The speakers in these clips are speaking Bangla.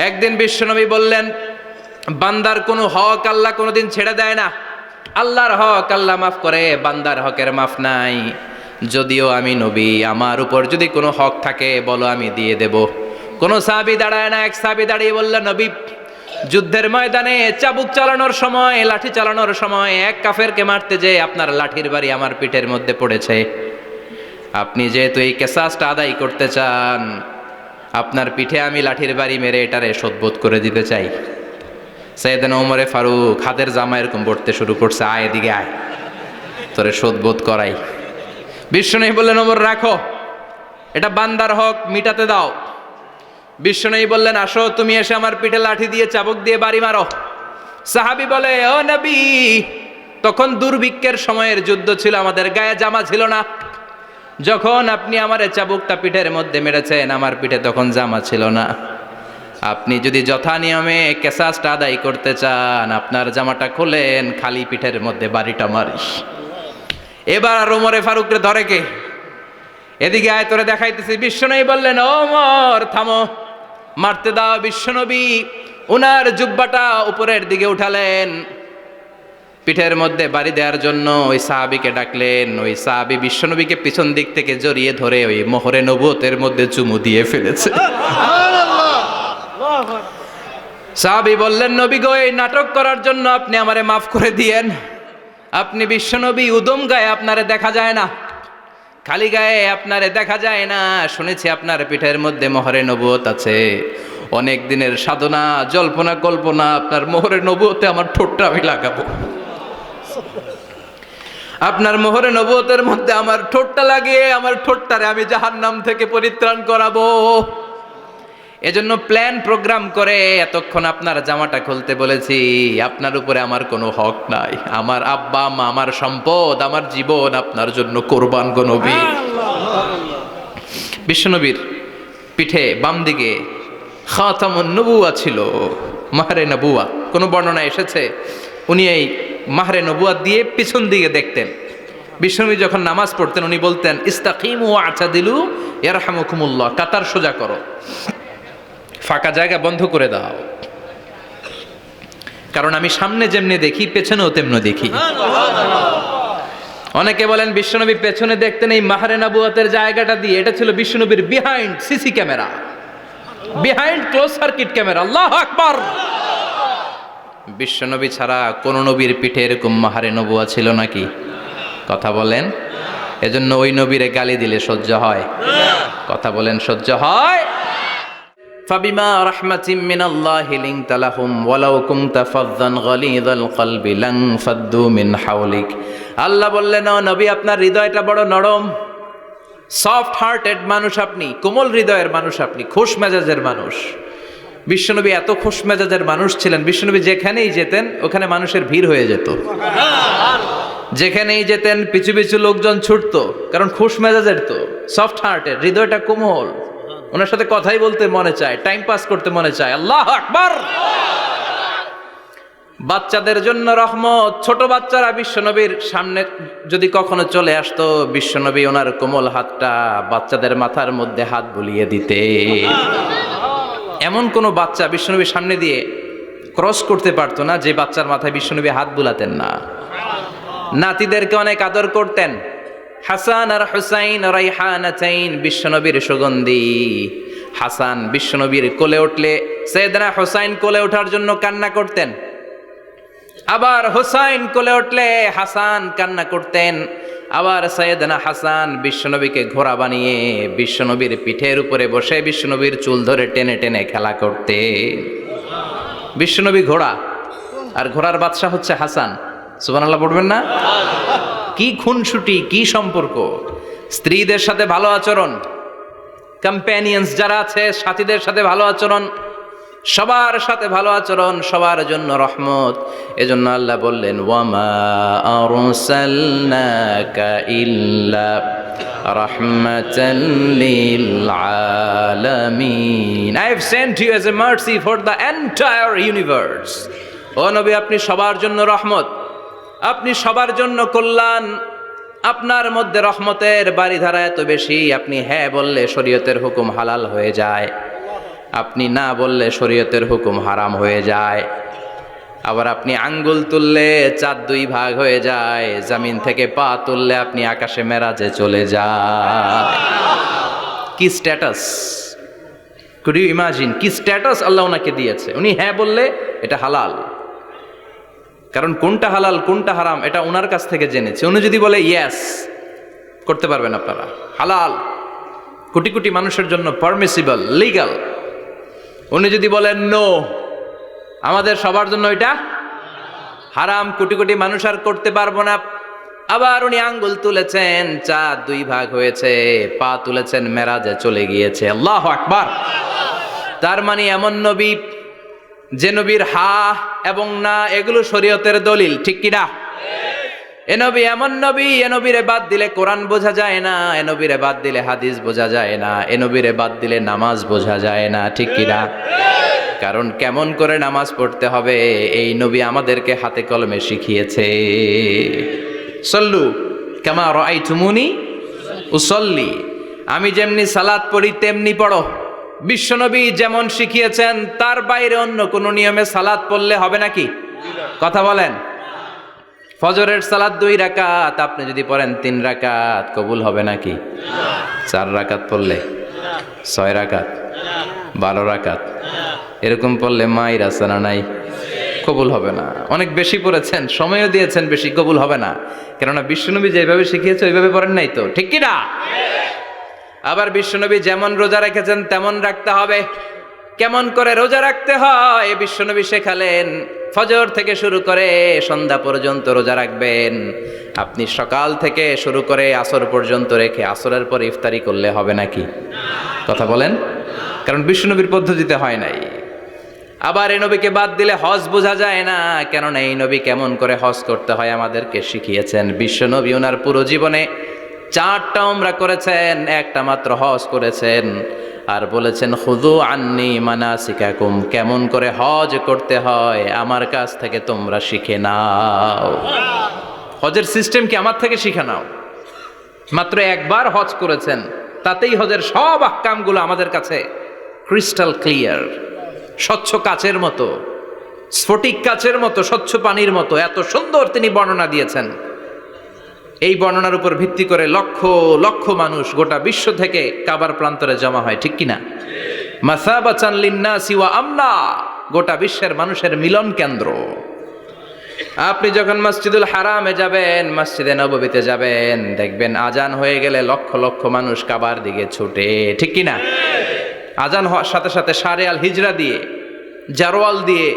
একদিন বিশ্বনবী বললেন, বান্দার কোনো হক আল্লাহ কোনোদিন ছেড়ে দেয় না। আল্লাহর হক আল্লাহ মাফ করে, বান্দার হকের মাফ নাই। যদিও আমি নবী, আমার উপর যদি কোনো হক থাকে বলো, আমি দিয়ে দেব। কোনো সাহাবী দাঁড়ায় না। এক সাহাবী দাঁড়িয়ে বললেন, নবী, যুদ্ধের ময়দানে চাবুক চালানোর সময়, লাঠি চালানোর সময় এক কাফেরকে মারতে যে আপনার লাঠির বাড়ি আমার পিঠের মধ্যে পড়েছে। আপনি যেহেতু এই কেসাসটা আদায় করতে চান, আপনার পিঠে আমি লাঠির বাড়ি মেরে এটারে শোধবোধ করে দিতে চাই। সাইয়েদনা ওমরে ফারুক হাতের জামা এরকম পড়তে শুরু করছে, আয় এদিকে আয়, তোরে শোধবোধ করাই। বিশ্বনবী বললেন, ওমর রাখো, এটা বান্দার হক, মিটাতে দাও। বিশ্বনবী বললেন, আসো, তুমি এসে আমার পিঠে লাঠি দিয়ে চাবুক দিয়ে বাড়ি মারো। সাহাবী বলে, ও নবী, তখন দুর্ভিক্ষের সময়ের যুদ্ধ ছিল, আমাদের গায়ে জামা ছিল না। যখন আপনি আমার চাবুকটা পিঠের মধ্যে মেরেছেন, আমার পিঠে তখন জামা ছিল না। আপনি যদি যথা নিয়মে কেসাসটা আদায় করতে চান, আপনার জামাটা খোলেন, খালি পিঠের মধ্যে বাড়িটা মারিস। এবার আর ওমরে ফারুকরে ধরে কে? এদিকে আয়, তোরে দেখাইতেছি। বিশ্বনবী বললেন, ওমর থামো, মারতে দাও। বিশ্বনবী উনার জুব্বাটা উপরের দিকে উঠালেন, পিঠের মধ্যে বাড়ি দেওয়ার জন্য ওই সাহাবীকে ডাকলেন। ওই সাহাবী বিশ্বনবীকে পিছন দিক থেকে জড়িয়ে ধরে ওই মোহরে নবুয়তের মধ্যে চুমু দিয়ে ফেলেছে। সাহাবী বললেন, নবী গো, এই নাটক করার জন্য আপনি আমারে মাফ করে দিয়েন। আপনি বিশ্বনবী, উদম গায়ে আপনারে দেখা যায় না, খালি গায়ে আপনারে দেখা যায় না। শুনেছি আপনার পিঠের মধ্যে মোহরে নবুয়ত আছে। অনেক দিনের সাধনা, জল্পনা কল্পনা, আপনার মোহরে নবুয়তে আমার ঠোঁটটা আমি লাগাবো। আপনার মোহরে নবুয়তের মধ্যে আমার ঠোঁটটা লাগিয়ে আমার ঠোঁটটারে আমি জাহান্নাম থেকে পরিত্রাণ করাবো। এজন্য প্ল্যান প্রোগ্রাম করে এতক্ষণ আপনার জামাটা খুলতে বলেছি। আপনার উপরে আমার কোনো হক নাই। আমার আব্বা মা, আমার সম্পদ, আমার জীবন আপনার জন্য কোরবান গো নবী। বিশ্বনবীর পিঠে বাম দিকে খাতামুন নবুয়া ছিল, মাহরে নবুয়া। কোনো বর্ণনা এসেছে উনি এই মাহরে নবুয়া দিয়ে পিছন দিকে দেখতেন। বিশ্বনবী যখন নামাজ পড়তেন উনি বলতেন, ইস্তাকিমু ওয়া'তাদিলু ইয়ারহামুকুমুল্লাহ, কাতার সোজা করো, ফাঁকা জায়গা বন্ধ করে দাও, কারণ আমি সামনে যেমনি দেখি পেছনেও তেমনি দেখি। অনেকে বলেন বিশ্বনবী পেছনে দেখতেন এই মাহরে নবুয়াতের জায়গাটা দিয়ে। এটা ছিল বিশ্বনবীর behind CC camera, behind close circuit camera. আল্লাহু আকবার। বিশ্বনবী ছাড়া কোন নবীর পিঠে এরকম মাহরে নবুয়া ছিল নাকি? কথা বলেন। এজন্য ওই নবীরে গালি দিলে সহ্য হয়? কথা বলেন, সহ্য হয়? ফাবিমা রাহমাতিম মিনাল্লাহি লিনতা লাহুম ওয়ালাউ কুনতা ফাযযান গালিযাল কলবি লান ফাদ্দু মিন হাওলিক। আল্লাহ বললেন, ও নবী, আপনার হৃদয়টা বড় নরম, সফট হার্টেড মানুষ আপনি, কোমল হৃদয়ের মানুষ আপনি, খোশ মেজাজের মানুষ। বিশ্বনবী এত খোশ মেজাজের মানুষ ছিলেন, বিশ্বনবী যেখানেই যেতেন ওখানে মানুষের ভিড় হয়ে যেত। যেখানেই যেতেন পিছু পিছু লোকজন ছুটতো, কারণ খোশ মেজাজের তো, সফট হার্টেড, হৃদয়টা কোমল। ওনার সাথে কথাই বলতে মনে চায়, টাইম পাস করতে মনে চায়। আল্লাহু আকবার। বাচ্চাদের জন্য রহমত। ছোট বাচ্চারা বিশ্বনবীর সামনে যদি কখনো চলে আসতো, বিশ্বনবী ওনার কোমল হাতটা বাচ্চাদের মাথার মধ্যে হাত বুলিয়ে দিতে। এমন কোনো বাচ্চা বিশ্বনবীর সামনে দিয়ে ক্রস করতে পারতো না যে বাচ্চার মাথায় বিশ্বনবী হাত বুলাতেন না। নাতিদেরকে অনেক আদর করতেন। হাসান আর হুসাইন রাইহানাতাইন, বিশ্বনবীর সুগন্ধি। হাসান বিশ্বনবীর কোলে উঠলে সাইয়েদনা হুসাইন কোলে ওঠার জন্য কান্না করতেন, আবার হুসাইন কোলে উঠলে হাসান কান্না করতেন। আবার সাইয়েদনা হাসান বিশ্বনবীকে ঘোড়া বানিয়ে বিশ্বনবীর পিঠের উপরে বসে বিশ্বনবীর চুল ধরে টেনে টেনে খেলা করতে। বিশ্বনবী ঘোড়া, আর ঘোড়ার বাদশা হচ্ছে হাসান। সুবহানাল্লাহ পড়বেন না? কি খুনসুটি, কি সম্পর্ক। স্ত্রীদের সাথে ভালো আচরণ, কম্প্যানিয়ন্স যারা আছে সাথীদের সাথে ভালো আচরণ, সবার সাথে ভালো আচরণ, সবার জন্য রহমত। এজন্য আল্লাহ বললেন, ওয়ামা আরসালনাকা ইল্লা রাহমাতাল লিল আলামিন। I have sent you as a mercy for the entire universe. ও নবী, আপনি সবার জন্য রহমত, আপনি সবার জন্য কল্যাণ। আপনার মধ্যে রহমতের বাড়িধারা এত বেশি, আপনি হ্যাঁ বললে শরীয়তের হুকুম হালাল হয়ে যায়। আপনি না বললে শরীয়তের হুকুম হারাম হয়ে যায়। আবার আপনি আঙ্গুল তুললে চাঁদ 2 ভাগ হয়ে যায়, জমিন থেকে পা তুললে আপনি আকাশে মেরাজে চলে যায়। কি স্ট্যাটাস, কুড ইউ ইমাজিন কি স্ট্যাটাস আল্লাহ ওনাকে দিয়েছে। উনি হ্যাঁ বললে এটা হালাল, কারণ কোনটা হালাল কোনটা হারাম এটা ওনার কাছ থেকে জেনেছে। উনি যদি বলে ইয়েস, করতে পারবেন আপনারা, হালাল, কোটি কোটি মানুষের জন্য পারমিসিবল, লিগ্যাল। উনি যদি বলেন নো, আমাদের সবার জন্য এটা হারাম, কোটি কোটি মানুষ আর করতে পারবো না। আবার উনি আঙ্গুল তুলেছেন, চাঁদ 2 ভাগ হয়েছে, পা তুলেছেন, মেরাজে চলে গিয়েছে। আল্লাহু আকবার। তার মানে এমন নবী যে নবীর হা এবং না এগুলো শরীয়তের দলিল, ঠিক কিনা? এ নবী এমন নবী, এ নবীরে বাদ দিলে কোরআন বোঝা যায় না, এ নবীরে বাদ দিলে হাদিস বোঝা যায় না, এ নবীরে বাদ দিলে নামাজ বোঝা যায় না, ঠিক কিনা? কারণ কেমন করে নামাজ পড়তে হবে এই নবী আমাদেরকে হাতে কলমে শিখিয়েছে। সল্লু কামা রাআইতুমুনি উসাল্লি, আমি যেমনি সালাত পড়ি তেমনি পড়ো। বিশ্বনবী যেমন শিখিয়েছেন তার বাইরে অন্য কোন নিয়মে সালাত পড়লে হবে নাকি? কথা বলেন। ফজরের সালাত 2 রাকাত, আপনি যদি পড়েন 3 রাকাত, কবুল হবে নাকি? 4 রাকাত পড়লে, 6 রাকাত, 12 রাকাত এরকম পড়লে মায়ের আসানা নাই, কবুল হবে না। অনেক বেশি পড়েছেন, সময়ও দিয়েছেন বেশি, কবুল হবে না। কেননা বিশ্বনবী যেভাবে শিখিয়েছে ওইভাবে পড়েন নাই তো, ঠিক কি না? আবার বিশ্বনবী যেমন রোজা রেখেছেন তেমন রাখতে হবে। কেমন করে রোজা রাখতে হয় বিশ্বনবী শেখালেন। ফজর থেকে শুরু করে সন্ধ্যা পর্যন্ত রোজা রাখবেন। আপনি সকাল থেকে শুরু করে আসর পর্যন্ত রেখে আসরের পর ইফতারি করলে হবে নাকি? কথা বলেন। কারণ বিশ্বনবীর পদ্ধতিতে হয় নাই। আবার এই নবীকে বাদ দিলে হজ বোঝা যায় না, কেননা এই নবী কেমন করে হজ করতে হয় আমাদেরকে শিখিয়েছেন। বিশ্বনবী ওনার পুরো জীবনে 4টা উমরা করেছেন, একটা মাত্র হজ করেছেন। আর বলেছেন খুযু আন্নী মানাসিকাকুম, কেমন করে হজ করতে হয় আমার কাছ থেকে তোমরা শিখে নাও। হজের সিস্টেম কি আমার থেকে শিখে নাও। মাত্র একবার হজ করেছেন, তাতেই হজের সব আহকামগুলো আমাদের কাছে ক্রিস্টাল ক্লিয়ার, স্বচ্ছ কাচের মতো, স্ফটিক কাচের মতো, স্বচ্ছ পানির মতো এত সুন্দর তিনি বর্ণনা দিয়েছেন। এই বর্ণনার উপর ভিত্তি করে লক্ষ লক্ষ মানুষ গোটা বিশ্ব থেকে কাবার প্রান্তরে জমা হয়, ঠিক কিনা? মাসাবাতান লিন্নাসি ওয়া আমনা, গোটা বিশ্বের মানুষের মিলন কেন্দ্র। আপনি যখন মসজিদুল হারামে যাবেন, মসজিদে নববীতে যাবেন, দেখবেন আজান হয়ে গেলে লক্ষ লক্ষ মানুষ কাবার দিকে ছুটে, ঠিক কিনা? আজান হওয়ার সাথে সাথে শারে আল হিজরা দিয়ে, জারওয়াল দিয়ে,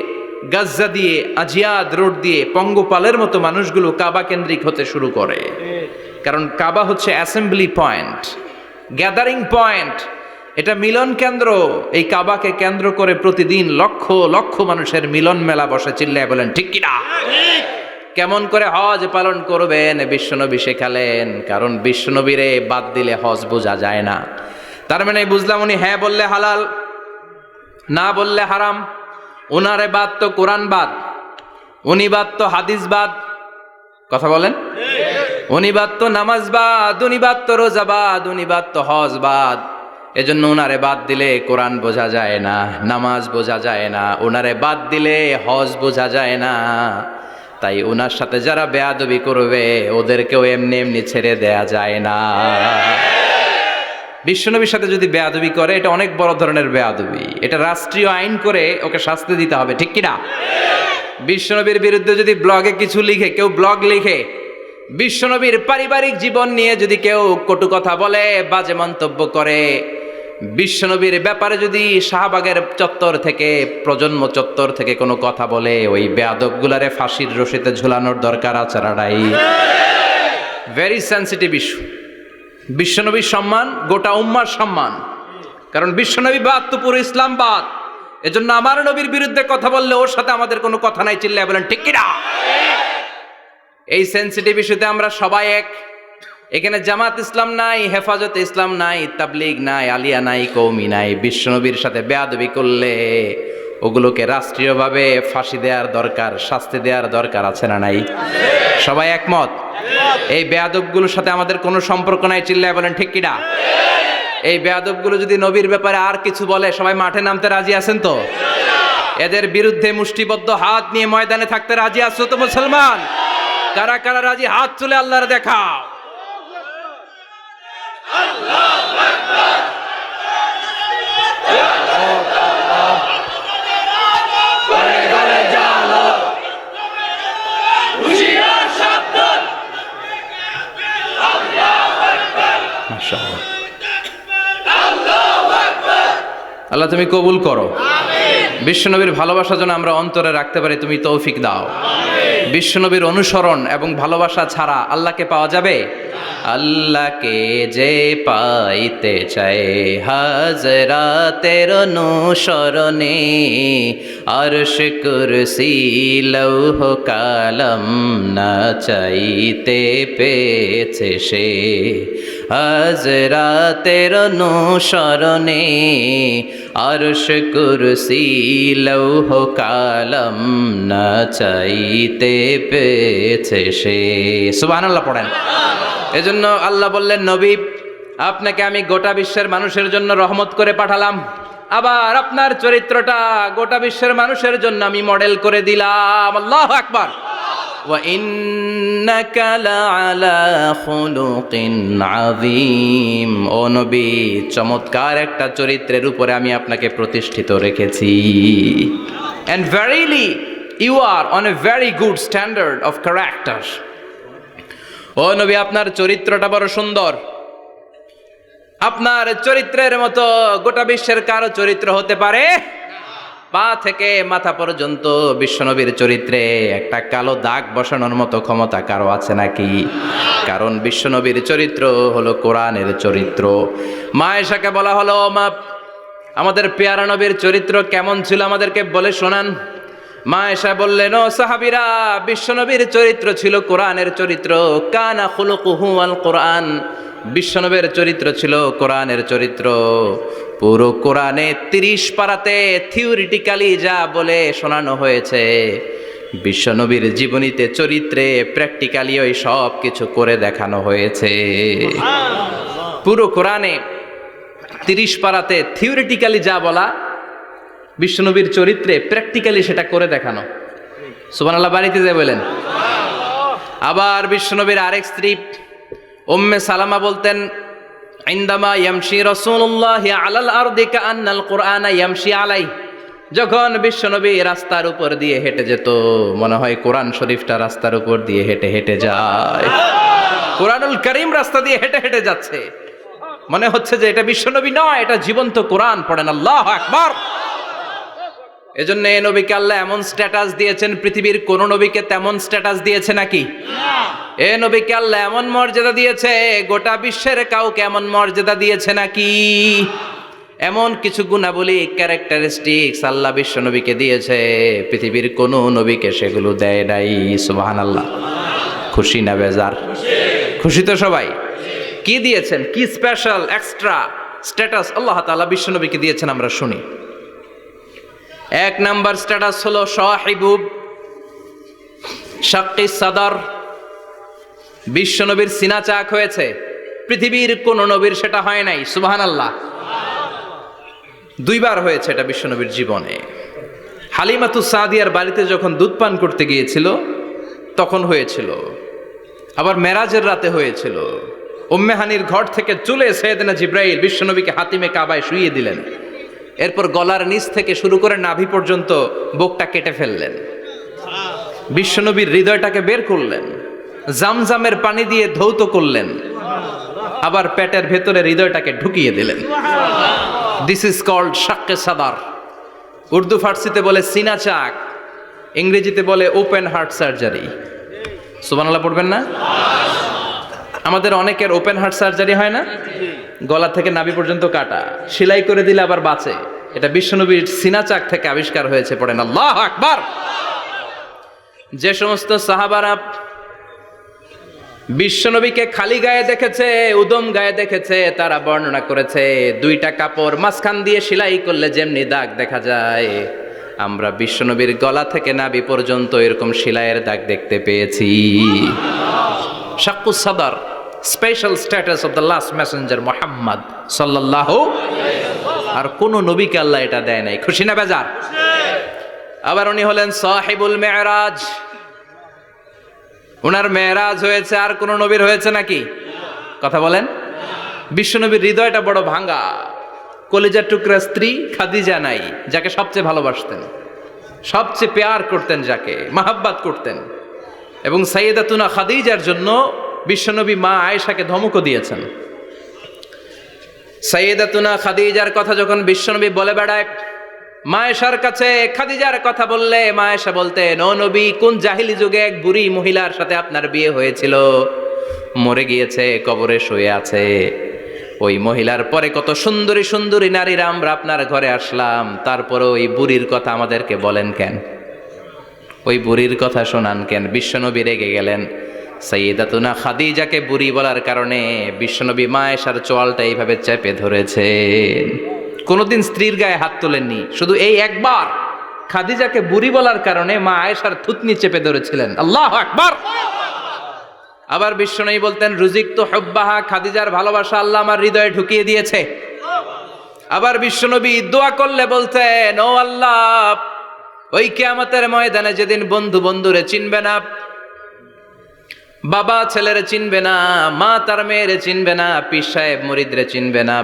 গাজ্জা দিয়ে, আজিয়াদ রোড দিয়ে পঙ্গপালের মতো মানুষগুলো কাবা কেন্দ্রিক হতে শুরু করে। কারণ কাবা হচ্ছে অ্যাসেম্বলি পয়েন্ট, গ্যাদারিং পয়েন্ট, এটা মিলন কেন্দ্র। এই কাবাকে কেন্দ্র করে প্রতিদিন লক্ষ লক্ষ মানুষের মিলন মেলা বসে। চিল্লায় বলেন ঠিক কিনা? কেমন করে হজ পালন করবেন বিশ্বনবী শেখালেন। কারণ বিশ্বনবীরে বাদ দিলে হজ বোঝা যায় না। তার মানে বুঝলাম উনি হ্যাঁ বললে হালাল, না বললে হারাম। উনারে বাদ তো কোরআন বাদ, উনি বাদ তো হাদিস বাদ। কথা বলেন। উনি বাদ তো নামাজ বাদ, উনি বাদ তো রোজা বাদ, উনি বাদ তো হজ বাদ। এজন্য উনারে বাদ দিলে কোরআন বোঝা যায় না, নামাজ বোঝা যায় না, উনারে বাদ দিলে হজ বোঝা যায় না। তাই উনার সাথে যারা বেয়াদবি করবে ওদেরকেও এমনি এমনি ছেড়ে দেয়া যায় না। বিশ্বনবীর সাথে যদি বেয়াদবি করে এটা অনেক বড় ধরনের বেয়াদবি, এটা রাষ্ট্রীয় আইন করে ওকে শাস্তি দিতে হবে, ঠিক কিনা? বিশ্বনবীর বিরুদ্ধে যদি ব্লগে কিছু লিখে, কেউ ব্লগ লিখে, বিশ্বনবীর পারিবারিক জীবন নিয়ে যদি কেউ কটু কথা বলে, বাজে মন্তব্য করে, বিশ্বনবীর ব্যাপারে যদি শাহবাগের চত্বর থেকে, প্রজন্ম চত্বর থেকে কোনো কথা বলে, ওই বেয়াদবগুলারে ফাঁসির রশিতে ঝুলানোর দরকার আছে না নাই? Very sensitive issue. বিশ্বনবীর সম্মান গোটা উম্মার সম্মান। কারণ বিশ্বনবী বাদ তো পুরো ইসলাম বাদ। এজন্য আমার নবীর বিরুদ্ধে কথা বললে ওর সাথে আমাদের কোনো কথা নাই। চিল্লায় বলেন ঠিক কিনা? এই সেন্সিটিভ ইস্যুতে আমরা সবাই এক। এখানে জামাত ইসলাম নাই, হেফাজতে ইসলাম নাই, তাবলিগ নাই, আলিয়া নাই, কওমি নাই। বিশ্বনবীর সাথে বেয়াদবি করলে ওগুলোকে রাষ্ট্রীয়ভাবে ফাঁসি দেওয়ার দরকার, শাস্তি দেওয়ার দরকার আছে না নাই? সবাই একমত? এই বেয়াদবগুলোর সাথে আমাদের কোনো সম্পর্ক নাই। চিল্লায় বলেন ঠিক কিনা? এই বেয়াদবগুলো যদি নবীর ব্যাপারে আর কিছু বলে সবাই মাঠে নামতে রাজি আছেন তো? এদের বিরুদ্ধে মুষ্টিবদ্ধ হাত নিয়ে ময়দানে থাকতে রাজি আছো তো মুসলমান? কারা কারা রাজি হাত তুলে আল্লাহর দেখাও। আল্লাহ তুমি কবুল করো। বিশ্বনবীর ভালোবাসা যেন আমরা অন্তরে রাখতে পারি, তুমি তৌফিক দাও। বিশ্বনবীর অনুসরণ এবং ভালোবাসা ছাড়া আল্লাহকে পাওয়া যাবে? আল্লাহকে যে পাইতে চায় হাজরাতের অনুসরণে, আরশ কুরসি লৌহ কালাম না চাইতে পেয়েছে সে। হাজরাতের অনুসরণে আরশ কুরসি লৌহ কালাম না চাইতে পেয়েছে সে। সুবহানাল্লাহ পড়েন। এজন্য আল্লাহ বললেন, নবী আপনাকে আমি গোটা বিশ্বের মানুষের জন্য রহমত করে পাঠালাম, আবার আপনার চরিত্রটা গোটা বিশ্বের মানুষের জন্য আমি মডেল করে দিলাম। আল্লাহু আকবার। ওয়া ইন্নাকা লাআলা খুলুকিন আযীম। ও নবী, চমৎকার একটা চরিত্রের উপরে আমি আপনাকে প্রতিষ্ঠিত রেখেছি। And verily you are on a very good standard of character. ও নবী, আপনার চরিত্রটা বড় সুন্দর। আপনার চরিত্রের মতো গোটা বিশ্বের কারো চরিত্র হতে পারে? পা থেকে মাথা পর্যন্ত বিশ্বনবীর চরিত্রে একটা কালো দাগ বসানোর মতো ক্ষমতা কারো আছে নাকি? কারণ বিশ্বনবীর চরিত্র হলো কোরআনের চরিত্র। মা আয়েশাকে বলা হলো, মা আমাদের পেয়ারা নবীর চরিত্র কেমন ছিল আমাদেরকে বলে শোনান। মা আয়েশা বললেন, ও সাহাবীরা, বিশ্বনবীর চরিত্র ছিল কোরআনের চরিত্র। কানা খুলুকুহু আল কোরআন। বিশ্বনবীর চরিত্র ছিল কোরআনের চরিত্র। পুরো কোরআনে 30 পারাতে থিওরিটিক্যালি যা বলে শোনানো হয়েছে, বিশ্বনবীর জীবনীতে চরিত্রে প্র্যাকটিক্যালি ওই সব কিছু করে দেখানো হয়েছে। পুরো কোরআনে 30 পারাতে থিওরিটিক্যালি যা বলা, বিশ্বনবীর চরিত্রে প্র্যাকটিক্যালি সেটা করে দেখানো। সুবহানাল্লাহ বাড়িতে যে বলেন। আবার বিশ্বনবীর আরেক স্ত্রী উম্মে সালামা বলতেন, ইনদামা ইয়ামশি রাসূলুল্লাহি আলাল আরদি কাআন্নাল কুরআনা ইয়ামশি আলাই। যখন বিশ্বনবী রাস্তার উপর দিয়ে হেঁটে যেত, মনে হয় কোরআন শরীফটা রাস্তার উপর দিয়ে হেঁটে হেঁটে যায়। কোরআনুল কারীম রাস্তা দিয়ে হেঁটে হেঁটে যাচ্ছে, মনে হচ্ছে যে এটা বিশ্বনবী নয়, এটা জীবন্ত কোরআন। পড়েন আল্লাহু আকবার। এজন্য এই নবীকে আল্লাহ এমন স্ট্যাটাস দিয়েছেন, পৃথিবীর কোন নবীকে তেমন স্ট্যাটাস দিয়েছে নাকি? এ নবীকে আল্লাহ এমন মর্যাদা দিয়েছে, গোটা বিশ্বের কাউকে এমন মর্যাদা দিয়েছে নাকি? এমন কিছু গুণাবলী, ক্যারেক্টারিস্টিক্স আল্লাহ বিশ্ব নবীকে দিয়েছে, পৃথিবীর কোন নবীকে সেগুলো দেয় নাই। সুবহানাল্লাহ। খুশি না বেজার? খুশি তো সবাই। কি দিয়েছেন, কি স্পেশাল এক্সট্রা স্ট্যাটাস আল্লাহ তাআলা বিশ্ব নবীকে দিয়েছেন আমরা শুনি। এক নাম্বার স্ট্যাটাস হলো সাহিবু শাক্কি সাদর। বিশ্বনবীর সিনা চাক হয়েছে, পৃথিবীর কোন নবীর সেটা হয় নাই। সুবহানাল্লাহ। 2 বার হয়েছে এটা বিশ্বনবীর জীবনে। হালিমাতু সাদিয়ার বাড়িতে যখন দুধ পান করতে গিয়েছিল তখন হয়েছিল, আবার মেরাজের রাতে হয়েছিল। উম্মে হানির ঘর থেকে চলে সাইয়েদনা জিবরাইল বিশ্বনবীকে হাতিমে কাবায় শুইয়ে দিলেন। এরপর গলার নিচ থেকে শুরু করে নাভি পর্যন্ত বুকটা কেটে ফেললেন, বিশ্বনবীর হৃদয়টাকে বের করলেন, জামজামের পানি দিয়ে ধৌত করলেন, আবার পেটের ভেতরে হৃদয়টাকে ঢুকিয়ে দিলেন। দিস ইজ কল্ড শাক্কে সাদার। উর্দু ফার্সিতে বলে সিনা চাক, ইংরেজিতে বলে ওপেন হার্ট সার্জারি। সুবহানাল্লাহ পড়বেন না? আমাদের অনেকের ওপেন হার্ট সার্জারি হয় না, গলা থেকে নাভি পর্যন্ত কাটা, সেলাই করে দিলে আবার বাঁচে। এটা বিশ্বনবীর সিনা চাক থেকে আবিষ্কার হয়েছে। পড়েন আল্লাহু আকবার। যে সমস্ত সাহাবারা বিশ্বনবীকে খালি গায়ে দেখেছে, উদম গায়ে দেখেছে, তারা বর্ণনা করেছে 2টা কাপড় মাঝখান দিয়ে সেলাই করলে যেমনি দাগ দেখা যায়, আমরা বিশ্বনবীর গলা থেকে নাভি পর্যন্ত এরকম সেলাইয়ের দাগ দেখতে পেয়েছি। শাক্কুস সাদর, special status of the last Messenger Muhammad সাল্লাল্লাহু। আর কোন নবীকে আল্লাহ এটা দেয় নাই। খুশি না বেজার? আবার উনি হলেন সাহিবুল মেরাজ। ওনার মেরাজ হয়েছে, আর কোন নবীর হয়েছে নাকি? কথা বলেন। বিশ্বনবীর হৃদয়টা বড় ভাঙা। কলিজার টুকরা স্ত্রী খাদিজা নাই, যাকে সবচেয়ে ভালোবাসতেন, সবচেয়ে প্যার করতেন, যাকে মাহাব্বাত করতেন। এবং সাইয়েদাতুনা খাদিজার জন্য বিশ্বনবী মা আয়েশাকে ধমকও দিয়েছেন। সাইয়েদাতুনা খাদিজার কথা যখন বিশ্বনবী বলে বেড়ায় মা আয়েশার কাছে, খাদিজার কথা বললে মা আয়েশা বলতেন, ও নবী, কোন জাহিলি যুগে এক বুড়ি মহিলার সাথে আপনার বিয়ে হয়েছিল, মরে গিয়েছে, কবরে শুয়ে আছে। ওই মহিলার পরে কত সুন্দরী সুন্দরী নারীরা আমরা আপনার ঘরে আসলাম, তারপরে ওই বুড়ির কথা আমাদেরকে বলেন কেন? ওই বুড়ির কথা শোনান কেন? বিশ্বনবী রেগে গেলেন। সাইয়েদাতুনা খাদিজাকে বুড়ি বলার কারণে বিশ্বনবী মা আয়েশার চোয়ালটা এইভাবে চেপে ধরেছেন। কোনোদিন স্ত্রীর গায়ে হাত তোলেননি, শুধু এই একবার খাদিজাকে বুড়ি বলার কারণে মা আয়েশার থুতনি চেপে ধরেছিলেন। আল্লাহু আকবার। আবার বিশ্বনবী বলতেন, রুজিকতু হুব্বাহা, খাদিজার ভালোবাসা আল্লাহ আমার হৃদয়ে ঢুকিয়ে দিয়েছে। আবার বিশ্বনবী দোয়া করলে বলতেন, ও আল্লাহ, ওই কিয়ামতের ময়দানে যেদিন বন্ধু বন্ধুরে চিনবে না, বাবা ছেলেরে চিনবে না, মা তার মেয়েরে চিনবে না, পীর সাহেব মুরিদরে চিনবে না,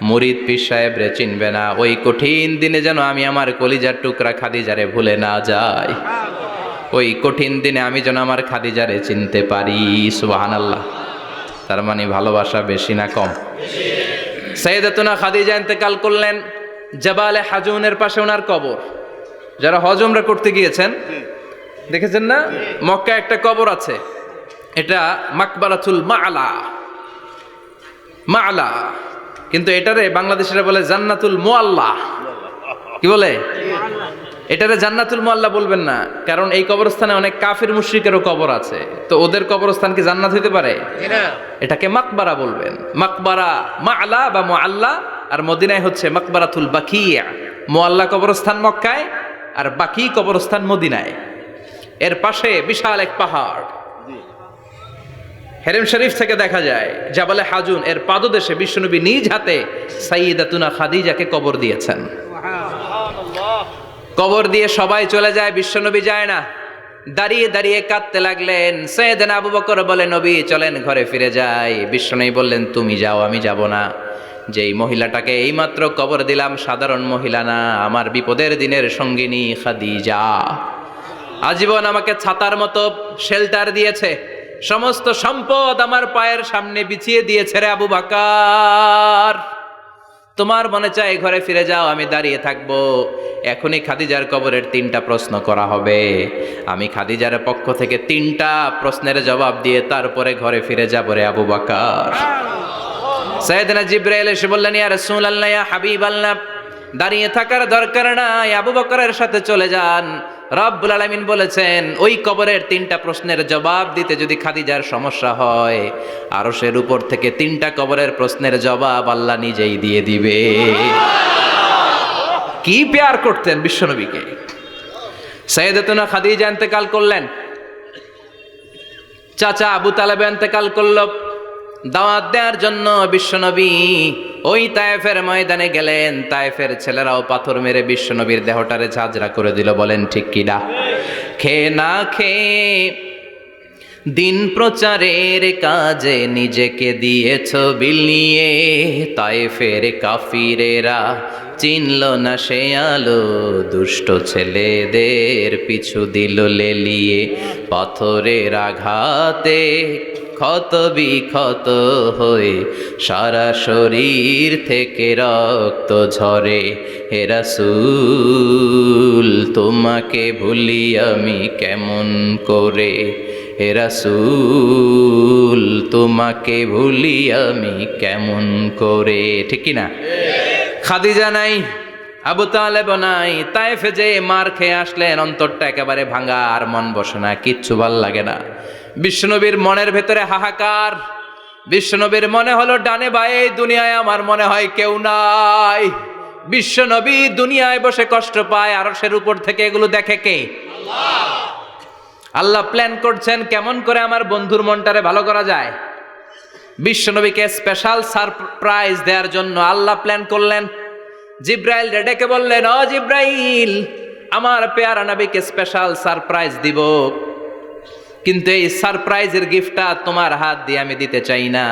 মুরিদ পীর সাহেবরে চিনবে না, ওই কঠিন দিনে যেন আমি আমার কলিজার টুকরা খাদিজারে ভুলে না যাই। ওই কঠিন দিনে আমি যেন আমার খাদিজারে চিনতে পারি। সুবহানাল্লাহ। তার মানে ভালোবাসা বেশি না কম? সাইয়েদাতুনা খাদিজা ইন্তেকাল করলেন। জাবালে হাজুনের পাশে ওনার কবর। যারা হজ উমরা করতে গিয়েছেন দেখেছেন না, মক্কায় একটা কবর আছে, এটা মাকবারাতুল মা'লা। মা'লা, কিন্তু এটারে বাংলাদেশিরা বলে জান্নাতুল মুআল্লা। কি বলে? এটারে জান্নাতুল মুআল্লা বলবেন না, কারণ এই কবরস্থানে অনেক কাফির মুশরিকেরও কবর আছে, তো ওদের কবরস্থান কি জান্নাত হইতে পারে? এটাকে মাকবারা বলবেন। মাকবারা মা'লা বা মুআল্লা, আর মদিনায় হচ্ছে মাকবারাতুল বাকিয়া। মুআল্লা কবরস্থান মক্কায়, আর বাকি কবরস্থান মদিনায়। এর পাশে বিশাল এক পাহাড়, হেরেম শরীফ থেকে দেখা যায় জাবালে হাজুন, এর পাদদেশে বিশ্বনবী নিজ হাতে সাইয়েদাতুনা খাদিজাকে কবর দিয়েছেন। কবর দিয়ে সবাই চলে যায়, বিশ্বনবী যায় না। দাঁড়িয়ে দাঁড়িয়ে কাঁদতে লাগলেন। সাইয়েদনা আবু বকর বলে, নবী চলেন ঘরে ফিরে যাই। বিশ্বনবী বললেন, তুমি যাও, আমি যাব না। যেই মহিলাটাকে এইমাত্র কবর দিলাম সাধারণ মহিলা না, আমার বিপদের দিনের সঙ্গিনী খাদিজা। আজীবন আমাকে ছাতার মতো শেল্টার দিয়েছে, সমস্ত সম্পদ আমার পায়ের সামনে বিছিয়ে দিয়েছে রে আবু বকর। তোমার মনে চায় ঘরে ফিরে যাও, আমি দাঁড়িয়ে থাকবো। এখনই খাদিজার কবরের 3টা প্রশ্ন করা হবে। আমি খাদিজার পক্ষ থেকে 3টা প্রশ্নের জবাব দিয়ে তারপরে ঘরে ফিরে যাবো রে আবু বকর। সাইয়েদনা জিবরাইল এসে বললেন, ইয়া রাসূলুল্লাহ, ইয়া হাবিবাল্লাহ, দাঁড়িয়ে থাকার দরকার নাই, আবু বকরের সাথে চলে যান। রব্বুল আলামিন বলেছেন, ওই কবরের 3টা প্রশ্নের জবাব দিতে যদি খাদিজার সমস্যা হয়, আরশের উপর থেকে 3টা কবরের প্রশ্নের জবাব আল্লাহ নিজেই দিয়ে দিবে। কি প্যার করতেন বিশ্বনবীকে। সাইয়েদাতুনা খাদিজা ইন্তেকাল করলেন, চাচা আবু তালেব ইন্তেকাল করল। দাওয়াত দেওয়ার জন্য বিশ্বনবী ওই তায়েফের ময়দানে গেলেন। তায়েফের ছেলেরাও পাথর মেরে বিশ্বনবীর দেহটারে ঝাঁঝরা করে দিল। বলেন ঠিক কিনা? খেয়ে না খেয়ে দিন প্রচারের কাজে নিজেকে দিয়েছ বিলিয়ে, তায়েফের কাফিরেরা চিনল না সে আলো, দুষ্ট ছেলেদের পিছু দিল লেলিয়ে, পাথরের আঘাতে ক্ষত বিক্ষত হয়ে সারা শরীর থেকে রক্ত ঝরে। হে রাসূল, তোমাকে ভুলি আমি কেমন করে, হে রাসূল, তোমাকে ভুলি আমি কেমন করে। ঠিক কিনা? খাদিজা নাই, আবু তালেব নাই, তায়েফে যে মার খেয়ে আসলেন, অন্তরটা একেবারে ভাঙা, আর মন বসে না, কিচ্ছু ভাল লাগে না। বিশ্বনবীর মনের ভেতরে হাহাকার। বিশ্বনবীর মনে হলো, ডানে বায়ে দুনিয়ায় আমার মনে হয় কেউ নাই। বিশ্বনবী দুনিয়ায় বসে কষ্ট পায়, আরশের উপর থেকে এগুলো দেখে কে? আল্লাহ প্ল্যান করছেন কেমন করে আমার বন্ধুর মনটারে ভালো করা যায়। বিশ্বনবীকে স্পেশাল সারপ্রাইজ দেওয়ার জন্য আল্লাহ প্ল্যান করলেন। জিব্রাইল ডেকে বললেন, ও জিব্রাইল, আমার পেয়ারা নবীকে স্পেশাল সারপ্রাইজ দিব, কিন্তু এই সারপ্রাইজের গিফটটা তোমার হাত দিয়ে আমি দিতে চাই না,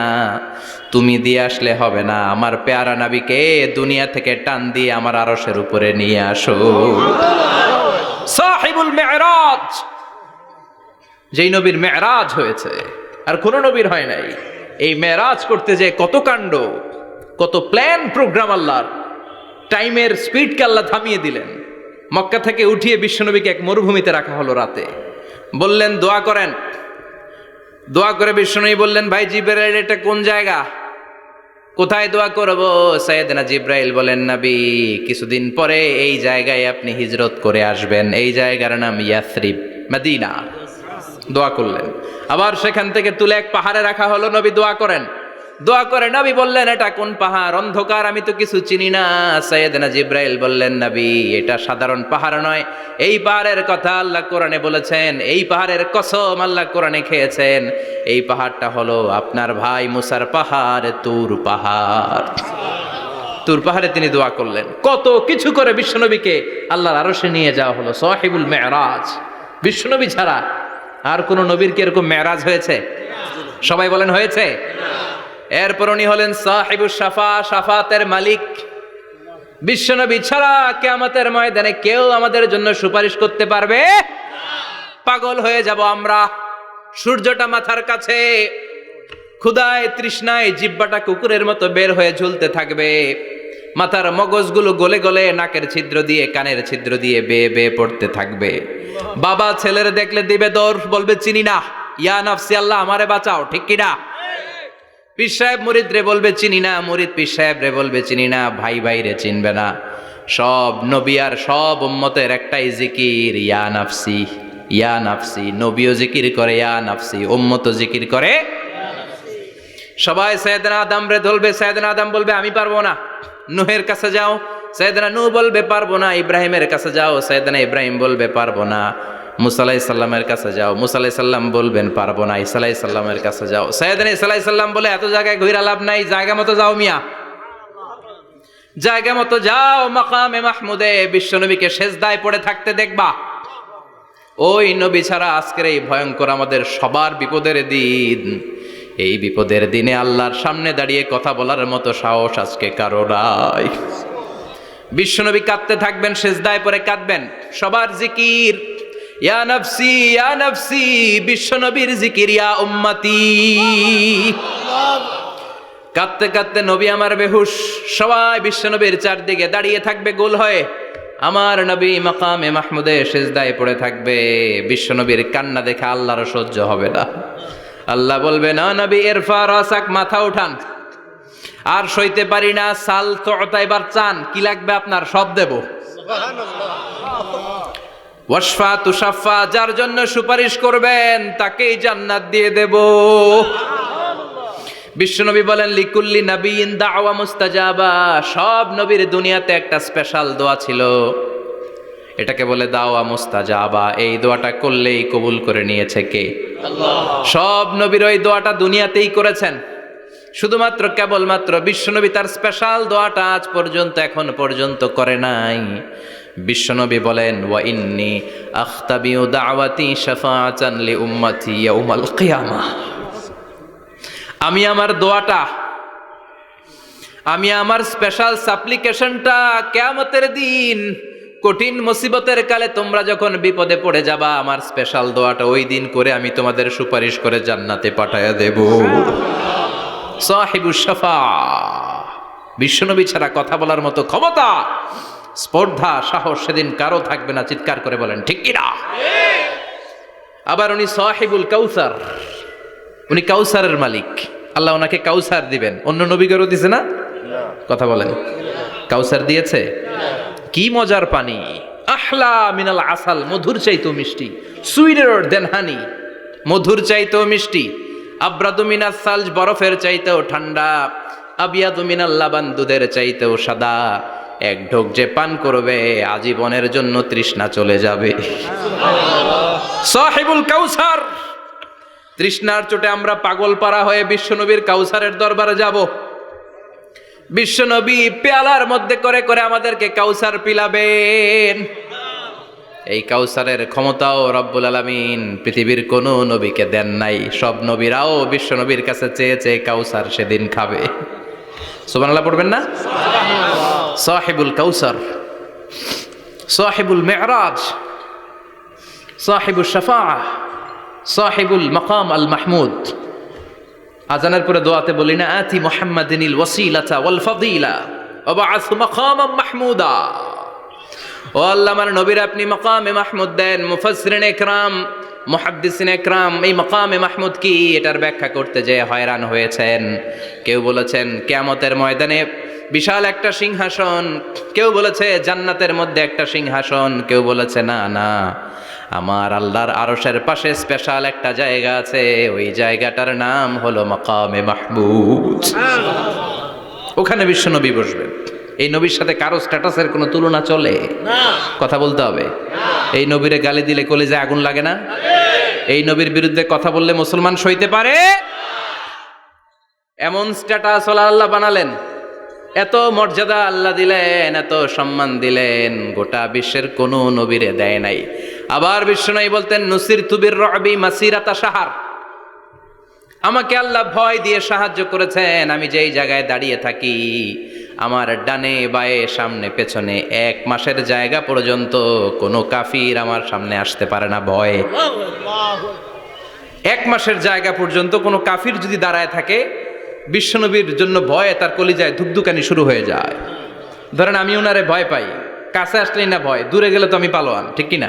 তুমি দিয়ে আসলে হবে না। আমার পেয়ারা নবীকে দুনিয়া থেকে টান দিয়ে আমার আরশের উপরে নিয়ে আসো। সাহিবুল মেরাজ, যেই নবীর মেরাজ হয়েছে আর কোন নবীর হয় নাই। এই মেরাজ করতে যে কত কাণ্ড, কত প্ল্যান প্রোগ্রাম আল্লাহর। টাইমের স্পিডকে আল্লাহ থামিয়ে দিলেন। মক্কা থেকে উঠিয়ে বিশ্বনবীকে এক মরুভূমিতে রাখা হলো রাতে। বললেন দোয়া করেন। দোয়া করে বিশ্বনবী বললেন, ভাই জিব্রাইল, এটা কোন জায়গা, কোথায় দোয়া করব? সাইয়েদনা জিব্রাইল বলেন, নবী, কিছুদিন পরে এই জায়গায় আপনি হিজরত করে আসবেন, এই জায়গার নাম ইয়াসরিব, মদিনা। দোয়া করলেন। আবার সেখান থেকে তুলে এক পাহাড়ে রাখা হলো, নবী দোয়া করেন। দোয়া করে নবী বললেন, এটা কোন পাহাড়? অন্ধকার, আমি তো কিছু চিনি না। সাইয়েদনা জিব্রাইল বললেন, নবী, এটা সাধারণ পাহাড় নয়, এই পাহাড়ের কথা আল্লাহ কোরআনে বলেছেন, এই পাহাড়ের কসম আল্লাহ কোরআনে খেয়েছেন। এই পাহাড়টা হলো আপনার ভাই মুসার পাহাড়, তুর পাহাড়। তুর পাহাড়ে তিনি দোয়া করলেন। কত কিছু করে বিশ্বনবীকে আল্লাহর আরশে নিয়ে যাওয়া হলো। সাহিবুল মেরাজ। বিশ্বনবী ছাড়া আর কোন নবীর কি এরকম মেরাজ হয়েছে? সবাই বলেন হয়েছে। এরপর উনি হলেন সাহিবুস শাফা, শাফাতের মালিক। বিশ্বনবী ছাড়া কিয়ামতের ময়দানে কেউ আমাদের জন্য সুপারিশ করতে পারবে? পাগল হয়ে যাব আমরা। সূর্যটা মাথার কাছে, ক্ষুধায় তৃষ্ণায় জিহ্বাটা কুকুরের মতো বের হয়ে ঝুলতে থাকবে। মাথার মগজগুলো গলে গলে নাকের ছিদ্র দিয়ে, কানের ছিদ্র দিয়ে বেয়ে বেয়ে পড়তে থাকবে। বাবা ছেলের দেখলে দিবে দৌড়, বলবে চিনি না, ইয়া নাফসি, আল্লাহ আমারে বাঁচাও, ঠিক কিনা? পীর সাহেব মুরিদ রে বলবে চিনি না, মুরিদ পীর সাহেব রে বলবে চিনি না, ভাই ভাই রে চিনবে না। সব নবী আর সব উম্মতের একটাই জিকির, ইয়া নাফসি, ইয়া নাফসি। নবীও জিকির করে ইয়া নাফসি, উম্মতও জিকির করে। সবাই সাইয়েদনা আদম রে ধরবে, সাইয়েদনা আদম বলবে আমি পারবো না। নূহের কাছে যাও, সাইয়েদনা নূহ বলবে পারবো না। ইব্রাহিমের কাছে যাও, সাইয়েদনা ইব্রাহিম বলবে পারবো না। মুসা আলাইহিস সালামের কাছে যাও, মুসা আলাইহিস সালাম বলবেন পারবো না। ঈসা আলাইহিস সালামের কাছে যাও, সাইয়েদনা ঈসা আলাইহিস সালাম বলে এত জায়গায় ঘুরে লাভ নাই, জায়গা মতো যাও মিয়া, জায়গা মতো যাও। মাকামে মাহমুদে বিশ্বনবীকে সেজদায় পড়ে থাকতে দেখবা। ওই নবী ছাড়া আজকের এই ভয়ঙ্কর আমাদের সবার বিপদের দিন। এই বিপদের দিনে আল্লাহর সামনে দাঁড়িয়ে কথা বলার মতো সাহস আজকে কারো নাই। বিশ্বনবী কাঁদতে থাকবেন, সেজদায় পড়ে কাঁদবেন। সবার জিকির ইয়া নাফসি, ইয়া নাফসি। বিশ্বনবীর জিকির ইয়া উম্মতি। কাঁদতে কাঁদতে নবী আমার বেহুশ। সবাই বিশ্বনবীর চারদিকে দাঁড়িয়ে থাকবে গোল হয়ে। আমার নবী মাকামে মাহমুদে সেজদায় পড়ে থাকবে। বিশ্বনবীর কান্না দেখে আল্লাহর সহ্য হবে না। আল্লাহ বলবে, না নবী, ইরফা রাসাক, মাথা উঠান, আর সইতে পারি না। সাল তো এবার চান, কি লাগবে আপনার? সব দেব। ওয়াশফা তুশাফা, যার জন্য সুপারিশ করবেন তাকেই জান্নাত দিয়ে দেব। বিশ্বনবী বলেন, লিকুল্লি নবিয়িন দাওয়া মুস্তাজাবা। সব নবীর দুনিয়াতে একটা স্পেশাল দোয়া ছিল, এটাকে বলে দাওয়া মুস্তাজাবা। এই দোয়াটা করলেই কবুল করে নিয়েছে কে? আল্লাহ। সব নবীর ওই দোয়াটা দুনিয়াতেই করেছেন, শুধুমাত্র কেবলমাত্র বিশ্বনবী তার স্পেশাল দোয়াটা আজ পর্যন্ত, এখন পর্যন্ত করে নাই। বিশ্বনবী বলেন, ওয়া ইন্নী আখতাবিউ দাওয়াতি শাফাআতান লি উম্মতি ইয়াউমাল কিয়ামাহ। আমি আমার দোয়াটা, আমি আমার স্পেশাল সাপ্লিকেশনটা কিয়ামতের দিন, কঠিন মুসিবতের কালে তোমরা যখন বিপদে পড়ে যাবা, আমার স্পেশাল দোয়াটা ওই দিন করে আমি তোমাদের সুপারিশ করে জান্নাতে পাঠায়া দেব। সাহিবুস শাফা। বিশ্বনবী ছাড়া কথা বলার মতো ক্ষমতা, স্পর্ধা, সাহস সেদিন কারো থাকবে না। চিৎকার করে বলেন ঠিক কিনা? আবার উনি সাহিবুল কাউসার, উনি কাউসারের মালিক। আল্লাহ ওনাকে কাউসার দিবেন। অন্য নবীগণও দিছে না? কথা বলেন। কাউসার দিয়েছে। কি মজার পানি, আহলা মিনাল আসাল, মধুর চাইতেও মিষ্টি। সুইটার দেন হানি, মধুর চাইতেও মিষ্টি। আব্রাদু মিনাস সালজ, বরফের চাইতেও ঠান্ডা। আবিয়াদু মিনাল লাবান, দুধের চাইতেও সাদা। এক ঢোক যে পান করবে আজীবনের জন্য তৃষ্ণা চলে যাবে। সাহিবুল কাউসার। তৃষ্ণার চোটে আমরা পাগল পারা হয়ে বিশ্বনবীর কাউসারের দরবারে যাব। বিশ্বনবী পেয়ালার মধ্যে করে করে আমাদেরকে কাউসার পিলাবেন। এই কাউসারের ক্ষমতাও রব্বুল আলামিন পৃথিবীর কোনো নবীকে দেন নাই। সব নবীরাও বিশ্বনবীর কাছে চেয়ে চেয়ে কাউসার সেদিন খাবে। সুবহানাল্লাহ পড়বেন না? সাহিবুল কাউসার, সাহিবুল মেরাজ, সাহিবুল শাফাআহ, সাহিবুল মাকাম আল মাহমুদ। আজানের পরে দোয়াতে বলি না, আতি মুহাম্মাদিনিল ওয়াসিলাতা ওয়াল ফাদিলা ওয়া বা'আথ মাকামান মাহমুদা। ও আল্লাহ, আমার নবীর আপনি মাকামে মাহমুদ দেন। মুফাসসিরিন ইকরাম, মুহাদ্দিসিন ইকরাম এই মাকামে মাহমুদ কি এটার ব্যাখ্যা করতে যেয়ে হয়রান হয়েছেন। কেউ বলেছেন কিয়ামতের ময়দানে বিশাল একটা সিংহাসন, কেউ বলেছে জান্নাতের মধ্যে একটা সিংহাসন, কেউ বলেছে না না, আমার আল্লাহর আরশের পাশে স্পেশাল একটা জায়গা আছে, ওই জায়গাটার নাম হলো মাকামে মাহমুদ। ওখানে বিশ্বনবী বসবেন। এই নবীর সাথে কারো স্ট্যাটাসের কোনো তুলনা চলে না, কথা বলতে হবে। এই নবীরে গালি দিলে কলিজায় আগুন লাগে না? এই নবীর বিরুদ্ধে কথা বললে মুসলমান সইতে পারে? এমন স্ট্যাটাস আল্লাহ বানালেন, এত মর্যাদা আল্লাহ দিলেন, এত সম্মান দিলেন, গোটা বিশ্বের কোনো নবীরে দেয় নাই। আবার বিশ্বনবী বলতেন, নুসিরতু বির-রু'বি মাসিরাতা শাহর, আমাকে আল্লাহ ভয় দিয়ে সাহায্য করেছেন। আমি যেই জায়গায় দাঁড়িয়ে থাকি, আমার ডানে বায়ে সামনে পেছনে 1 মাসের জায়গা পর্যন্ত কোনো কাফির আমার সামনে আসতে পারে না ভয়ে। 1 মাসের জায়গা পর্যন্ত কোনো কাফির যদি দাঁড়ায় থাকে, বিশ্বনবীর জন্য ভয়ে তার কলিজায় ধুকধুকানি শুরু হয়ে যায়। ধরেন আমি ওনারে ভয় পাই, কাছে আসলেই না ভয়, দূরে গেলে তো আমি পালোয়ান, ঠিক কিনা?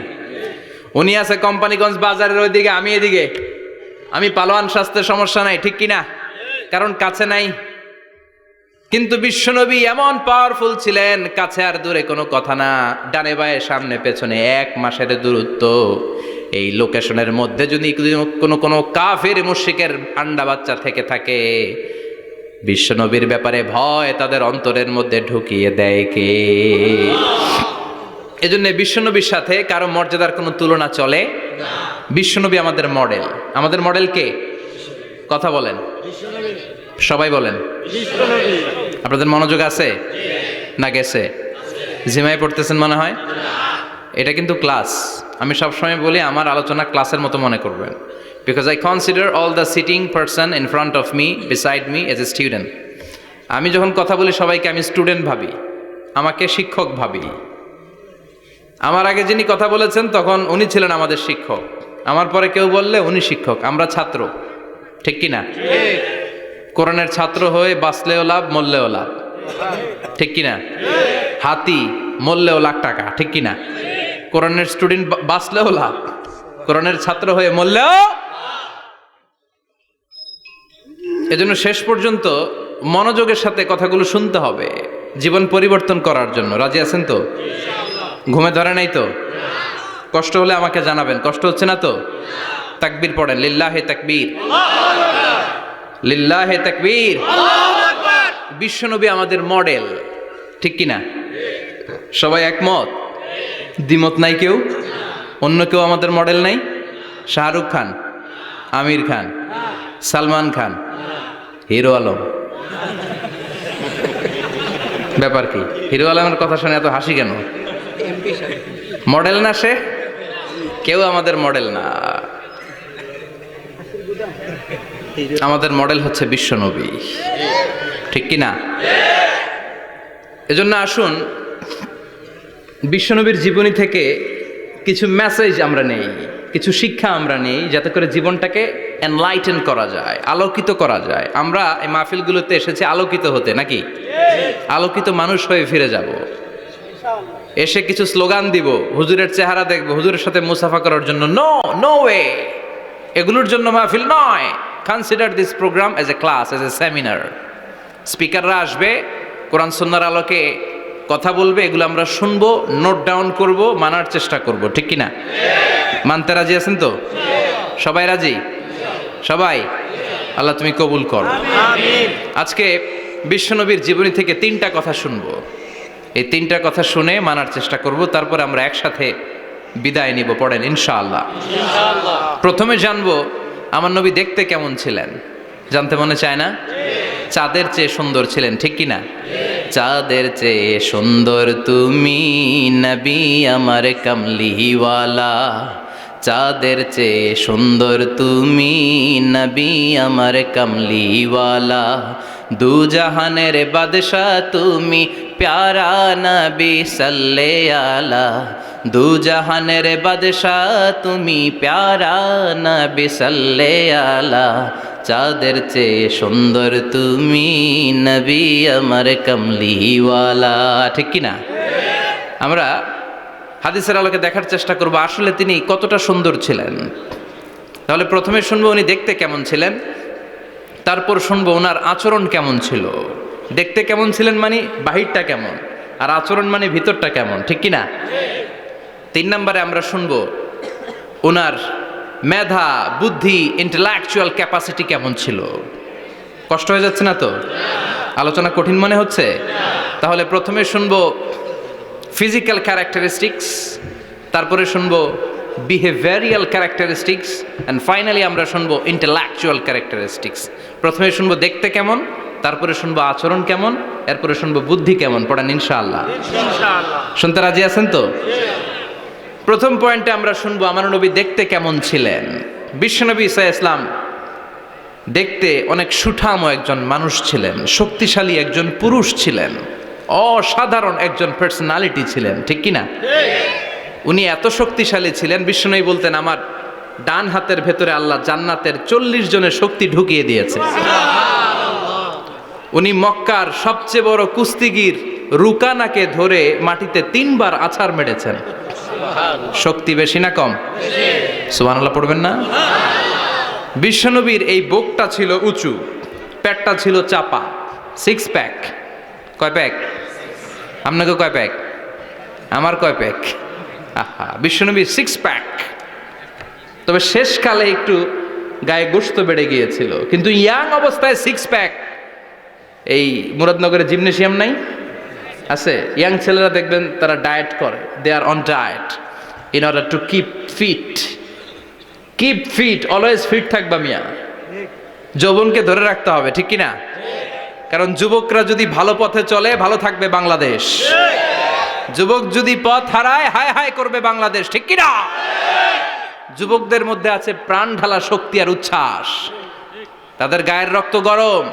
উনি আছে কোম্পানিগঞ্জ বাজারের ওইদিকে, আমি এদিকে, আমি পালোয়ান, স্বাস্থ্যের সমস্যা নাই, ঠিক কিনা? কারণ কাছে নাই। কিন্তু বিশ্বনবী এমন পাওয়ারফুল ছিলেন, কাছে আর দূরে কোনো কথা না, ডানে বায়ে সামনে পেছনে 1 মাসের দূরত্ব। এই লোকেশনের মধ্যে যদি কোনো কাফির মুশরিকের আন্ডা বাচ্চা থেকে থাকে, বিশ্বনবীর ব্যাপারে ভয় তাদের অন্তরের মধ্যে ঢুকিয়ে দেয় কে? এজন্য বিশ্বনবীর সাথে কারো মর্যাদার কোনো তুলনা চলে না। বিশ্বনবী আমাদের মডেল। আমাদের মডেল কে? কথা বলেন, সবাই বলেন। আপনাদের মনোযোগ আছে না গেছে? জিমায় পড়তেছেন মনে হয়। এটা কিন্তু ক্লাস। আমি সবসময় বলি আমার আলোচনা ক্লাসের মতো মনে করবেন, because I consider all the sitting person in front of me beside me as a student. আমি যখন কথা বলি সবাইকে আমি স্টুডেন্ট ভাবি, আমাকে শিক্ষক ভাবি। আমার আগে যিনি কথা বলেছেন তখন উনি ছিলেন আমাদের শিক্ষক, আমার পরে কেউ বললে উনি শিক্ষক, আমরা ছাত্র, ঠিক কিনা? কোরআনের ছাত্র হয়ে বাঁচলেও লাভ, মরলেও লাভ, ঠিক কিনা? হাতি মরলেও লাখ টাকা, ঠিক কিনা? কোরআনের স্টুডেন্ট বাঁচলেও লাভ, কোরআনের ছাত্র হয়ে মরলেও। এজন্য শেষ পর্যন্ত মনোযোগের সাথে কথাগুলো শুনতে হবে জীবন পরিবর্তন করার জন্য। রাজি আছেন তো? ঘুমে ধরে নাই তো? কষ্ট হলে আমাকে জানাবেন। কষ্ট হচ্ছে না তো? তাকবীর পড়েন, লিল্লাহে তাকবীর, লিল্লাহে তাকবীর। বিশ্বনবী আমাদের মডেল, ঠিক কিনা? সবাই একমত? দ্বিমত নাই কেউ? অন্য কেউ আমাদের মডেল নাই? শাহরুখ খান, আমির খান, সালমান খান, হিরো আলম। ব্যাপার কি? হিরো আলমের কথা শুনে এত হাসি কেন? মডেল না সে? কেউ আমাদের মডেল না। আমাদের মডেল হচ্ছে বিশ্বনবী, ঠিক কিনা? এজন্য আসুন বিশ্বনবীর জীবনী থেকে কিছু মেসেজ আমরা নেই, কিছু শিক্ষা আমরা নেই, যাতে করে জীবনটাকে এনলাইটেন করা যায়, আলোকিত করা যায়। আমরা এই মাহফিলগুলোতে এসেছি আলোকিত হতে, নাকি? আলোকিত মানুষ হয়ে ফিরে যাব। এসে কিছু স্লোগান দিব, হুজুরের চেহারা দেখবো, হুজুরের সাথে মুসাফা করার জন্য, নো নো ওয়ে। এগুলোর জন্য মাহফিল নয়। Consider this program as a class, as a seminar. স্পিকাররা আসবে, কোরআন সুন্নাহর আলোকে কথা বলবে, এগুলো আমরা শুনবো, নোট ডাউন করব, মানার চেষ্টা করব, ঠিক কিনা? মানতে রাজি আছেন তো? সবাই রাজি? সবাই? আল্লাহ তুমি কবুল করো। আজকে বিশ্বনবীর জীবনী থেকে 3টা কথা শুনবো। এই 3টা কথা শুনে মানার চেষ্টা করব, তারপর আমরা একসাথে বিদায় নিব। পড়েন ইনশাআল্লাহ। প্রথমে জানবো আমার নবী দেখতে কেমন ছিলেন জানতে মনে চায় না? চাঁদের চেয়ে সুন্দর ছিলেন, ঠিক কি না? চাঁদের চেয়ে সুন্দর তুমি নবী আমার কামলিওয়ালা, চাঁদের চেয়ে সুন্দর তুমি নবী আমার কামলিওয়ালা, দু জাহানের বাদশাহ তুমি প্যারা নবী সাল্লে আলা, দু জাহানের বাদশাহ তুমি প্যারা নবী সাল্লে আলা, চাঁদের চেয়ে সুন্দর তুমি নবী আমার কামলিওয়ালা, ঠিক কি না? আমরা হাদিসের আলোকে দেখার চেষ্টা করব আসলে তিনি কতটা সুন্দর ছিলেন। তাহলে প্রথমে শুনবো উনি দেখতে কেমন ছিলেন, তারপর শুনবো ওনার আচরণ কেমন ছিল। দেখতে কেমন ছিলেন মানে বাহিরটা কেমন, আর আচরণ মানে ভিতরটা কেমন, ঠিক কি না? 3 নম্বরে আমরা শুনবো ওনার মেধা, বুদ্ধি, ইন্টেলেকচুয়াল ক্যাপাসিটি কেমন ছিল। কষ্ট হয়ে যাচ্ছে না তো? আলোচনা কঠিন মনে হচ্ছে? তাহলে প্রথমে শুনবো ফিজিক্যাল ক্যারেক্টারিস্টিক্স, তারপরে শুনবো বিহেভিয়ারিয়াল ক্যারেক্টারিস্টিক্স, অ্যান্ড ফাইনালি আমরা শুনবো ইন্টেলেকচুয়াল ক্যারেক্টারিস্টিক্স। প্রথমে শুনবো দেখতে কেমন, তারপরে শুনবো আচরণ কেমন, এরপরে শুনবো বুদ্ধি কেমন। পড়েন ইনশাআল্লাহ। শুনতে রাজি আছেন তো? প্রথম পয়েন্টে আমরা শুনবো আমার নবী দেখতে কেমন ছিলেন। বিশ্বনবী ঈসা ইসলাম দেখতে অনেক সুঠাম একজন মানুষ ছিলেন, শক্তিশালী একজন পুরুষ ছিলেন, অসাধারণ একজন পার্সোনালিটি ছিলেন, ঠিক কি না? উনি এত শক্তিশালী ছিলেন, বিশ্বনবী বলতেন আমার ডান হাতের ভেতরে আল্লাহ জান্নাতের 40 জনের শক্তি ঢুকিয়ে দিয়েছে। উনি মক্কার সবচেয়ে বড় কুস্তিগির রুকানাকে ধরে মাটিতে 3 বার আছাড় মেরেছেন। শক্তি বেশি না কম? সুবহানাল্লাহ পড়বেন না? বিশ্বনবীর এই বুকটা ছিল উঁচু, পেটটা ছিল চাপা, 6 প্যাক। কয় প্যাক? আপনাকে কয় প্যাক? আমার কয় প্যাক? আহা, বিশ্বনবীর 6 প্যাক। তবে শেষকালে একটু গায়ে গোশত বেড়ে গিয়েছিল, কিন্তু ইয়াং অবস্থায় 6 প্যাক। এই মুরাদনগরে জিমনেশিয়াম নাই? আছে। ইয়াং ছেলেরা দেখবেন তারা ডায়েট করে, they are on diet in order to keep fit. Keep fit, always fit থাকবা মিয়া। যৌবনকে ধরে রাখতে হবে, ঠিক কিনা? কারণ যুবকরা যদি ভালো পথে চলে ভালো থাকবে বাংলাদেশ, যুবক যদি পথ হারায় হায় হায় করবে বাংলাদেশ, ঠিক কিনা? যুবকদের মধ্যে আছে প্রাণ ঢালা শক্তি আর উচ্ছ্বাস, তাদের গায়ের রক্ত গরম,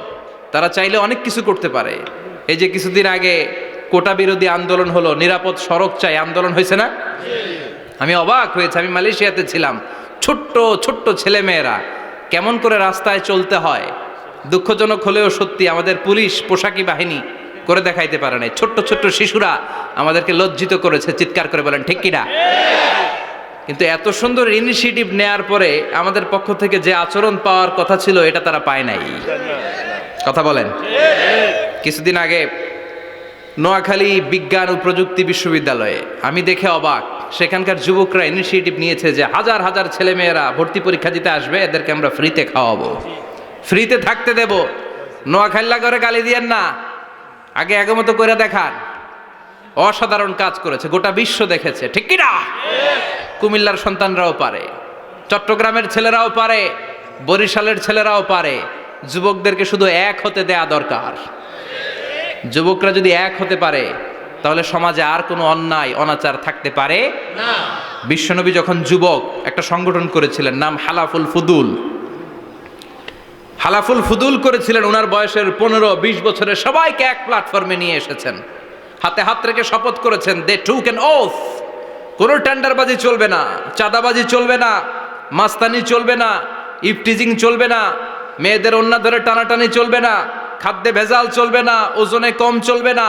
তারা চাইলে অনেক কিছু করতে পারে। এই যে কিছুদিন আগে কোটা বিরোধী আন্দোলন হলো, নিরাপদ সড়ক চাই আন্দোলন হয়েছে না? আমি অবাক হয়েছে, আমি মালয়েশিয়াতে ছিলাম, ছোট্ট ছোট্ট ছেলে মেয়েরা কেমন করে রাস্তায় চলতে হয়, দুঃখজনক হলেও সত্যি আমাদের পুলিশ পোশাকি বাহিনী করে দেখাইতে পারে নাই। ছোট্ট ছোট্ট শিশুরা আমাদেরকে লজ্জিত করেছে, চিৎকার করে বলেন ঠিক কিনা? কিন্তু এত সুন্দর ইনিশিয়েটিভ নেয়ার পরে আমাদের পক্ষ থেকে যে আচরণ পাওয়ার কথা ছিল এটা তারা পায় নাই। কথা বলেন। কিছুদিন আগে নোয়াখালী বিজ্ঞান ও প্রযুক্তি বিশ্ববিদ্যালয়ে আমি দেখে অবাক, সেখানকার যুবকরা ইনিশিয়েটিভ নিয়েছে যে হাজার হাজার ছেলেমেয়েরা ভর্তি পরীক্ষা দিতে আসবে, এদেরকে আমরা ফ্রিতে খাওয়াবো, ফ্রিতে থাকতে দেব। নোয়াখালী করে গালি দিয়েন না, আগে আগমত করে দেখান। অসাধারণ কাজ করেছে, গোটা বিশ্ব দেখেছে, ঠিক কিনা? কুমিল্লার সন্তানরাও পারে, চট্টগ্রামের ছেলেরাও পারে, বরিশালের ছেলেরাও পারে। যুবকদেরকে শুধু এক হতে দেয়া দরকার। যুবকরা যদি এক হতে পারে তাহলে সমাজে আর কোনো অন্যায় অনাচার থাকতে পারে না। বিশ্বনবী যখন যুবক একটা সংগঠন করেছিলেন, নাম হালাফুল ফুদুল। হালাফুল ফুদুল করেছিলেন, ওনার বয়সের 15-20 বছরের সবাইকে এক প্ল্যাটফর্মে নিয়ে এসেছেন, হাতে হাত রেখে শপথ করেছেন, দে টুক অ্যান ওথ, কোনো টেন্ডারবাজি চলবে না, চাঁদাবাজি চলবে না, মাস্তানি চলবে না, ইফটিজিং চলবে না, মেয়েদের ওন্না ধরে টানাটানি চলবে না, খাদ্যে ভেজাল চলবে না, ওজনে কম চলবে না,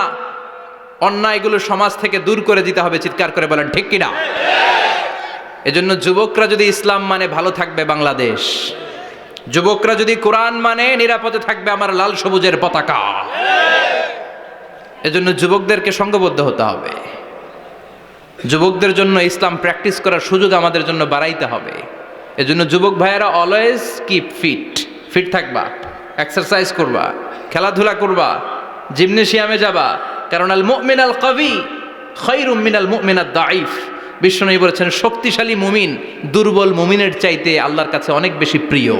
অন্যায়গুলো সমাজ থেকে দূর করে দিতে হবে। চিৎকার করে বলেন ঠিক কিনা? এজন্য যুবকরা যদি ইসলাম মানে ভালো থাকবে বাংলাদেশ, যুবকরা যদি কোরআন মানে নিরাপদে থাকবে আমার লাল সবুজের পতাকা। এজন্য যুবকদেরকে সংঘবদ্ধ হতে হবে, যুবকদের জন্য ইসলাম প্র্যাকটিস করার সুযোগ আমাদের জন্য বাড়াইতে হবে। এজন্য যুবক ভাইয়েরা অলওয়েজ কিপ ফিট, ফিট থাকবা, এক্সারসাইজ করবা, খেলাধুলা করবা, জিমনেশিয়ামে যাবা। কারণ আল মুমিন আল কবি খায়রুম মিনাল মুমিন আদ দাঈফ, বিশ্বনবী বলেছেন শক্তিশালী মুমিন দুর্বল মুমিনের চাইতে আল্লাহর কাছে অনেক বেশি প্রিয়।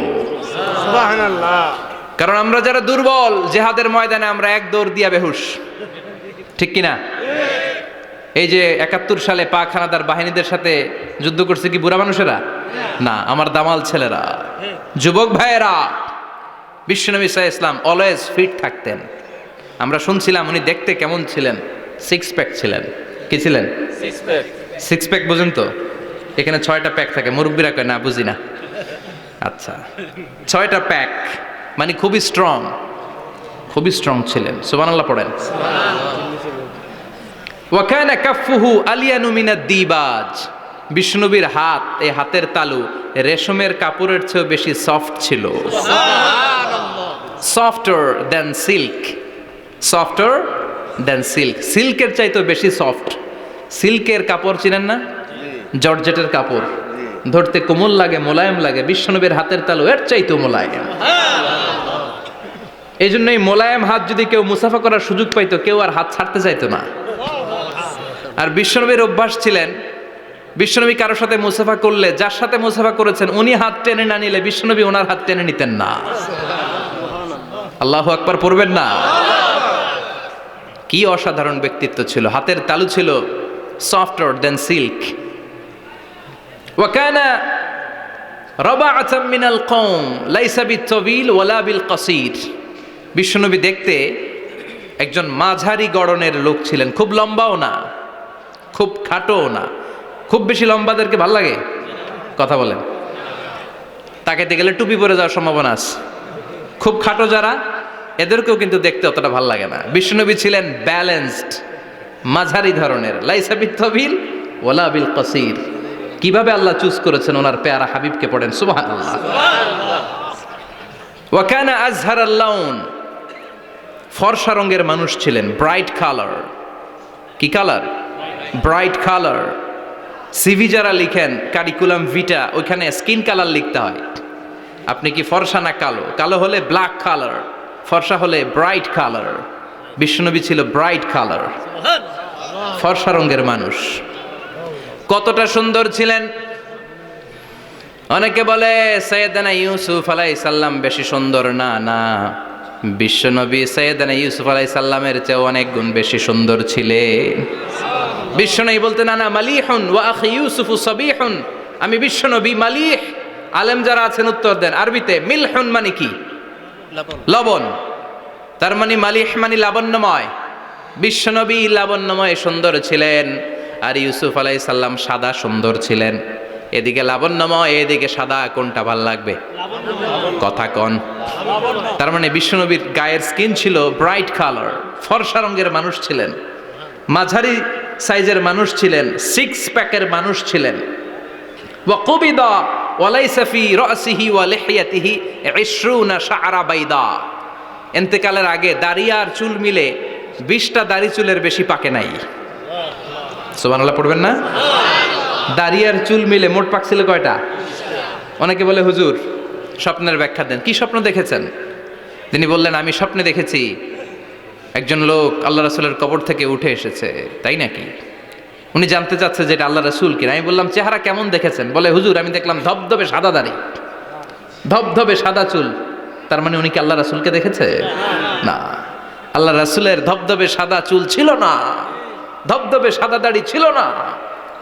সুবহানাল্লাহ। কারণ আমরা যারা দুর্বল জিহাদের ময়দানে আমরা এক দৌড় দিয়া বেহুশ, ঠিক কিনা? এই যে ৭১ সালে পাক হানাদার বাহিনীদের সাথে যুদ্ধ করছে কি বুড়া মানুষেরা? না, আমার দামাল ছেলেরা, যুবক ভাইয়েরা। বিশ্বনবী সাল্লাল্লাহু আলাইহি ওয়াসাল্লাম অলওয়েজ ফিট থাকতেন। আমরা শুনছিলাম উনি দেখতে কেমন ছিলেন, 6 প্যাক ছিলেন। কি ছিলেন? 6 প্যাক বুঝেন তো? এখানে 6টা প্যাক থাকে, মুরব্বীরা কয় না বুঝি না। আচ্ছা, 6টা প্যাক মানে খুবই স্ট্রং, খুবই স্ট্রং ছিলেন। সুবহানাল্লাহ পড়েন। ওয়া কানা কাফফুহু আলিয়ানু মিনাদ দিবাজ। বিষ্ণুনবীর হাত, এই হাতের তালু রেশমের কাপড়ের চেয়েও বেশি সফট ছিল। Softer than silk, softer than silk, সিল্কের চাইতেও বেশি সফট। সিল্কের কাপড় চিনেন না? জর্জেটের কাপড় ধরতে কোমল লাগে, মোলায়েম লাগে। বিশ্বনবীর হাতের তালু এর চাইতেও মোলায়েম। এই জন্য এই মোলায়েম হাত যদি কেউ মুসাফা করার সুযোগ পাইতো, কেউ আর হাত ছাড়তে চাইতো না। আর বিশ্বনবীর অভ্যাস ছিলেন, বিশ্বনবী কারোর সাথে মুসাফা করলে যার সাথে মুসাফা করেছেন উনি হাত টেনে না নিলে বিশ্বনবী ওনার হাত টেনে নিতেন না। আল্লাহু আকবার পড়বেন না? কি অসাধারণ ব্যক্তিত্ব ছিল। হাতের তালু ছিল সফটার দেন সিল্ক। ওয়া কানা রাবাআতাম মিনাল কওম লাইসা বিত-তাবিল ওয়ালা বিল কাসীর। বিশ্বনবী দেখতে একজন মাঝারি গড়নের লোক ছিলেন, খুব লম্বাও না খুব খাটোও না। খুব বেশি লম্বাদেরকে ভাল লাগে? কথা বলেন। তাকাইতে গেলে টুপি পরে যাওয়ার সম্ভাবনা আছে। খুব খাটো যারা, এদেরকেও কিন্তু দেখতে অতটা ভাল লাগে না। বিশ্বনবী ছিলেন ব্যালেন্সড, মাঝারি ধরনের। লাইসা বিত-তাবিল ওয়ালা বিল কাসীর। কিভাবে আল্লাহ চুজ করেছেন ওনার পেয়ারা হাবিবকে, পড়েন সুবহানাল্লাহ। ওয়া কানা আযহারাল লাউন। ফর্সা রঙের মানুষ ছিলেন, ব্রাইট কালার। কি কালার? Bright colour. সিভি যারা লিখেন কারিকুলাম ভিটা, ওইখানে স্কিন কালার লিখতে হয়। আপনি কি ফর্সা না কালো? কালো হলে ব্ল্যাক কালার, ফর্সা হলে ব্রাইট কালার। বিশ্বনবী ছিল ব্রাইট কালার, ফর্সা রঙের মানুষ। কতটা সুন্দর ছিলেন! অনেকে বলে সাইয়েদনা ইউসুফ আলাইহিস সালাম বেশি সুন্দর। না না, বিশ্বনবী সাইয়েদনা ইউসুফ আলাইহিস সালামের চেয়ে অনেক গুণ বেশি সুন্দর ছিলেন। বিশ্বনবী বলতেন আনা মালিহুন ওয়া আখি ইউসুফু সাবিহুন। আমি বিশ্বনবী মালিহ। আলেম যারা আছেন উত্তর দেন আরবিতে। মিলহুন মানে কি? লবণ। তার মানে মালিহ মানে লাবণ্যময়। বিশ্বনবী লাবণ্যময় সুন্দর ছিলেন, আর ইউসুফ আলাইহিস সালাম সাদা সুন্দর ছিলেন। এদিকে লাবণ্যময়, এদিকে সাদা, কোনটা ভাল লাগবে? কথা কন। তার মানে বিশ্বনবীর গায়ের স্কিন ছিল ব্রাইট কালার, ফর্সা রঙের মানুষ ছিলেন, মাঝারি সাইজের মানুষ ছিলেন, 6 প্যাকের মানুষ ছিলেন। ওয়া কুবিদা ওয়া লাইসা ফি রাসিহি ওয়া লিহিয়াতিহি 20 শা'রা বাইদা। ইন্তেকালের আগে দাড়ি আর চুল মিলে 20টা দাড়ি চুলের বেশি পাকে নাই। সুবহানাল্লাহ পড়বেন না? দাড়ি আর চুল মিলে মোট পাকছিল কয়টা? অনেকে বলে হুজুর স্বপ্নের ব্যাখ্যা দেন। কি স্বপ্ন দেখেছেন? তিনি বললেন আমি স্বপ্নে দেখেছি একজন লোক আল্লাহ রাসূলের কবর থেকে উঠে এসেছে। তাই নাকি? উনি জানতে চাচ্ছে যে এটা আল্লাহ রাসূল কিনা। আমি বললাম চেহারা কেমন দেখেছেন? বলে হুজুর আমি দেখলাম ধবধবে সাদা দাড়ি, ধবধবে সাদা চুল। তার মানে উনি কি আল্লাহ রাসূলকে দেখেছে? না, আল্লাহ রাসূলের ধবধবে সাদা চুল ছিল না, ধবধবে সাদা দাড়ি ছিল না।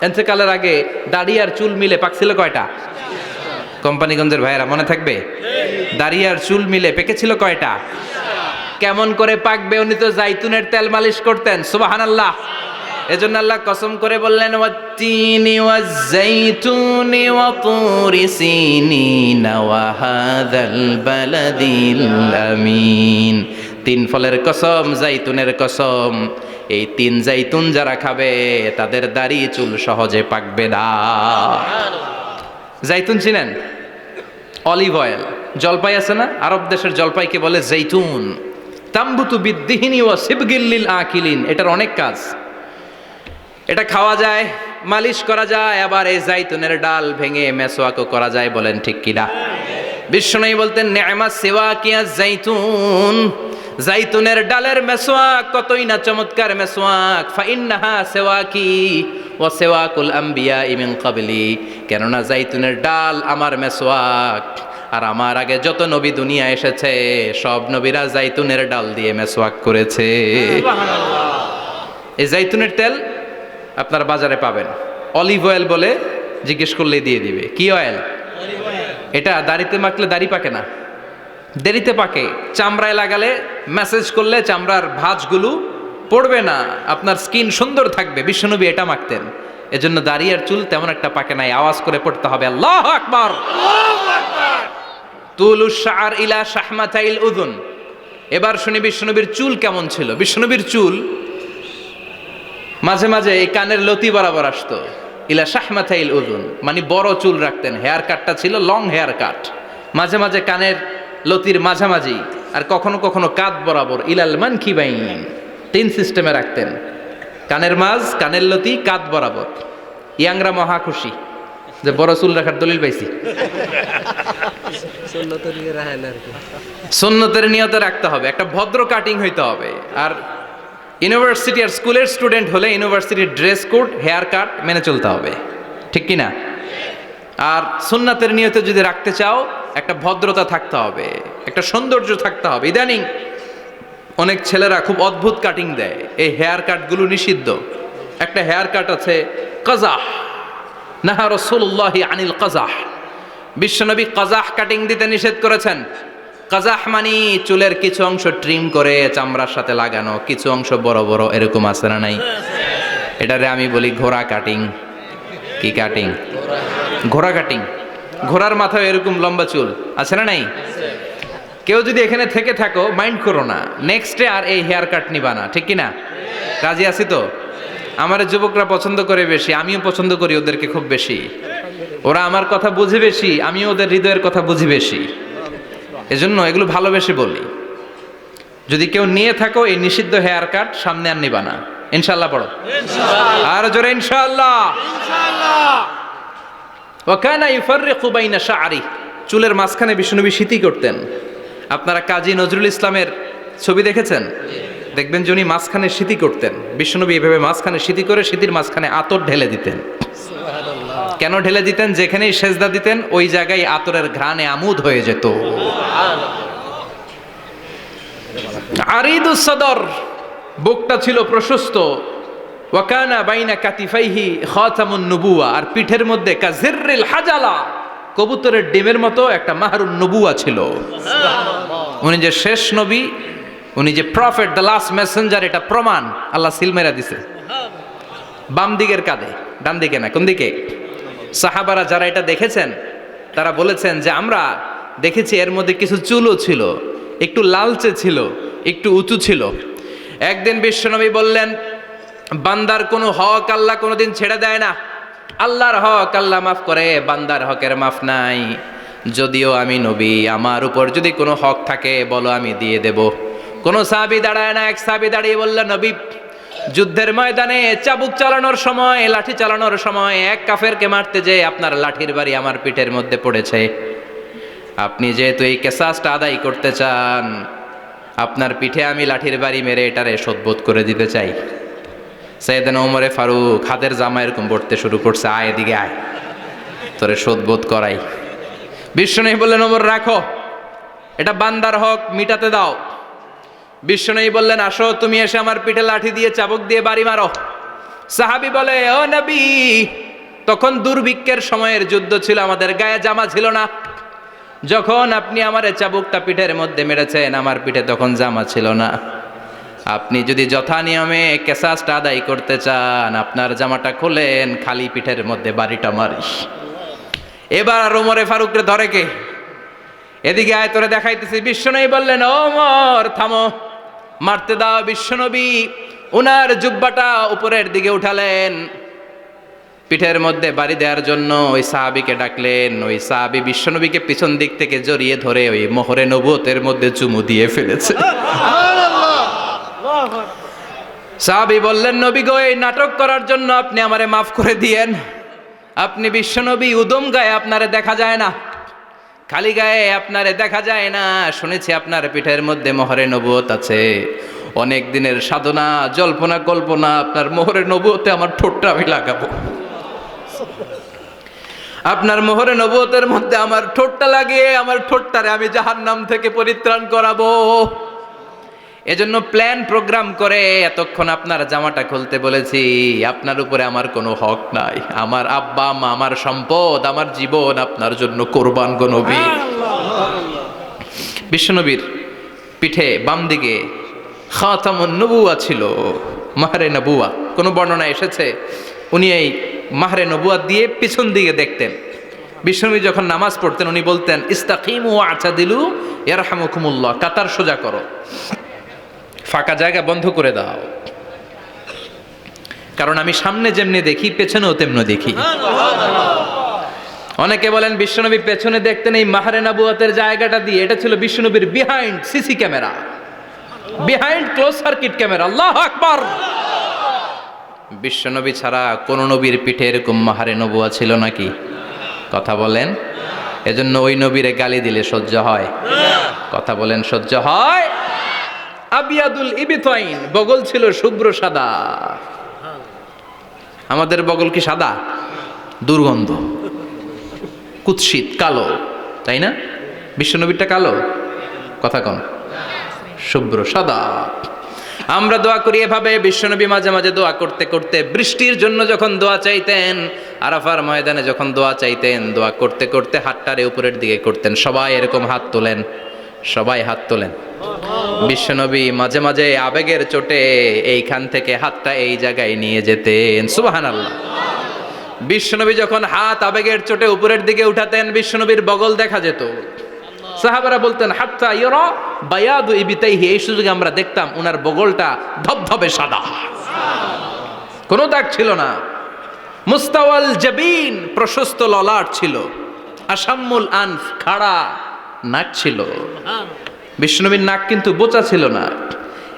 ইন্তেকালের আগে দাড়ি আর চুল মিলে পাকছিল কয়টা? কোম্পানিগঞ্জের ভাইয়েরা মনে থাকবে? দাড়ি আর চুল মিলে পেকেছিল কয়টা? কেমন করে পাকবে? উনি তো জাইতুনের তেল মালিশ করতেন। সুবহানাল্লাহ। এজন্য আল্লাহ কসম করে বললেন ওয়াত্তিনি ওয়াজ-জাইতুনি ওয়া তুরি সিনিন ওয়া হাযাল বালাদিল আমিন। 3 ফলের কসম, জাইতুনের কসম। এই 3 জাইতুন যারা খাবে তাদের দাড়ি চুল সহজে পাকবে না। জাইতুন চিনেন? Olive oil. জলপাই আছে না? আরব দেশের জলপাইকে বলে জাইতুন। তাম্বুতু বিদ্দিহিনি ওয়া সিবগিল লিল আকিলিন। এটার অনেক কাজ। এটা খাওয়া যায়, মালিশ করা যায়, আবার এই জাইতুনের ডাল ভেঙে মেসওয়াকও করা যায়। বলেন ঠিক কিনা? বিশ্বনবী বলতেন নি'মা সিওয়াকিয়া জাইতুন। জাইতুনের ডালের মেসওয়াক কতই না চমৎকার মেসওয়াক। ফাইন্নাহা সিওয়াকি ওয়াসিওয়াকুল আম্বিয়া মিন ক্বাবলি, কেননা জাইতুনের ডাল আমার মেসওয়াক, আর আমার আগে যত নবী দুনিয়া এসেছে সব নবীরা জাইতুনের ডাল দিয়ে মেসওয়াক করেছে। এই জাইতুনের তেল আপনারা বাজারে পাবেন, অলিভ অয়েল বলে জিজ্ঞেস করলেই দিয়ে দিবে। কি অয়েল? এটা দাড়িতে মাখলে দাড়ি পাকে না, দেরিতে পাকে। চামড়ায় লাগালে ম্যাসেজ করলে চামড়ার ভাঁজগুলো পড়বে না, আপনার স্কিন সুন্দর থাকবে। বিশ্বনবী এটা মাখতেন, এজন্য দাড়ি আর চুল তেমন একটা পাকে নাই। আওয়াজ করে পড়তে হবে আল্লাহু আকবার। তুলুশ শাআর ইলা শাহমাতাইল উযুন। এবার শুনি বিশ্বনবীর চুল কেমন ছিল। বিশ্বনবীর চুল মাঝে মাঝে এই কানের লতি বরাবর আসতো। ইলা শাহমাতাইল উযুন মানে বড় চুল রাখতেন, হেয়ার কাটটা ছিল লং হেয়ার কাট। মাঝে মাঝে কানের লতির মাঝামাঝি, আর কখনো কখনো কাঁধ বরাবর। ইলাল মানকিবাইন, তিন সিস্টেমে রাখতেন, কানের মাঝ, কানের লতি, কাঁধ বরাবর। ইয়াংরা মহা খুশি যে বড় চুল রাখার দলিল পাইছি। সুন্নতের নিয়তে রাখতে হবে, একটা ভদ্র কাটিং হইতে হবে। আর ইউনিভার্সিটি আর স্কুলের স্টুডেন্ট হলে ইউনিভার্সিটির ড্রেস কোড, হেয়ার কাট মেনে চলতে হবে, ঠিক কি না? আর সুন্নাতের নিয়তে যদি রাখতে চাও একটা ভদ্রতা থাকতে হবে, একটা সৌন্দর্য থাকতে হবে। ইদানিং অনেক ছেলেরা খুব অদ্ভুত কাটিং দেয়, এই হেয়ার কাটগুলো নিষিদ্ধ। একটা হেয়ার কাট আছে কাজাহ, নাহা রাসূলুল্লাহি আনিল কাজাহ। বিশ্বনবী কাজাহ কাটিং দিতে নিষেধ করেছেন। কাজাহ মানে চুলের কিছু অংশ ট্রিম করে চামড়ার সাথে লাগানো, কিছু অংশ বড় বড়, এরকম আছে না নাই? এটারে আমি বলি ঘোড়া কাটিং। কি কাটিং? ঘোড়া কাটিং। ঘোড়ার মাথায় এরকম লম্বা চুল আছে না নাই? কেউ যদি এখানে থেকে থাকো মাইন্ড করো না, নেক্সটে আর এই হেয়ার কাট নিবা না, ঠিক কি না? রাজি আছি তো? আমার যুবকরা পছন্দ করে বেশি, আমিও পছন্দ করি ওদেরকে খুব বেশি। ওরা আমার কথা বুঝে বেশি, আমিও ওদের হৃদয়ের কথা বুঝি বেশি, এজন্য এগুলো ভালোবেসে বলি। যদি কেউ নিয়ে থাকো এই নিষিদ্ধ হেয়ার কাট, সামনে আর নিবা না। ইনশাআল্লাহ পড়ো, আর জোরে ইনশাআল্লাহ। ওয়া কানা ইউফাররিকু বাইনা শা'রি, চুলের মাঝখানে বিশ্বনবী সিঁথি করতেন। আপনারা কাজী নজরুল ইসলামের ছবি দেখেছেন? দেখবেন যে উনি মাঝখানে সিঁথি করতেন। বিশ্বনবী এভাবে মাঝখানে সিঁথি করে সিঁথির মাঝখানে আতর ঢেলে দিতেন। কেন ঢেলে দিতেন? যেখানেই সেজদা দিতেন ওই জায়গায় আতরের ঘ্রাণে আমোদ হয়ে যেত। আরিদুস সদর, বুকটা ছিল প্রশস্ত। ওয়া কানা বাইনা কাতিফাইহি খাতামুন নবুওয়া, আর পিঠের মধ্যে কাজিররিল হাজালা, কবুতরের ডিমের মতো একটা মাহরুন নবুওয়া ছিল। উনি যে শেষ নবী, উনি যে প্রফেট, দ্য লাস্ট মেসেঞ্জার, এটা প্রমাণ আল্লাহ সিল মেরা দিছে। বাম দিকের কাঁধে, ডান দিকে না। কোন দিকে? সাহাবারা যারা এটা দেখেছেন তারা বলেছেন যে আমরা দেখেছি এর মধ্যে কিছু চুলও ছিল, একটু লালচে ছিল, একটু উঁচু ছিল। একদিন বিশ্বনবী বললেন, বান্দার কোনো হক আল্লাহ কোনোদিন ছেড়ে দেয় না। আল্লাহর হক আল্লাহ মাফ করে, বান্দার হকের মাফ নাই। যদিও আমি নবী, আমার উপর যদি কোনো হক থাকে বলো, আমি দিয়ে দেব। কোনো সাহাবী দাঁড়ায় না। এক সাহাবী দাঁড়িয়ে বললেন, নবী, যুদ্ধের ময়দানে চাবুক চালানোর সময়, লাঠি চালানোর সময় এক কাফেরকে মারতে যে আপনার লাঠির বাড়ি আমার পিঠের মধ্যে পড়েছে। আপনি যেহেতু এই কেসাসটা আদায় করতে চান, আপনার পিঠে আমি লাঠির বাড়ি মেরে এটারে শোধবোধ করে দিতে চাই। সাইয়েদনা ওমরে ফারুক হাতের জামা এরকম পড়তে শুরু করছে, আয় এদিকে আয়, তোরে শোধবোধ করাই। বিশ্বনবী বললেন, ওমর রাখো, এটা বান্দার হক, মিটাতে দাও। বিশ্বনবী বললেন, আসো, তুমি এসে আমার পিঠে লাঠি দিয়ে চাবুক দিয়ে বাড়ি মারো। সাহাবী বলে, ও নবী, তখন দুর্ভিক্ষের সময়ের যুদ্ধ ছিল, আমাদের গায়ে জামা ছিল না। যখন আপনি আমার চাবুকটা পিঠের মধ্যে মেরেছেন, আমার পিঠে তখন জামা ছিল না। আপনি যদি যথা নিয়মে কেসাসটা আদায় করতে চান, আপনার জামাটা খোলেন, খালি পিঠের মধ্যে বাড়িটা মারিস। এবার আর ওমরে ফারুকরে ধরে কে? এদিকে আয়, তোরে দেখাইতেছি। বিশ্বনবী বললেন, ওমর থামো, মারতে দাও। বিশ্বনবী ওনার জুব্বাটা উপরের দিকে উঠালেন, পিঠের মধ্যে বাড়ি দেওয়ার জন্য ওই সাহাবীকে ডাকলেন। ওই সাহাবী বিশ্বনবীকে পিছন দিক থেকে জড়িয়ে ধরে ওই মোহরে নবুয়তের মধ্যে চুমু দিয়ে ফেলেছে। সাহাবী বললেন, নবী গো, এই নাটক করার জন্য আপনি আমারে মাফ করে দিয়েন। আপনি বিশ্বনবী, উদম গায়ে আপনারে দেখা যায় না, খালি গায়ে আপনারে দেখা যায় না। শুনেছি আপনার পিঠের মধ্যে মোহরে নবুয়ত আছে। অনেক দিনের সাধনা জল্পনা কল্পনা, আপনার মোহরে নবুয়তে আমার ঠোঁটটা আমি লাগাবো, আপনার মোহরে নবুয়তের মধ্যে আমার ঠোঁটটা লাগিয়ে আমার ঠোঁটটারে আমি জাহান্নাম থেকে পরিত্রাণ করাবো। এজন্য প্ল্যান প্রোগ্রাম করে এতক্ষণ আপনার জামাটা খুলতে বলেছি। আপনার উপরে আমার কোনো হক নাই, আমার আব্বা মা, আমার সম্পদ, আমার জীবন আপনার জন্য কোরবান গো নবী। বিশ্বনবীর পিঠে বাম দিকে খাতামুন নবুয়া ছিল, মাহরে নবুয়া। কোনো বর্ণনা এসেছে উনি এই মাহরে নবুয়া দিয়ে পিছন দিকে দেখতেন। বিশ্বনবী যখন নামাজ পড়তেন উনি বলতেন ইস্তাকিমু আ'তাদিলু ইয়ারহামুকুমুল্লাহ, কাতার সোজা করো, ফাঁকা জায়গা বন্ধ করে দাও, কারণ আমি সামনে যেমনি দেখি পেছনেও তেমনি দেখি। অনেকে বলেন বিশ্বনবী পেছনে দেখতেন এই মাহরে নবুয়াতের জায়গাটা দিয়ে, এটা ছিল বিশ্বনবীর behind CC camera, behind close circuit camera. আল্লাহু আকবার। বিশ্বনবী ছাড়া কোন নবীর পিঠে এরকম মাহরে নবুয়া ছিল নাকি? কথা বলেন। এজন্য ওই নবীরে গালি দিলে সহ্য হয়? কথা বলেন, সহ্য হয়? আবিয়াদুল ইবিতাইন, বগল ছিল শুভ্র সাদা। আমাদের বগল কি সাদা? দুর্গন্ধ, কুৎসিত, কালো, তাই না? বিশ্বনবীরটা কালো? কথা কন, শুভ্র সাদা। আমরা দোয়া করি এভাবে। বিশ্বনবী মাঝে মাঝে দোয়া করতে করতে বৃষ্টির জন্য যখন দোয়া চাইতেন, আরাফার ময়দানে যখন দোয়া চাইতেন, দোয়া করতে করতে হাতটারে উপরের দিকে করতেন। সবাই এরকম হাত তোলেন, সবাই হাত তোলেন। বিশ্বনবী মাঝে মাঝে আবেগের চোটে এইখান থেকে হাতটা এই জায়গায় নিয়ে যেতেন। সুবহানাল্লাহ। বিশ্বনবী যখন হাত আবেগের চোটে উপরের দিকে উঠাতেন, বিশ্বনবীর বগল দেখা যেত। সাহাবারা বলতেন হাত্তা ইরা বায়াদু ইবিতাইহি, এই সুযোগে আমরা দেখতাম ওনার বগলটা ধবধবে সাদা, কোনো দাগ ছিল না। মুস্তাওয়াল জাবিন, প্রশস্ত ললাট ছিল। আসাম্মুল আনফ, খাড়া নাক ছিল। বিশ্বনবীর নাক কিন্তু বোচা ছিল না,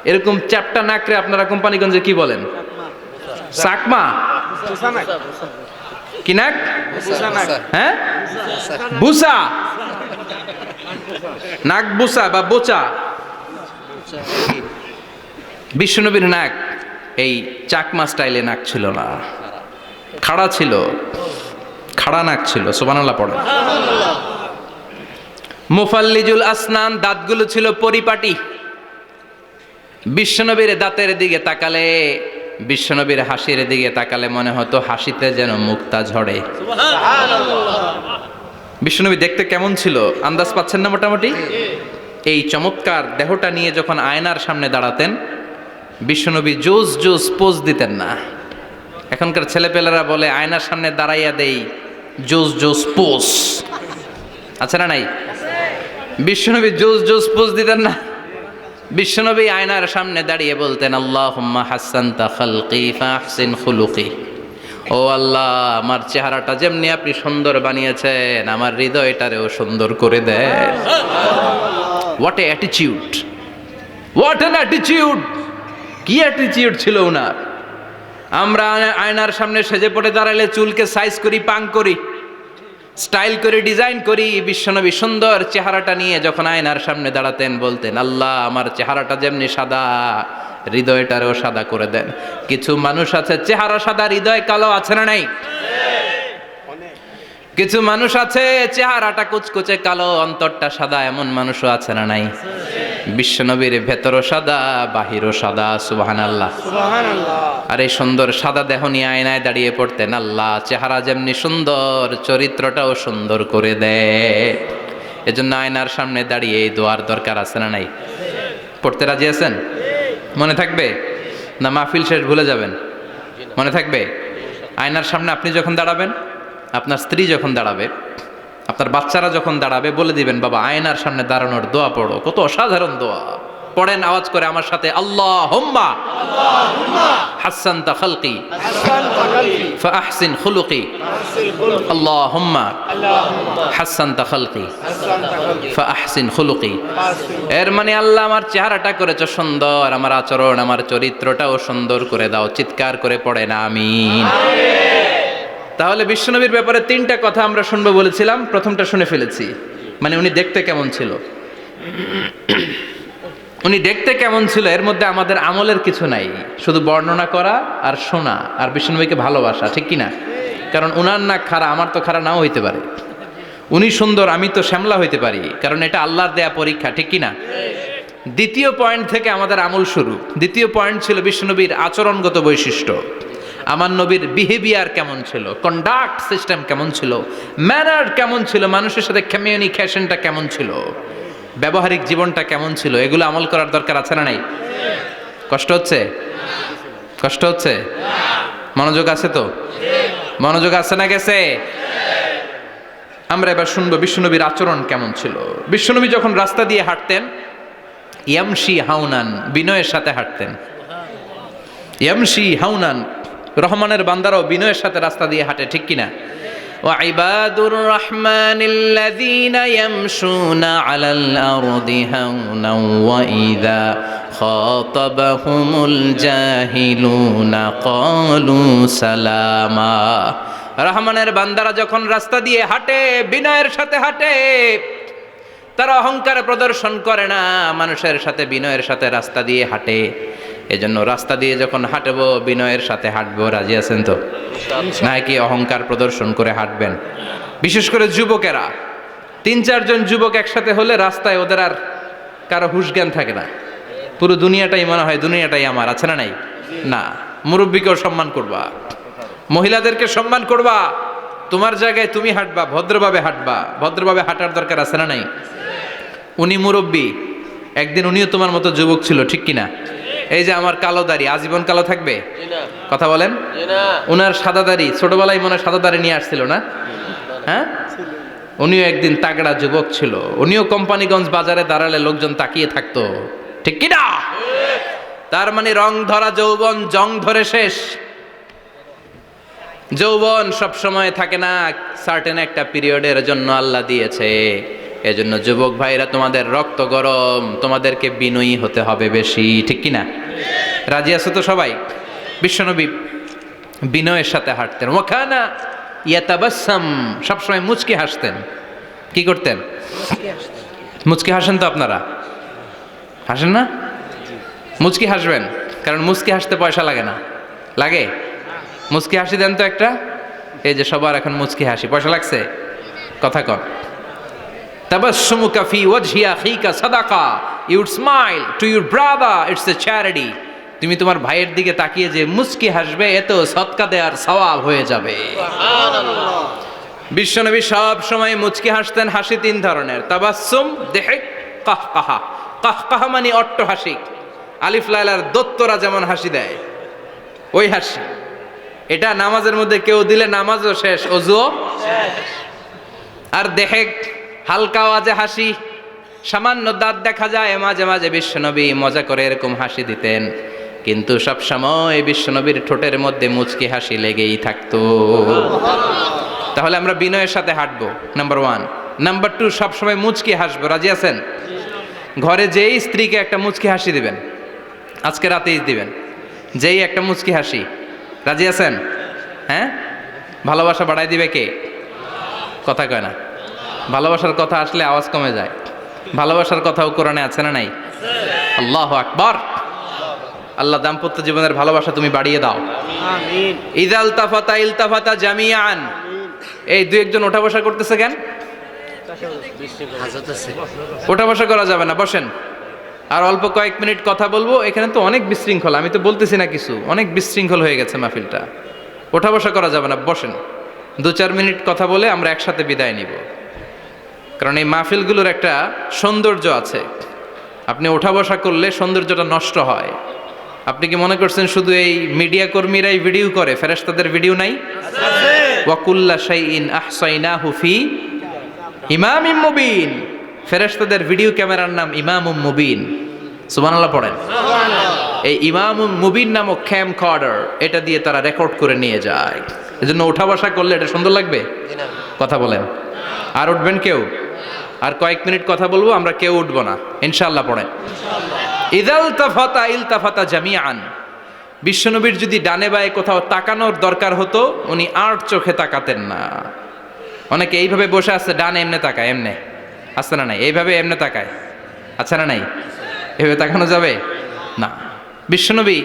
এরকম চ্যাপটা নাকরে আপনারা কোম্পানিগঞ্জে কি বলেন? চাকমা। কি নাক? হ্যাঁ, বুসা। নাক বুসা বা বোচা। বিশ্বনবীর নাক এই চাকমা স্টাইলে নাক ছিল না, খাড়া ছিল, খাড়া নাক ছিল। সুবহানাল্লাহ পড়ে। মুফাল্লিজুল আসনান, দাঁতগুলো ছিল পরিপাটি। বিশ্বনবীর দাঁতের দিকে তাকালে, বিশ্বনবীর হাসির দিকে তাকালে মনে হতো হাসিতে যেন মুক্তা ঝরে। বিশ্বনবী দেখতে কেমন ছিল আন্দাজ পাচ্ছেন না মোটামুটি? এই চমৎকার দেহটা নিয়ে যখন আয়নার সামনে দাঁড়াতেন, বিশ্বনবী জোস জোস পোজ দিতেন না। এখনকার ছেলেপেলেরা বলে আয়নার সামনে দাঁড়াইয়া দেই জোস জোস পোজ, আছে না নাই? বিশ্বনবী জোস জোস পোজ দিতেন না। বিশ্বনবী আয়নার সামনে দাঁড়িয়ে বলতেন আল্লাহুম্মা হাসানতা খালকি ফাহসিন খুলুকি, ও আল্লাহ আমার চেহারাটা যেমনি আপনি সুন্দর বানিয়েছেন আমার হৃদয়টারেও সুন্দর করে দেন। What a attitude, what an attitude! কি অ্যাটিটিউড ছিল ওনার! আমরা আয়নার সামনে সেজে পড়ে দাঁড়ালে চুলকে সাইজ করি, পাং করি, স্টাইল করে, ডিজাইন করি। বিশ্বনবী সুন্দর চেহারাটা নিয়ে যখন আয়নার সামনে দাঁড়াতেন বলতেন আল্লাহ আমার চেহারাটা যেমনি সাদা হৃদয়টারেও সাদা করে দেন। কিছু মানুষ আছে চেহারা সাদা হৃদয় কালো, আছে না নাই? কিছু মানুষ আছে চেহারাটা কুচকুচে কালো অন্তরটা সাদা, এমন মানুষও আছে না নাই? বিশ্বনবীর ভেতরও সাদা বাহিরও সাদা। সুবহানাল্লাহ। আর এই সুন্দর সাদা দেহ নিয়ে আয়নায় দাঁড়িয়ে পড়তেন আল্লাহ চেহারা যেমনি সুন্দর চরিত্রটাও সুন্দর করে দেয়। এজন্য আয়নার সামনে দাঁড়িয়ে এই দোয়ার দরকার, আছে না নাই? পড়তে রাজি আছেন? মনে থাকবে না মাহফিল শেষ ভুলে যাবেন? মনে থাকবে? আয়নার সামনে আপনি যখন দাঁড়াবেন, আপনার স্ত্রী যখন দাঁড়াবে, আপনার বাচ্চারা যখন দাঁড়াবে, বলে দিবেন বাবা আয়নার সামনে দাঁড়ানোর দোয়া পড়ো। কত অসাধারণ দোয়া! পড়েন আওয়াজ করে আমার সাথে, আল্লাহুম্মা হাসানতা খালকি ফাহসিন খুলুকি, আল্লাহুম্মা হাসানতা খালকি ফাহসিন খুলুকি। এর মানে আল্লাহ আমার চেহারাটা করেছো সুন্দর, আমার আচরণ আমার চরিত্রটাও সুন্দর করে দাও। চিৎকার করে পড়েন আমিন। তাহলে বিশ্বনবীর ব্যাপারে তিনটা কথা আমরা শুনবো বলেছিলাম, প্রথমটা শুনে ফেলেছি, মানে উনি দেখতে কেমন ছিল। উনি দেখতে কেমন ছিল এর মধ্যে আমাদের আমলের কিছু নাই, শুধু বর্ণনা করা আর শোনা আর বিশ্বনবীকে ভালোবাসা, ঠিক কিনা? কারণ উনার নাক খাড়া, আমার তো খাড়া নাও হইতে পারে। উনি সুন্দর, আমি তো শ্যামলা হইতে পারি, কারণ এটা আল্লাহর দেয়া পরীক্ষা, ঠিক কিনা? দ্বিতীয় পয়েন্ট থেকে আমাদের আমল শুরু। দ্বিতীয় পয়েন্ট ছিল বিশ্বনবীর আচরণগত বৈশিষ্ট্য। আমার নবীর বিহেভিয়ার কেমন ছিল, কন্ডাক্ট সিস্টেম কেমন ছিল, ম্যানার কেমন ছিল, মানুষের সাথে কমিউনিকেশনটা কেমন ছিল, ব্যবহারিক জীবনটা কেমন ছিল, এগুলো আমল করার দরকার আছে না নাই? কষ্ট হচ্ছে? কষ্ট হচ্ছে? মনোযোগ আছে তো? মনোযোগ আছে না গেছে? আমরা এবার শুনবো বিশ্বনবীর আচরণ কেমন ছিল। বিশ্বনবী যখন রাস্তা দিয়ে হাঁটতেন, ইয়ামশি হাউনান, বিনয়ের সাথে হাঁটতেন। ইয়ামশি হাউনান, রহমানের বান্দারাও বিনয়ের সাথে রাস্তা দিয়ে হাঁটে, ঠিক কিনা? وعباد الرحمن الذين يمشون على الأرض هونا وإذا خاطبهم الجاهلون قالوا سلاما। রহমানের বান্দারা যখন রাস্তা দিয়ে হাঁটে, বিনয়ের সাথে হাঁটে, তারা অহংকার প্রদর্শন করে না, মানুষের সাথে বিনয়ের সাথে রাস্তা দিয়ে হাঁটে। এজন্য রাস্তা দিয়ে যখন হাঁটবো বিনয়ের সাথে হাঁটবো, রাজি আছেন তো? নাকি অহংকার প্রদর্শন করে হাঁটবেন? বিশেষ করে যুবকেরা, 3-4 জন যুবক একসাথে হলে রাস্তায় ওদের আর কারো হুঁশ জ্ঞান থাকে না, পুরো দুনিয়াটাই মনে হয় দুনিয়াটাই আমার, আছে না নাই? না, মুরব্বীকেও সম্মান করবা, মহিলাদেরকে সম্মান করবা, তোমার জায়গায় তুমি হাঁটবা, ভদ্রভাবে হাঁটবা। ভদ্রভাবে হাঁটার দরকার আছে না নাই? উনি মুরব্বী, একদিন উনিও তোমার মতো যুবক ছিল, ঠিক কিনা? এই যে আমার কালো দাড়ি আজীবন কালো থাকবে? কথা বলেন। উনার সাদা দাড়ি ছোটবেলায় মনে হয় সাদা দাড়ি নিয়ে আসছিল না? হ্যাঁ, উনিও একদিন তাগড়া যুবক ছিল, উনিও কোম্পানিগঞ্জ বাজারে দাঁড়ালে লোকজন তাকিয়ে থাকতো, ঠিক কিনা? তার মানে রং ধরা যৌবন জং ধরে শেষ। যৌবন সব সময় থাকে না, সার্টেন একটা পিরিয়ডের জন্য আল্লাহ দিয়েছে। এজন্য যুবক ভাইরা, তোমাদের রক্ত গরম, তোমাদেরকে বিনয়ী হতে হবে বেশি, ঠিক কিনা? রাজি আছো তো সবাই? বিশ্বনবী বিনয়ের সাথে হাঁটতেন। ওয়াকানা ইয়াতাবাসসাম, সবসময় মুচকি হাসতেন। কি করতেন? মুচকি হাসেন তো আপনারা? হাসেন না? মুচকি হাসবেন, কারণ মুচকি হাসতে পয়সা লাগে না। লাগে? মুচকি হাসি দেন তো একটা। এই যে সবার এখন মুচকি হাসি, পয়সা লাগছে? কথা কন। তাবাসসুমুকা ফি ওয়াজহি আখিকা সাদাকা, you would smile to your brother, it's a charity. তুমি তোমার ভাইয়ের দিকে তাকিয়ে যে মুচকি হাসবে, এত সদকা দেওয়ার সওয়াব হয়ে যাবে। সুবহানাল্লাহ। বিশ্বনবী সব সময় মুচকি হাসতেন। হাসি 3 ধরনের, তাবাসসুম, দিহক, কাহকাহা। কাহকাহা মানে অট্টহাসি, আলিফ লাইলার দত্তরা যেমন হাসি দেয় ওই হাসি। এটা নামাজের মধ্যে কেউ দিলে নামাজও শেষ, ওযুও শেষ। আর দেহেক, হালকা আওয়াজে হাসি, সামান্য দাঁত দেখা যায় মাঝে মাঝে। বিশ্বনবী মজা করে এরকম হাসি দিতেন, কিন্তু সব সময় বিশ্বনবীর ঠোঁটের মধ্যে মুচকি হাসি লেগেই থাকতো। তাহলে আমরা বিনয়ের সাথে হাঁটবো, নাম্বার 1। নাম্বার 2, সব সময় মুচকি হাসবো। রাজি আছেন? ঘরে যেই স্ত্রীকে একটা মুচকি হাসি দিবেন, আজকে রাতেই দিবেন, যেই একটা মুচকি হাসি। রাজি আছেন? হ্যাঁ, ভালোবাসা বাড়াই দিবে কে? কথা কয় না। ভালোবাসার কথা আসলে আওয়াজ কমে যায়। ভালোবাসার কথাও কোরআনে আছে না নাই? আল্লাহু আকবার। আল্লাহ দাম্পত্য জীবনের ভালোবাসা তুমি বাড়িয়ে দাও। আমিন। ইদাল তাফাতা ইলতাফাতা জামিয়ান। এই 2-1 জন ওঠা বসা করতেছে কেন? ওঠা বসা করা যাবে না, বসেন। আর অল্প কয়েক মিনিট কথা বলবো। এখানে তো অনেক বিশৃঙ্খল, আমি তো বলতেছি না কিছু, অনেক বিশৃঙ্খল হয়ে গেছে মাহফিলটা। ওঠা বসা করা যাবে না, বসেন। 2-4 মিনিট কথা বলে আমরা একসাথে বিদায় নিব। কারণ এই মাহফিলগুলোর একটা সৌন্দর্য আছে, আপনি ওঠা বসা করলে সৌন্দর্যটা নষ্ট হয়। আপনি কি মনে করছেন শুধু এই মিডিয়া কর্মীরাই ভিডিও করে, ফেরেশতাদের ভিডিও নাই? ওয়া কুল্লা শাইইন আহসাইনাহু ফি ইমামিম মুবিন। ফেরেশতাদের ভিডিও ক্যামেরার নাম ইমামুম মুবিন। সুবহানাল্লাহ পড়েন। এই ইমামুম মুবিন নামক ক্যামকর্ডার, এটা দিয়ে তারা রেকর্ড করে নিয়ে যায়। এজন্য ওঠা বসা করলে এটা সুন্দর লাগবে? কথা বলেন। আর উঠবেন কেউ? আর কয়েক মিনিট কথা বলবো, আমরা কেউ উঠবো না ইনশাআল্লাহ। পড়েন। ইদাল তাফাতা ইলতাফাতা জামিআন। বিশ্বনবীর যদি ডানে বায়ে কোথাও তাকানোর দরকার হতো, উনি আর চোখে তাকাতেন না। অনেকে এইভাবে বসে আছে, ডানে এমনে তাকায়, এমনে আছে না নাই? এইভাবে এমনে তাকায়, আছে না নাই? এভাবে তাকানো যাবে না। বিশ্বনবী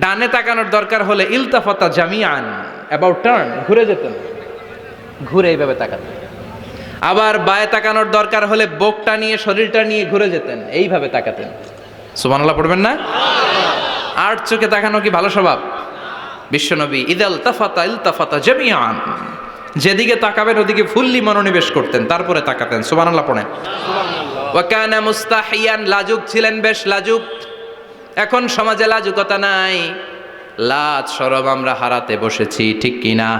ডানে তাকানোর দরকার হলে ইলতাফাতা জামিআন, অ্যাবাউট টার্ন, ঘুরে যেতেন, ঘুরে এইভাবে তাকাতেন। আবার বায়ে তাকানোর দরকার হলে বুকটা নিয়ে শরীরটা নিয়ে ঘুরে যেতেন, এইভাবে তাকাতেন। সুবহানাল্লাহ পড়বেন না? আর চোখে তাকানো কি ভালো স্বভাব? বিশ্বনবী ইদাল তাফাতা ইলতাফাতা জামিআন, যেদিকে তাকাবেন ওদিকে ফুললি মনোনিবেশ করতেন, তারপরে তাকাতেন। সুবহানাল্লাহ পড়েন। ওয়া কানা মুস্তাহিয়ান, লাজুক ছিলেন, বেশ লাজুক। এখন সমাজে লাজুকতা নাই, লাজ শরম আমরা হারাতে বসেছি, ঠিক কি না?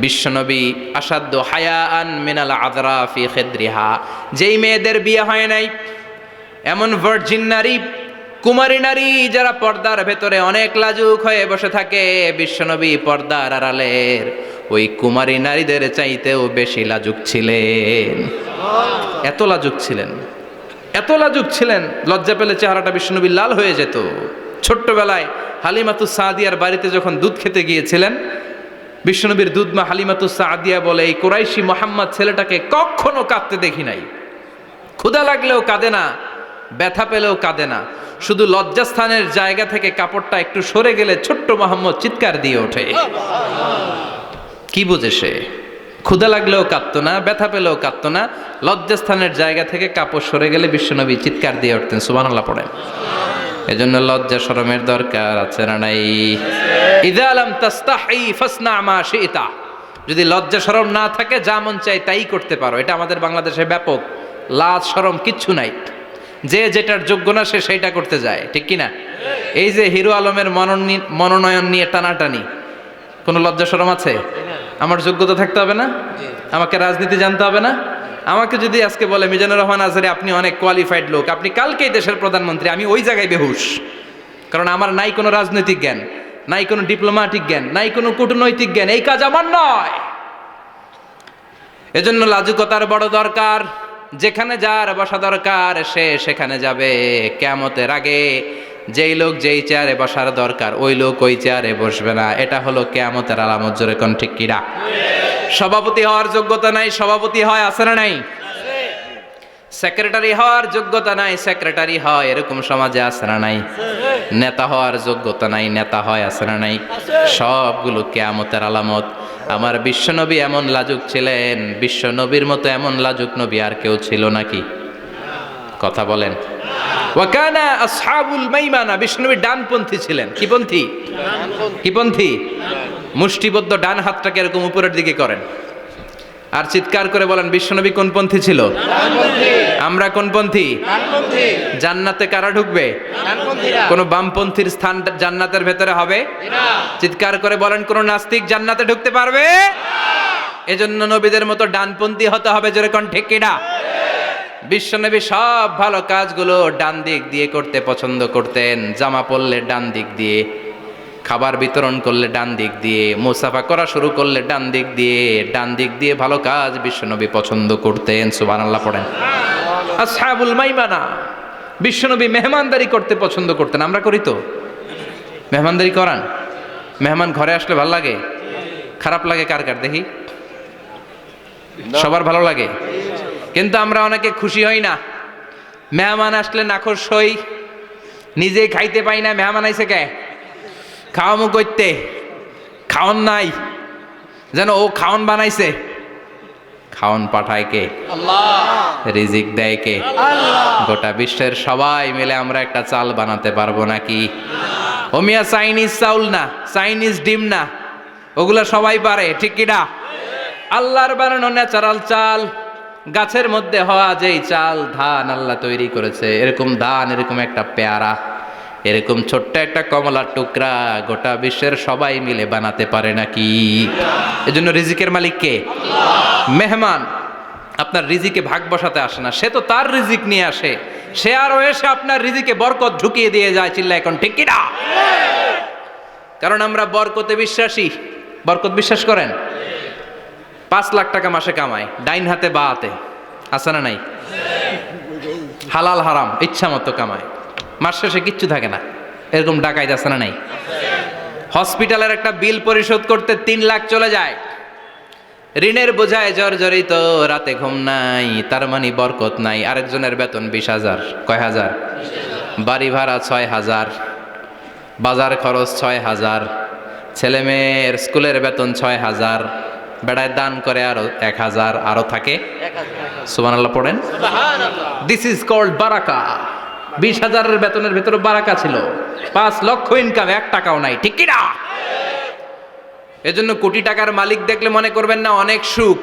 বিশ্বনবী আসাদ্দু হায়াআন মিনাল আযরা ফি খিদরিহা, যেই মেয়েদের বিয়ে হয় নাই, এমন ভার্জিন নারী, কুমারী নারী যারা পর্দার ভেতরে অনেক লাজুক হয়ে বসে থাকে, বিশ্বনবী পর্দার আড়ালের ওই কুমারী নারীদের চাইতেও বেশি লাজুক ছিলেন। এত লাজুক ছিলেন, এত লাজুক ছিলেন, লজ্জা পেলে চেহারাটা বিশ্বনবীর লাল হয়ে যেত। ছোট্টবেলায় হালিমাতুস সাদিয়ার বাড়িতে যখন দুধ খেতে গিয়েছিলেন, বিশ্বনবীর দুধমা হালিমাতুস সাদিয়া বলে, এই কুরাইশি মোহাম্মদ ছেলেটাকে কখনো কাঁদতে দেখি নাই। ক্ষুধা লাগলেও কাঁদে না, ব্যথা পেলেও কাঁদে না, শুধু লজ্জাস্থানের জায়গা থেকে কাপড়টা একটু সরে গেলে ছোট্ট মোহাম্মদ চিৎকার দিয়ে ওঠে। কি বুঝে সে? ক্ষুধা লাগলেও কাঁদতো না, ব্যথা পেলেও কাঁদতো না, লজ্জাস্থানের জায়গা থেকে কাপড় সরে গেলে বিশ্বনবী চিৎকার দিয়ে উঠতেন। সুবহানাল্লাহ পড়েন। এজন্য লজ্জা শরমের দরকার আছে না নাই? ইযা লাম তাস্তাহি ফাসনা মা শিতা, যদি লজ্জা শরম না থাকে যা মন চাই তাই করতে পারো। এটা আমাদের বাংলাদেশে ব্যাপক, লাজ শরম কিচ্ছু নাই, যে যেটার যোগ্য না সে সেইটা করতে যায়, ঠিক কি না? এই যে হিরো আলমের মনোনয়ন নিয়ে টানাটানি, কোনো লজ্জা শরম আছে? আমার যোগ্যতা থাকতে হবে না? আমাকে রাজনীতি জানতে হবে না? আমাকে যদি আজকে বলে মিজানুর রহমান আজহারী আপনি অনেক কোয়ালিফাইড লোক, আপনি কালকেই দেশের প্রধানমন্ত্রী, আমি ওই জায়গায় বেহুশ, কারণ আমার নাই কোনো রাজনৈতিক জ্ঞান, নাই কোনো ডিপ্লোম্যাটিক জ্ঞান, নাই কোনো কূটনৈতিক জ্ঞান, এই কাজ আমার নয়। এজন্য লাজুকতার বড় দরকার। যেখানে যার বসা দরকার সে সেখানে যাবে। কিয়ামতের আগে যেই লোক যেই চেয়ারে বসার দরকার ওই লোক ওই চেয়ারে বসবে না। এটা হলো কিয়ামতের আলামত। জোরে কোন ঠিক কিনা? সভাপতি হওয়ার যোগ্যতা নাই, সভাপতি হয়, আছে না নাই? সেক্রেটারি হওয়ার যোগ্যতা নাই, সেক্রেটারি হয়, এরকম সমাজে আছে না নাই? নেতা হওয়ার যোগ্যতা নাই, নেতা হয়, আছে না নাই? সবগুলো কিয়ামতের আলামত। আমার বিশ্বনবী এমন লাজুক ছিলেন, বিশ্বনবীর মতো এমন লাজুক নবী আর কেউ ছিল নাকি? কথা বলেন। ওয়াকানা আসহাবুল মাইমানা, বিশ্বনবী ডানপন্থী ছিলেন। কি পন্থী? কি পন্থী? মুষ্টিবদ্ধ ডান হাতটাকে এরকম উপরের দিকে করেন আর চিৎকার করে বলেন, বিশ্বনবী কোন পন্থী ছিল? আমরা কোন পন্থী? জান্নাতে কারা ঢুকবে? কোন বামপন্থীর স্থান জান্নাতের ভেতরে হবে? চিৎকার করে বলেন, কোন নাস্তিক জান্নাতে ঢুকতে পারবে? এজন্য নবীদের মতো ডানপন্থী হতে হবে। জোরে কোন ঠিক কিনা? বিশ্বনবী সব ভালো কাজগুলো ডান দিক দিয়ে করতে পছন্দ করতেন। জামা পরলে ডান দিক দিয়ে, খাবার বিতরণ করলে ডান দিক দিয়ে, মুসাফা করা শুরু করলে ডান দিক দিয়ে, ডান দিক দিয়ে ভালো কাজ বিশ্বনবী পছন্দ করতেন। সুবহানাল্লাহ পড়েন। আসহাবুল মাইমানা, বিশ্বনবী মেহমানদারি করতে পছন্দ করতেন। আমরা করি তো? মেহমানদারি করান? মেহমান ঘরে আসলে ভালো লাগে? খারাপ লাগে কার কার দেখি? সবার ভালো লাগে, কিন্তু আমরা অনেকে খুশি হই না। মেহমান আসলে নাখোশ হই, নিজে খাইতে পাই না। মেহমান আইছে কে? খাওয়ামু করতে, খাওন নাই, যেন ও খাওন বানাইছে। খাওন পাঠায় কে? আল্লাহ। রিজিক দেয় কে? আল্লাহ। গোটা বিশ্বের সবাই মিলে আমরা একটা চাল বানাতে পারবো নাকি? ও মিয়া চাইনিজ চাউল না, চাইনিজ ডিম না, ওগুলা সবাই পারে, ঠিক কি না? আল্লাহর বানানো ন্যাচারাল চাল, গাছের মধ্যে হওয়া যেই চাল, ধান আল্লাহ তৈরি করেছে, এরকম ধান, এরকম একটা পেয়ারা, এরকম ছোট্ট একটা কমলার টুকরা গোটা বিশ্বের সবাই মিলে বানাতে পারে নাকি? এজন্য রিজিকের মালিক কে? মেহমান আপনার রিজিকে ভাগ বসাতে আসে না, সে তো তার রিজিক নিয়ে আসে। সে আরো এসে আপনার রিজিকে বরকত ঢুকিয়ে দিয়ে যায়। চিল্লা এখন ঠিক কিনা? কারণ আমরা বরকতে বিশ্বাসী। বরকত বিশ্বাস করেন? 5 লাখ টাকা মাসে কামায়, ডাইন হাতে বা হাতে, আছে না নাই? হালাল হারাম ইচ্ছা মতো কামায়, মাস শেষে কিচ্ছু থাকে না, এরকম ডাকাইত আছে না নাই? হসপিটালের একটা বিল পরিশোধ করতে 3 লাখ চলে যায়, ঋণের বোঝায় জর্জরিত, রাতে ঘুম নাই, তার মানে বরকত নাই। আরেকজনের বেতন 20,000, কয় হাজার? বাড়ি ভাড়া 6,000, বাজার খরচ 6,000, ছেলে মেয়ের স্কুলের বেতন 6,000, বেড়ায় দান করে আরো 1,000, আরো থাকে। সুবহানাল্লাহ পড়েন। দিস ইজ কল্ড বারাকা। 20,000-এর বেতনের ভেতরে বারাকা ছিল। 5 লক্ষ ইনকাম, 1 টাকাও নাই, ঠিক কি না? এজন্য কোটি টাকার মালিক দেখলে মনে করবেন না অনেক সুখ।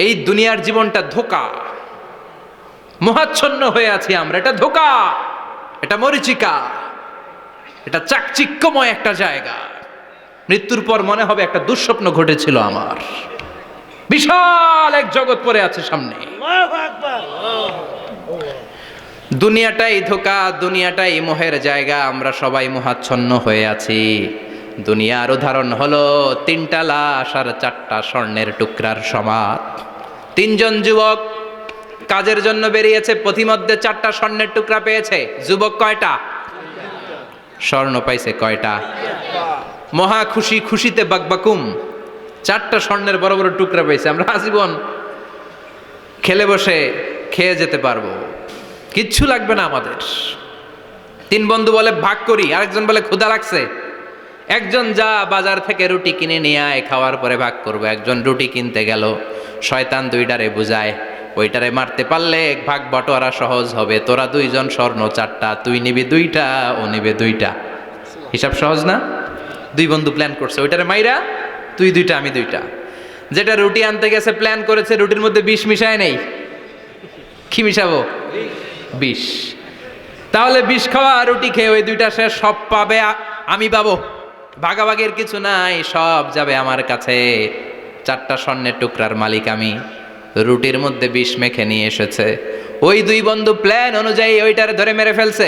এই দুনিয়ার জীবনটা ধোঁকা, মোহাচ্ছন্ন হয়ে আছি আমরা। এটা ধোঁকা, এটা মরিচিকা, এটা চাকচিক্যময় একটা জায়গা। মৃত্যুর পর মনে হবে একটা দুঃস্বপ্ন ঘটেছিল আমার। বিশাল এক জগৎ পড়ে আছে সামনে। দুনিয়াটাই ধোঁকা, দুনিয়াটাই মোহের জায়গা। আমরা সবাই মোহাচ্ছন্ন হয়ে আছি। দুনিয়ার উদাহরণ হলো 3টা লাশ আর 4টা স্বর্ণের টুকরার সমাদ। 3 জন যুবক কাজের জন্য বেরিয়েছে, পথিমধ্যে 4টা স্বর্ণের টুকরা পেয়েছে। যুবক কয়টা? স্বর্ণ পাইছে কয়টা? মহা খুশি, খুশিতে বাকবাকুম। 4টা স্বর্ণের বড় বড় টুকরা পেয়েছে। আমরা আজীবন খেলে বসে খেয়ে যেতে পারবো, কিচ্ছু লাগবে না আমাদের। 3 বন্ধু বলে ভাগ করি, আরেকজন বলে ক্ষুধা লাগছে। একজন যা বাজার থেকে রুটি কিনে নিয়ে আয়, খাওয়ার পরে ভাগ করবো। একজন রুটি কিনতে গেল, শয়তান 2টারে বুঝায়, ওইটারে মারতে পারলে ভাগ বটোয়ারা সহজ হবে। তোরা 2 জন স্বর্ণ 4টা, তুই নিবি 2টা, ও নিবে 2টা। হিসাব সহজ না? 2 বন্ধু প্ল্যান করছে, ওইটারে মাইরা তুই 2টা, আমি 2টা। যেটা রুটি আনতে গেছে প্ল্যান করেছে, রুটির মধ্যে বিষ মিশায় নেই। কি মিশাবো? বিষ। তাহলে বিষ খাওয়া রুটি খেয়ে ওই 2টা সে সব পাবে, আমি পাবো। ভাগাভাগির কিছু নাই, সব যাবে আমার কাছে। 4টা স্বর্ণের টুকরার মালিক আমি। রুটির মধ্যে বিষ মেখে নিয়ে এসেছে। ওই 2 বন্ধু প্ল্যান অনুযায়ী ওইটারে ধরে মেরে ফেলছে।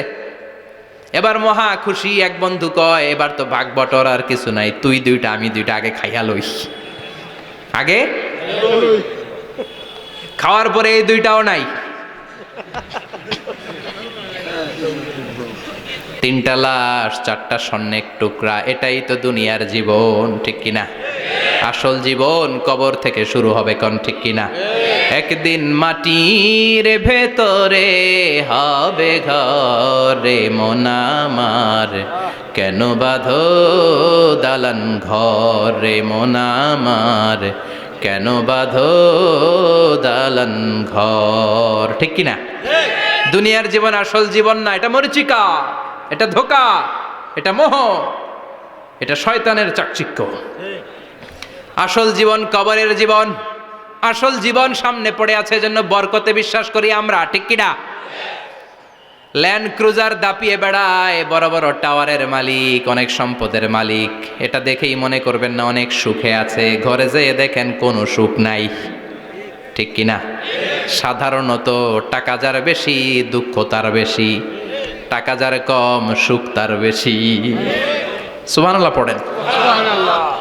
এবার মহা খুশি। এক বন্ধু কয়, এবার তো ভাগ বটর আর কিছু নাই, তুই 2টা, আমি 2টা, আগে খাইয়া লই। আগে খাওয়ার পরে এই 2টাও নাই। 3টা লাশ, 4টা স্বর্ণের টুকরা। এটাই তো দুনিয়ার জীবন, ঠিক কিনা? আসল জীবন কবর থেকে শুরু হবে, কোন ঠিক কিনা? একদিন মাটির ভেতরে হবে ঘরে মন আমার, কেন বাঁধো দালান ঘরে মন আমার, কেন বাঁধো দালান ঘর, ঠিক কিনা? দুনিয়ার জীবন আসল জীবন না, এটা মরিচিকা, এটা ধোঁকা, এটা মোহ, এটা শয়তানের চাকচিক্য। আসল জীবন কবরের জীবন। আসল জীবন সামনে পড়ে আছে, জন্য বরকতে বিশ্বাস করি আমরা, ঠিক কিনা? ল্যান্ড ক্রুজার দাপিয়ে বেড়ায়, বড় বড় টাওয়ারের মালিক, অনেক সম্পদের মালিক। এটা দেখেই মনে করবেন না অনেক সুখে আছে। ঘরে যেয়ে দেখেন কোনো সুখ নাই, ঠিক কিনা? সাধারণত টাকা যার বেশি, দুঃখ তার বেশি। টাকা যার কম, সুখ তার বেশি। সুবহানাল্লাহ পড়েন।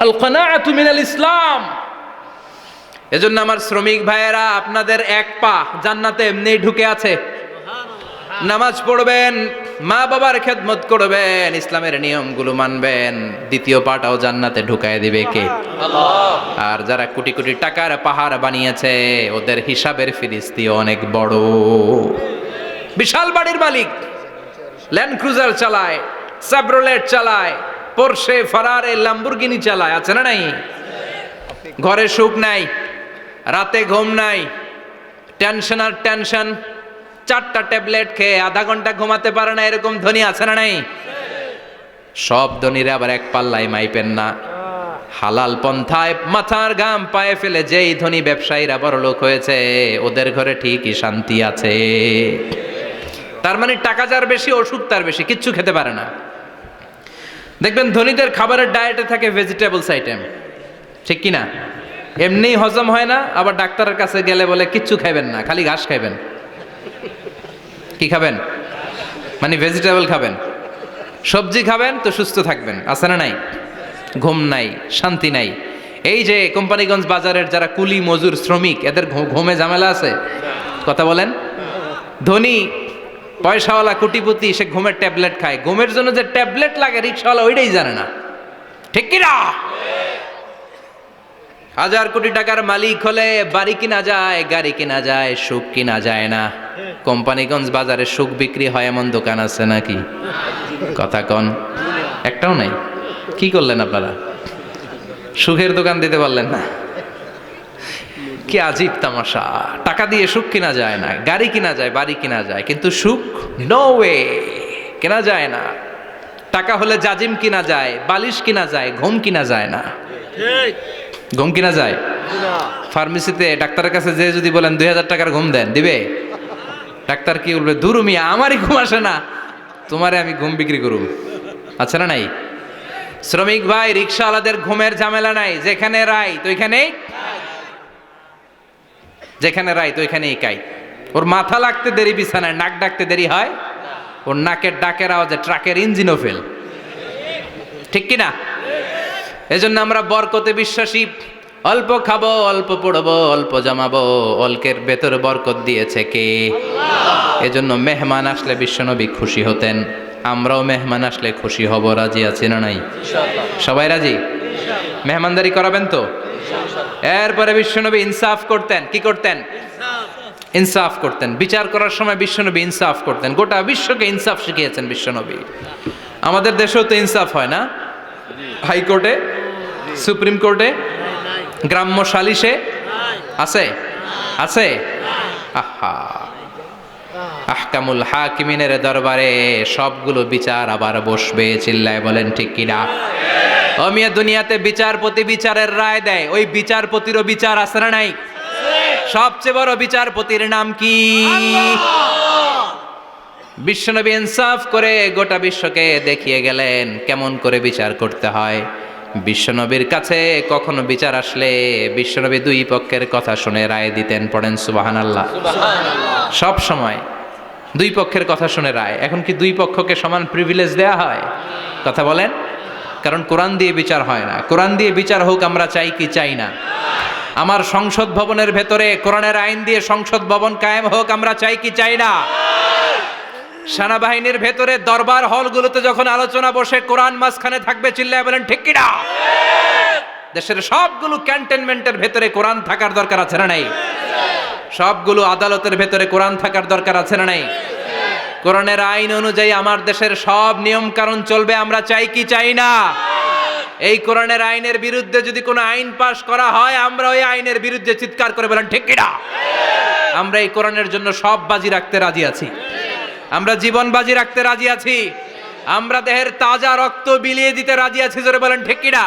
আল কানাআতু মিনাল ইসলাম। এজন্য আমার শ্রমিক ভাইয়েরা, আপনাদের 1 পা জান্নাতে এমনি ঢুকে আছে। নামাজ পড়বেন, মা বাবার খেদমত করবেন, ইসলামের নিয়মগুলো মানবেন, 2য় পাটাও জান্নাতে ঢুকায় দিবে কে? আল্লাহ। আর যারা কোটি কোটি টাকার পাহাড় বানিয়েছে, ওদের হিসাবের ফিরিস্তি অনেক বড়। বিশাল বাড়ির মালিক, ল্যান্ড ক্রুজার চালায়, সাবরোলেট চালায়, পোরশে, ফারারে, ল্যাম্বরগিনি চালায়, আছে না নাই? ঘরে সুখ নাই, রাতে ঘুম নাই, টেনশন আর টেনশন। 4টা ট্যাবলেট খেয়ে আধা ঘন্টা ঘুমাতে পারে না, এরকম ধনী আছে না নাই? সব ধনীরা আবার এক পাল্লায় মাইপেন না। হালাল পন্থায় মাথার ঘাম পায়ে ফেলে যেই ধনী ব্যবসায়ীরা বড় লোক হয়েছে, ওদের ঘরে ঠিকই শান্তি আছে। তার মানে টাকা যার বেশি, অসুখ তার বেশি, কিচ্ছু খেতে পারে না। দেখবেন ধনীদের খাবারের ডায়েটে থাকে ভেজিটেবলস আইটেম, ঠিক কিনা? এমনি হজম হয় না, আবার ডাক্তারের কাছে গেলে বলে কিচ্ছু খাইবেন না, খালি ঘাস খাইবেন। কি খাবেন? মানে ভেজিটেবল খাবেন, সবজি খাবেন তো সুস্থ থাকবেন, আছে না নাই? ঘুম নাই, শান্তি নাই। এই যে কোম্পানিগঞ্জ বাজারের যারা কুলি মজুর শ্রমিক, এদের ঘুমে ঝামেলা আছে? কথা বলেন। ধনী পয়সাওয়ালা কোটিপতি, সে ঘুমের ট্যাবলেট খায়। ঘুমের জন্য যে ট্যাবলেট লাগে রিক্সাওয়ালা ওইটাই জানে না, ঠিক কিনা? হাজার কোটি টাকার মালিক হলে বাড়ি কিনা যায়, গাড়ি কিনা যায়, সুখ কিনা যায় না। কোম্পানিগঞ্জ বাজারে সুখ বিক্রি হয় এমন দোকান আছে নাকি? কথা কন, একটাও নাই। কি করলেন আপনারা? সুখের দোকান দিতে পারলেন না। কি আজীব তামাশা! টাকা দিয়ে সুখ কিনা যায় না, গাড়ি কিনা যায়, বাড়ি কিনা যায়, কিন্তু সুখ নো ওয়ে, কেনা যায় না। টাকা হলে জাজিম কিনা যায়, বালিশ কিনা যায়, ঘুম কিনা যায় না। ঘুম কিনা যায়? ফার্মেসিতে ডাক্তারের কাছে যে যদি বলেন 2000 টাকার ঘুম দেন, দিবে? ডাক্তার কি বলবে? দূর মিয়া, আমারই ঘুম আসে না, তোমারে আমি ঘুম বিক্রি করুম। আচ্ছা না নাই? শ্রমিক ভাই, রিক্সাওয়ালাদের ঘুমের ঝামেলা নাই। যেখানে রাই তো ওইখানেই, যেখানে রাই তো ওইখানেই কাই। ওর মাথা লাগতে দেরি বিছানায়, নাক ডাকতে দেরি হয়, ওর নাকের ডাকের আওয়াজে ট্রাকের ইঞ্জিনও ফেল। ঠিক কিনা? এজন্য আমরা বরকতে বিশ্বাসী। অল্প খাবো, অল্প পড়বো, অল্প জমাবো, অল্পের ভেতর বরকত দিয়েছে কে? এজন্য মেহমান আসলে বিশ্বনবী খুশি হতেন। আমরাও মেহমান আসলে খুশি হব। রাজি আছি না নাই? সবাই রাজি? মেহমানদারি করাবেন তো? এরপরে বিশ্বনবী ইনসাফ করতেন। কি করতেন? ইনসাফ করতেন। বিচার করার সময় বিশ্বনবী ইনসাফ করতেন। গোটা বিশ্বকে ইনসাফ শিখিয়েছেন বিশ্বনবী। আমাদের দেশেও তো ইনসাফ হয় না? হাইকোর্টে, সুপ্রিম কোর্টে, গ্রাম্য সালিশে আছে? আছে? আহা, আহকামুল হাকিমিনের দরবারে সবগুলো বিচার আবার বসবে। চিল্লায় বলেন ঠিক কিনা? ও মিয়া, দুনিয়াতে বিচারপতি বিচারের রায় দেয়, ওই বিচারপতিরও বিচার আছে না নাই? সবচেয়ে বড় বিচারপতির নাম কি? বিশ্বনবী ইনসাফ করে গোটা বিশ্বকে দেখিয়ে গেলেন কেমন করে বিচার করতে হয়। বিশ্বনবীর কাছে কখনো বিচার আসলে বিশ্বনবী দুই পক্ষের কথা শুনে রায় দিতেন। পড়েন সুবহানাল্লাহ। সব সময় দুই পক্ষের কথা শুনে রায়। এখন কি দুই পক্ষকে সমান প্রিভিলেজ দেয়া হয়? কথা বলেন। কারণ কোরআন দিয়ে বিচার হয় না। কোরআন দিয়ে বিচার হোক আমরা চাই কি চাই না? আমার সংসদ ভবনের ভেতরে কোরআনের আইন দিয়ে সংসদ ভবন কায়েম হোক আমরা চাই কি চাই না? সেনাবাহিনীর ভেতরে দরবার হলগুলোতে যখন আলোচনা বসে কোরআন মাঝখানে থাকবে। চিল্লায় বলেন ঠিক কিনা? দেশের সবগুলো ক্যান্টনমেন্টের ভেতরে কোরআন থাকার দরকার আছে না নাই? সবগুলো আদালতের ভেতরে কোরআন থাকার দরকার আছে না নাই? কোরআনের আইন অনুযায়ী আমার দেশের সব নিয়ম কানুন চলবে আমরা চাই কি চাই না? এই কোরআনের আইনের বিরুদ্ধে যদি কোনো আইন পাশ করা হয় আমরা ওই আইনের বিরুদ্ধে চিৎকার করে বলেন ঠিক কিনা? আমরা এই কোরআনের জন্য সব বাজি রাখতে রাজি আছি। আমরা জীবন বাজি রাখতে রাজি আছি। আমরা দেহের তাজা রক্ত বিলিয়ে দিতে রাজি আছি। জোরে বলেন ঠিক কিনা?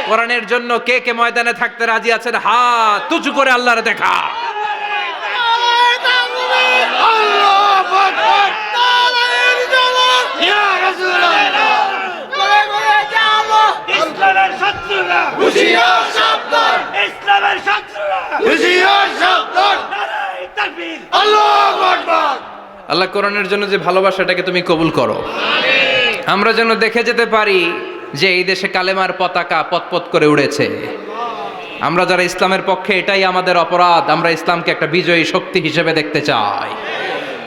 কোরআনের জন্য কে কে ময়দানে থাকতে রাজি আছেন? হাত উঁচু করে আল্লাহর দেখা। ইসলামের শত্রুরা হুঁশিয়ার সাবধান, ইসলামের শত্রুরা হুঁশিয়ার সাবধান। নারায়ে তাকবীর, আল্লাহু আকবার। আল্লাহ কোরআনের জন্য যে ভালোবাসাটাকে তুমি কবুল করো। আমরা যেন দেখে যেতে পারি যে এই দেশে কালেমার পতাকা পতপত করে উড়েছে। আমরা যারা ইসলামের পক্ষে, এটাই আমাদের অপরাধ। আমরা ইসলামকে একটা বিজয়ী শক্তি হিসেবে দেখতে চাই।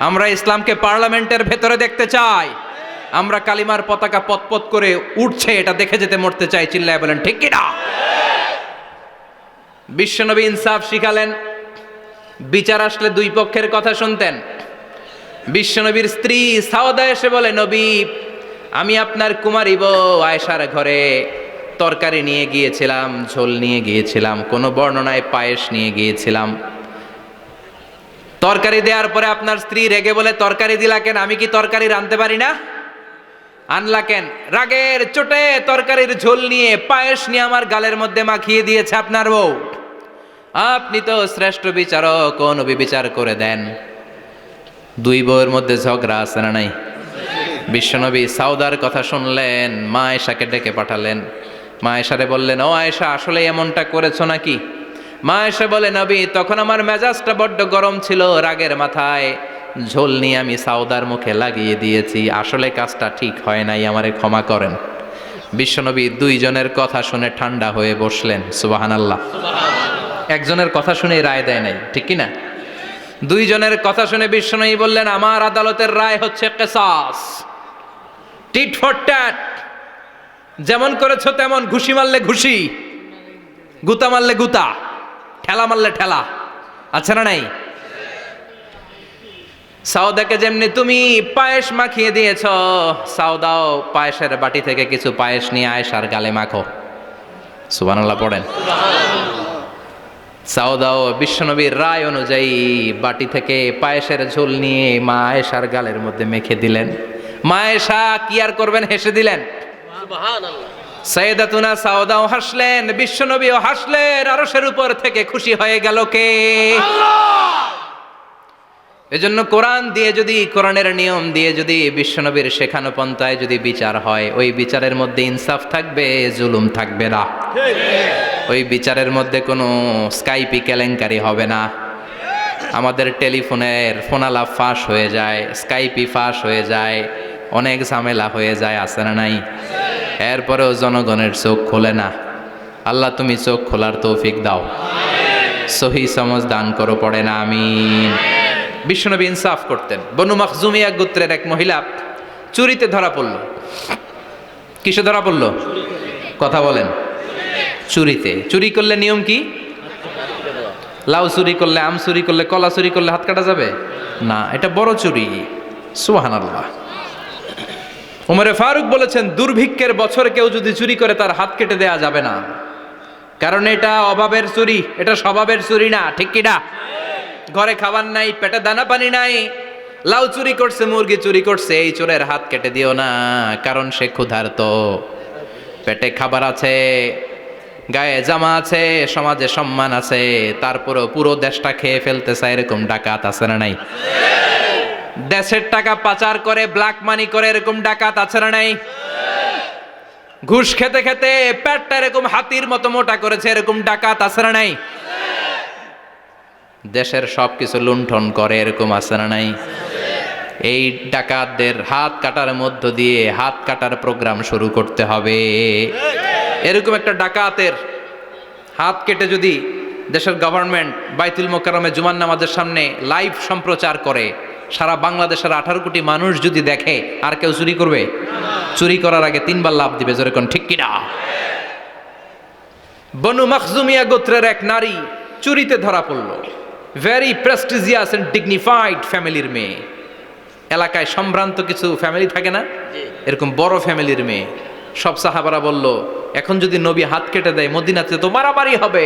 আমরা ইসলামকে পার্লামেন্টের ভেতরে দেখতে চাই। আমরা কালিমার পতাকা পতপত করে উঠছে এটা দেখে যেতে মরতে চাই। চিল্লায় বলেন ঠিক কিনা? বিশ্বনবী ইনসাফ শিখালেন। বিচার আসলে দুই পক্ষের কথা শুনতেন। বিশ্বনবীর স্ত্রী সাওদা এসে বলে, নবী, আমি আপনার কুমারী বউ আয়েশার ঘরে তরকারি নিয়ে গিয়েছিলাম, ঝোল নিয়ে গিয়েছিলাম, কোনো বর্ণনায় পায়েস নিয়ে গিয়েছিলাম। তরকারি দেওয়ার পরে আপনার স্ত্রী রেগে বলে, তরকারি দিলা কেন? আমি কি তরকারি রাঁধতে পারি না? আনলা কেন? রাগের চোটে তরকারির ঝোল নিয়ে পায়েস নিয়ে আমার গালের মধ্যে মাখিয়ে দিয়েছে আপনার বউ। আপনি তো শ্রেষ্ঠ বিচারক, ও নবী বিচার করে দেন। দুই বউয়ের মধ্যে ঝগড়া আছে না নাই? বিশ্বনবী সাউদার কথা শুনলেন, মা আয়েশাকে ডেকে পাঠালেন। মা আয়েশারে বললেন, ও আয়েশা, আসলে এমনটা করেছো নাকি? মা আয়েশা বলে, নবী, তখন আমার মেজাজটা বড্ড গরম ছিল, রাগের মাথায় ঝোল নিয়ে আমি সাউদার মুখে লাগিয়ে দিয়েছি। আসলে কাজটা ঠিক হয় নাই, আমারে ক্ষমা করেন। বিশ্বনবী দুইজনের কথা শুনে ঠান্ডা হয়ে বসলেন। সুবহানাল্লাহ। একজনের কথা শুনে রায় দেয় নাই, ঠিক কিনা? দুইজনের কথা শুনে বিশ্বনবী বললেন, আমার আদালতের রায় হচ্ছে কিসাস, টিট ফর ট্যাট। যেমন করেছো তেমন, ঘুষি মারলে ঘুষি। গুতা মারলে গুতা, ঠেলা মারলে ঠেলা, আচ্ছা না নাই? সাউদাকে যেমনি তুমি পায়েস মাখিয়ে দিয়েছ, সাউদাও পায়েসের বাটি থেকে কিছু পায়েস নিয়ে আয়েশার গালে মাখো। সুবহানাল্লাহ পড়েন। সাউদাও বিশ্বনবীর রায় অনুযায়ী বাটি থেকে পায়েসের ঝোল নিয়ে মা আয়েশার গালের মধ্যে মেখে দিলেন। মা আয়েশা কি আর করবেন, হেসে দিলেন। সাইয়েদাতুনা সাউদাও হাসলেন, বিশ্বনবীও হাসলেন। আরশের উপর থেকে খুশি হয়ে গেল কে? এজন্য কোরআন দিয়ে যদি, কোরআনের নিয়ম দিয়ে যদি, বিশ্বনবীর শেখানো পন্থায় যদি বিচার হয়, ওই বিচারের মধ্যে ইনসাফ থাকবে, জুলুম থাকবে না। ওই বিচারের মধ্যে কোনো স্কাইপি কেলেঙ্কারি হবে না। আমাদের টেলিফোনের ফোনালাপ ফাঁস হয়ে যায়, স্কাইপি ফাঁস হয়ে যায়, অনেক ঝামেলা হয়ে যায়, আছে না নাই? এরপরেও জনগণের চোখ খোলে না। আল্লাহ তুমি চোখ খোলার তৌফিক দাও, সহি সমজ দান করো, পড়ে না আমিন। বিশ্বনবী ইনসাফ করতেন। বনু মাখজুমিয়া গোত্রের এক মহিলা চুরিতে ধরা পড়ল। কিসে ধরা পড়ল? কথা বলেন। চুরিতে। চুরি করলে নিয়ম কি? লাউ চুরি করলে, আম চুরি করলে, কলা চুরি করলে হাত কাটা যাবে না, এটা বড় চুরি। সুবহানাল্লাহ। ওমরে ফারুক বলেছেন, দুর্ভিক্ষের বছরে কেউ যদি চুরি করে তার হাত কেটে দেয়া যাবে না, কারণ এটা অভাবের চুরি, এটা স্বভাবের চুরি না। ঠিক কি না? ঘরে খাবার নাই, পেটে দানা পানি নাই, লাউ চুরি করছে, মুরগি চুরি করছে, এই চোরের হাত কেটে দিও না, কারণ সে ক্ষুধার্ত, পেটে খাবার আছে, গায়ে জামা আছে, সমাজে সম্মান আছে, তারপরেও পুরো দেশটা খেয়ে ফেলতে চায়, এরকম ডাকাত আছে না নাই? দেশের টাকা পাচার করে, ব্ল্যাক মানি করে, এরকম ডাকাত আছে না নাই? ঘুষ খেতে খেতে পেটটা এরকম হাতির মতো মোটা করেছে, এরকম ডাকাত আছে না নাই? দেশের সবকিছু লুণ্ঠন করে, এরকম আছে না নাই? এই ডাকাতদের হাত কাটার মধ্য দিয়ে হাত কাটার প্রোগ্রাম শুরু করতে হবে। এরকম একটা ডাকাতের হাত কেটে যদি দেশের গভর্নমেন্ট বাইতুল মোকাররমে জুমার নামাজের সামনে লাইভ সম্প্রচার করে, সারা বাংলাদেশের 18 কোটি মানুষ যদি দেখে, আর কেউ চুরি করবে? চুরি করার আগে 3 বার লাভ দিবে, জোরে কোন ঠিক কিনা? বনু মাখজুমিয়া গোত্রের এক নারী চুরিতে ধরা পড়ল। ভেরি প্রেস্টিজিয়াস এন্ড ডিগনিফাইড ফ্যামিলির মেয়ে। এলাকায় সম্ভ্রান্ত কিছু ফ্যামিলি থাকে না, এরকম বড় ফ্যামিলির মেয়ে। সব সাহাবারা বলল, এখন যদি নবী হাত কেটে দেয় মদিনাতে তো মারামারি হবে।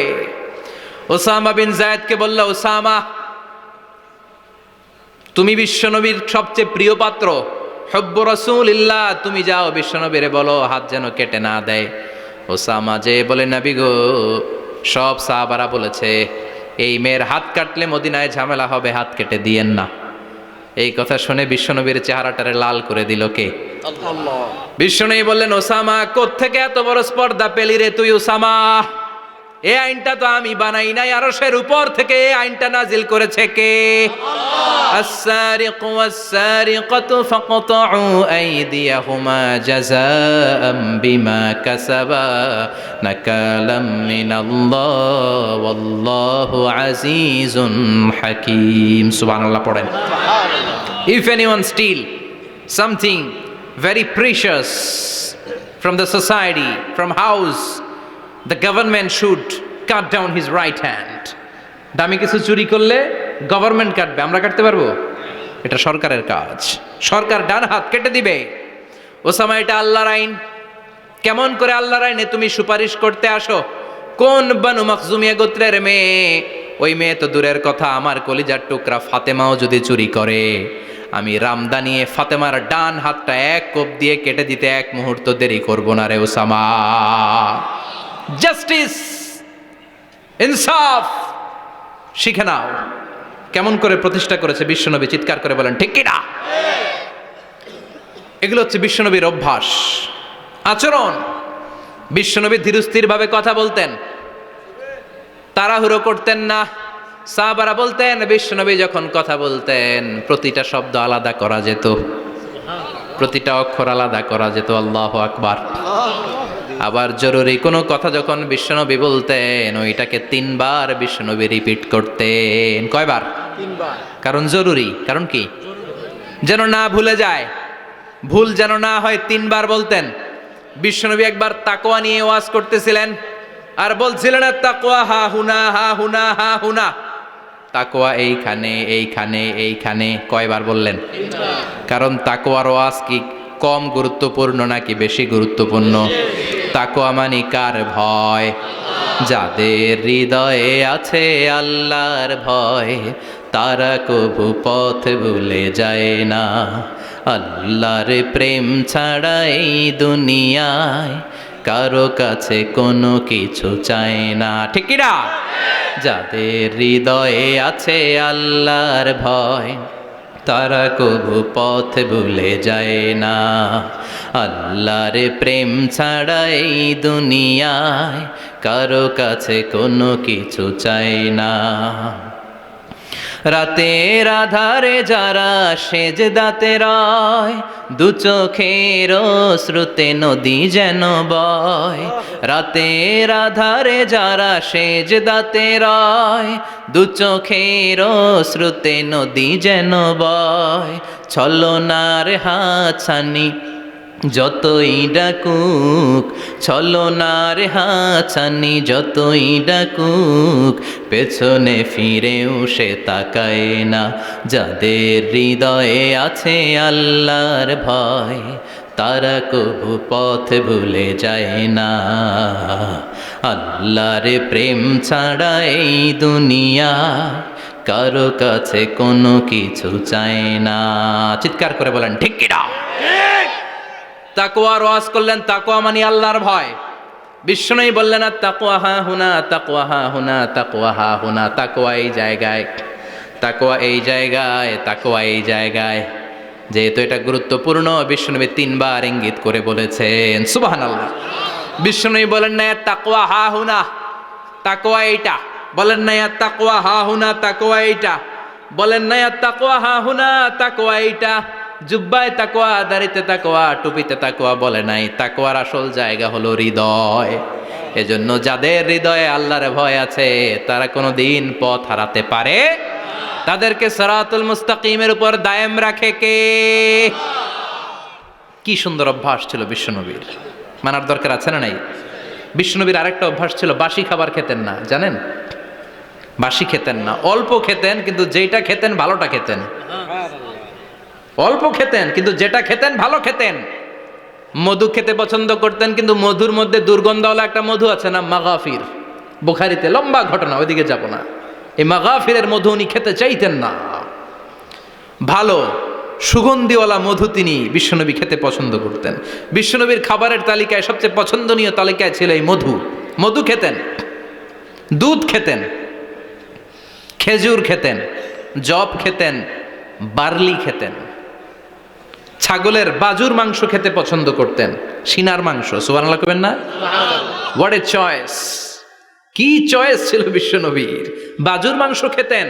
ওসামা বিন যায়েদকে বলল, ওসামা তুমি বিশ্বনবীর সবচেয়ে প্রিয় পাত্র, হুব্বু রাসূলিল্লাহ, তুমি যাও বিশ্বনবীরে বলো হাত যেন কেটে না দেয়। ওসামা যে বলে, নবী গো, সব সাহাবারা বলেছে এই মেয়ের হাত কাটলে মদিনায় ঝামেলা হবে, হাত কেটে দিয়েন না। এই কথা শুনে বিশ্বনবীর চেহারাটারে লাল করে দিল কে? আল্লাহ। বিশ্বনবী বললেন, ওসামা কোত্থেকে এত বড় স্পর্ধা পেলি রে তুই ওসামা? এই আইনটা তো আমি বানাই নাই, আরশের উপর থেকে এই আইনটা নাজিল করেছে কে? আস-সারিকু ওয়াস-সারিকাতু ফাকতাউ আইদিয়াহুমা জাযাআম বিমা কাসাবা নাকালাম মিনাল্লাহ ওয়াল্লাহু আজিজুন হাকীম। সুবহানাল্লাহ পড়েন। If anyone steal something very precious from the society, from house, the government should cut down his right hand. দামি কিছু চুরি করলে গভর্নমেন্ট কাটবে, আমরা কাটতে পারবো? এটা সরকারের কাজ, সরকার ডান হাত কেটে দিবে। ওসামা, এটা আল্লাহর আইন। কেমন করে আল্লাহর আইনে তুমি সুপারিশ করতে আসো? কোন বনু মাখজুমিয়া গোত্রের মেয়ে? ওই মেয়ে তো দূরের কথা, আমার কলিজার টুকরা ফাতেমাও যদি চুরি করে, আমি রামদা নিয়ে ফাতেমার ডান হাতটা এক কোপ দিয়ে কেটে দিতে এক মুহূর্ত দেরি করব না রে ওসামা। জাস্টিস, ইনসাফ শিখে নাও। কেমন করে প্রতিষ্ঠা করেছে বিশ্বনবী, চিৎকার করে বলেন ঠিক কি না? এগুলো হচ্ছে বিশ্বনবীর অভ্যাস, আচরণ। বিশ্বনবী ধীরস্থির ভাবে কথা বলতেন, তাড়াহুড়ো করতেন না। সাহাবারা বলতেন, বিশ্বনবী যখন কথা বলতেন প্রতিটা শব্দ আলাদা করা যেত, প্রতিটা অক্ষর আলাদা করা যেত। আল্লাহু আকবার। আবার জরুরি কোনো কথা যখন বিশ্বনবী বলতেন, ওইটাকে 3 বার বিশ্বনবী রিপিট করতেন। কয়বার? 3 বার। কারণ জরুরি। কারণ কি? যেন না ভুলে যায়, ভুল যেন না হয়, 3 বার বলতেন। বিশ্বনবী একবার তাকওয়া নিয়ে ওয়াজ করতেছিলেন, আর বলছিলেন তাকওয়া হা হুনা হা হুনা হা হুনা, তাকওয়া এইখানে এইখানে এইখানে। কয়বার বললেন? কারণ তাকওয়ার ওয়াজ কি কম গুরুত্বপূর্ণ নাকি বেশি গুরুত্বপূর্ণ? তাকওয়া মানে কার ভয়? যাদের হৃদয়ে আছে আল্লাহর ভয়, তারা কবু পথ ভুলে যায় না। আল্লাহর প্রেম ছাড়া এই দুনিয়ায় কারো কাছে কোনো কিছু চায় না, ঠিক কি না? যাদের হৃদয়ে আছে আল্লাহর ভয়, তারা কবু পথ ভুলে যায় না। আল্লাহর প্রেম ছাড়া এই দুনিয়ায় কারো কাছে কোনো কিছু চায় না। রাতের আধারে যারা সেজদাতে রয়, দু চোখের শ্রুতে নদী যেন বয়। রাতের আধারে যারা সেজদাতে রয়, দু চোখের শ্রুতে নদী যেন বয়। ছলনার হাতছানি যতই ডাকুক, ছলনার হাতছানি যতই ডাকুক, পেছনে ফিরেও সে তাকায় না। যাদের হৃদয়ে আছে আল্লাহর ভয়, তারা কবু পথ ভুলে যায় না। আল্লাহর প্রেম ছাড়া এই দুনিয়া কারো কাছে কোনো কিছু চায় না। চিৎকার করে বলেন ঠিক কি না? তাকওয়ার ওয়াজ করলেন, তাকওয়া মানে আল্লাহর ভয়। বিষ্ণুই বললেন আর তাকওয়া হা হুনা, তাকওয়া হা হুনা, তাকওয়া হা হুনা। তাকওয়া এই জায়গায়, তাকওয়া এই জায়গায়, তাকওয়া এই জায়গায়। যেহেতু এটা গুরুত্বপূর্ণ, বিষ্ণুনবী 3 বার ইঙ্গিত করে বলেছেন। সুবহানাল্লাহ। বিষ্ণুই বলেন না তাকওয়া হা হুনা, তাকওয়া এইটা। বলেন না তাকওয়া হা হুনা, তাকওয়া এইটা। বলেন না তাকওয়া হা হুনা, তাকওয়া এইটা। জুব্বায় তাকওয়া, দাড়িতে তাকওয়া, টুপিতে তাকওয়া বলে নাই। তাকওয়ার আসল জায়গা হলো হৃদয়। এজন্য যাদের হৃদয়ে আল্লাহর ভয় আছে, তারা কোনো দিন পথ হারাতে পারে। তাদেরকে সিরাতুল মুস্তাকিমের উপর দায়েম রাখে কে? কি সুন্দর অভ্যাস ছিল বিশ্বনবীর, মানার দরকার আছে না নাই? বিশ্বনবীর আরেকটা অভ্যাস ছিল, বাসি খাবার খেতেন না, জানেন? বাসি খেতেন না, অল্প খেতেন, কিন্তু যেটা খেতেন ভালোটা খেতেন। অল্প খেতেন কিন্তু যেটা খেতেন ভালো খেতেন। মধু খেতে পছন্দ করতেন, কিন্তু মধুর মধ্যে দুর্গন্ধওয়ালা একটা মধু আছে না, মাগাফির। বুখারীতে লম্বা ঘটনা, ওইদিকে যাব না। এই মাগাফিরের মধু উনি খেতে চাইতেন না। ভালো সুগন্ধিওয়ালা মধু তিনি বিশ্বনবী খেতে পছন্দ করতেন। বিশ্বনবীর খাবারের তালিকায় সবচেয়ে পছন্দনীয় তালিকায় ছিল এই মধু। মধু খেতেন, দুধ খেতেন, খেজুর খেতেন, জব খেতেন, বার্লি খেতেন, ছাগলের বাজুর মাংস খেতে পছন্দ করতেন, সিনার মাংস। সুবহানাল্লাহ কবেন না? What a choice! কি চয়েস ছিল বিশ্বনবীর! বাজুর মাংস খেতেন।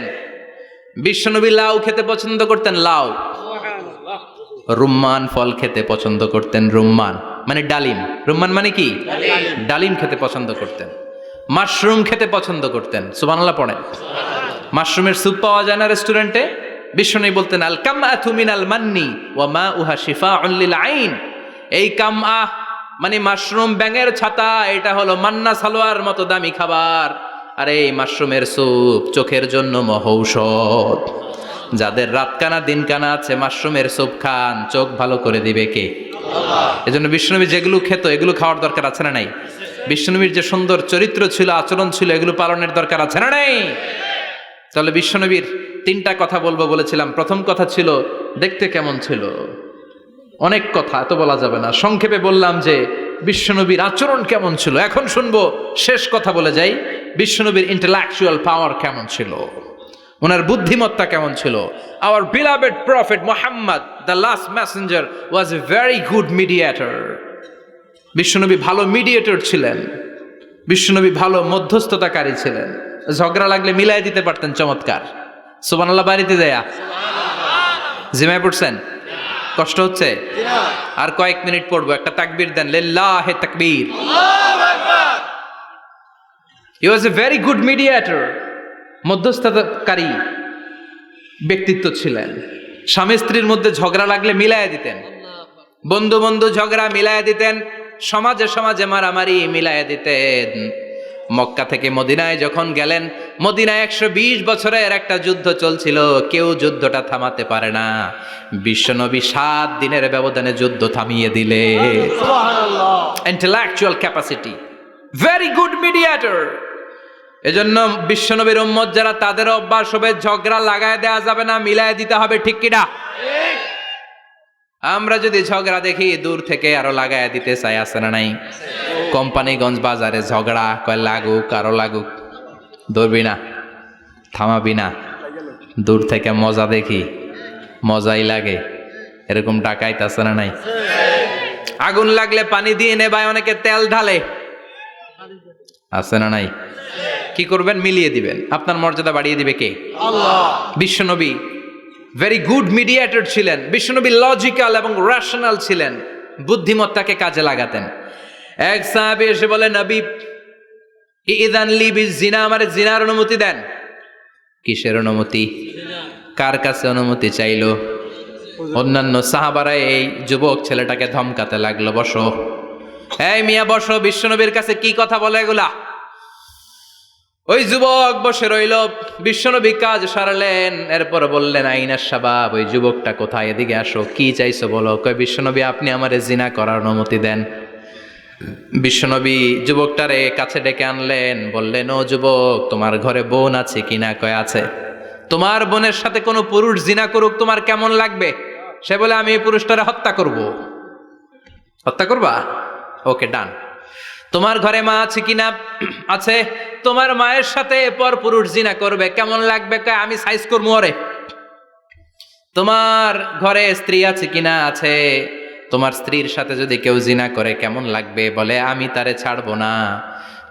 বিশ্বনবী লাউ খেতে পছন্দ করতেন, লাউ। রুম্মান ফল খেতে পছন্দ করতেন, রুম্মান মানে ডালিম। রুম্মান মানে কি? ডালিম খেতে পছন্দ করতেন। মাশরুম খেতে পছন্দ করতেন। সুবহানাল্লাহ পড়েন। মাশরুমের স্যুপ পাওয়া যায় না রেস্টুরেন্টে? বিশ্বনবী বলতেন আল কামআতু মিনাল মান্নি ওয়া মাউহা শিফাউন লিল আইন। এই কামআ মানে মাশরুম, ব্যাঙের ছাতা, এটা হলো মান্না সালোয়ার মতো দামি খাবার। আর এই মাশরুমের স্যুপ চোখের জন্য মহৌষধ। যাদের রাতকানা দিনকানা আছে, মাশরুমের স্যুপ খান, চোখ ভালো করে দিবে কে? আল্লাহ। এজন্য বিশ্বনবী যেগুলো খেত, এগুলো খাওয়ার দরকার আছে না নাই? বিশ্বনবীর যে সুন্দর চরিত্র ছিল, আচরণ ছিল, এগুলো পালনের দরকার আছে না নাই? তাহলে বিশ্বনবীর 3টা কথা বলবো বলেছিলাম। প্রথম কথা ছিল দেখতে কেমন ছিল। অনেক কথা এত বলা যাবে না, সংক্ষেপে বললাম যে বিশ্বনবীর আচরণ কেমন ছিল। এখন শুনবো, শেষ কথা বলে যাই, বিশ্বনবীর ইন্টেলেকচুয়াল পাওয়ার কেমন ছিল, ওনার বুদ্ধিমত্তা কেমন ছিল। Our beloved prophet Muhammad, the last messenger, was a very good mediator. বিশ্বনবী ভালো মিডিয়েটর ছিলেন। বিশ্বনবী ভালো মধ্যস্থতাকারী ছিলেন। ঝগড়া লাগলে মিলাই দিতে পারতেন, চমৎকার। সুবহানাল্লাহ। বাড়িতে যায়া জিমায় পড়ছেন? কষ্ট হচ্ছে? আর কয়েক মিনিট পড়বো, একটা তাকবীর দেন, লিল্লাহি তাকবীর। আল্লাহু আকবার। He was a very good mediator. মধ্যস্থতাকারী ব্যক্তিত্ব ছিলেন। স্বামী স্ত্রীর মধ্যে ঝগড়া লাগলে মিলাইয়া দিতেন, বন্ধু বন্ধু ঝগড়া মিলাইয়া দিতেন, সমাজে সমাজে মারামারি মিলাইয়া দিতেন। মক্কা থেকে মদিনায় যখন গেলেন, মদিনায় 120 বছরের একটা যুদ্ধ চলছিল, কেউ যুদ্ধটা থামাতে পারে না। বিশ্বনবী 7 দিনের ব্যবধানে যুদ্ধ থামিয়ে দিলে। Intellectual capacity, very good mediator. এজন্য বিশ্বনবীর উম্মত যারা, তাদের অভ্যাস হবে ঝগড়া লাগায় দেওয়া যাবে না, মিলায় দিতে হবে, ঠিক কিনা? আমরা যদি ঝগড়া দেখি দূর থেকে আরো লাগায় দিতে চাই, আছে না নাই? কোম্পানিগঞ্জ বাজারে ঝগড়া, কয় লাগুক আরো লাগুক, ধরবি না, থামাবি না, দূর থেকে মজা দেখি, মজাই লাগে, এরকম ডাকাইত আছে না নাই? আগুন লাগলে পানি দিয়ে নেবায়, অনেকে তেল ঢালে, আছে না নাই? কি করবেন? মিলিয়ে দিবেন। আপনার মর্যাদা বাড়িয়ে দিবে কে? আল্লাহ। বিশ্বনবী ভেরি গুড মিডিয়েটর ছিলেন। বিশ্বনবী লজিক্যাল এবং রেশনাল ছিলেন, বুদ্ধিমত্তাকে কাজে লাগাতেন। এক সাহাবী এসে বলে, নবী ইযান লি বিজিনা, আমারে জিনার অনুমতি দেন। কিসের অনুমতি? কার কাছে অনুমতি চাইলো? অন্যান্য সাহাবারা এই যুবক ছেলেটাকে ধমকাতে লাগলো, বসো, এই মিয়া বসো, বিশ্বনবীর কাছে কি কথা বলে এগুলা? ওই যুবক বসে রইল। বিশ্বনবী কাজ সারলেন, এরপর বললেন, আইনা শাবাব, ওই যুবকটা কোথায়, এদিকে আসো, কি চাইছো বলো। কয়, বিশ্বনবী আপনি আমারে জিনা করার অনুমতি দেন। বিশ্বনবী যুবকটারে কাছে ডেকে আনলেন, বললেন, ও যুবক, তোমার ঘরে বোন আছে কিনা? কয় আছে। তোমার বোনের সাথে কোনো পুরুষ জিনা করুক, তোমার কেমন লাগবে? সে বলে, আমি এই পুরুষটারে হত্যা করব। হত্যা করবা? ওকে, ডান। তোমার ঘরে মা আছে কিনা? আছে। তোমার মায়ের সাথে পর পুরুষ জিনা করবে, কেমন লাগবে? কয়, আমি সাইজ করবো ওরে। তোমার ঘরে স্ত্রী আছে কিনা? আছে। তোমার স্ত্রীর সাথে যদি কেউ জিনা করে কেমন লাগবে? বলে, আমি তারে ছাড়বো না।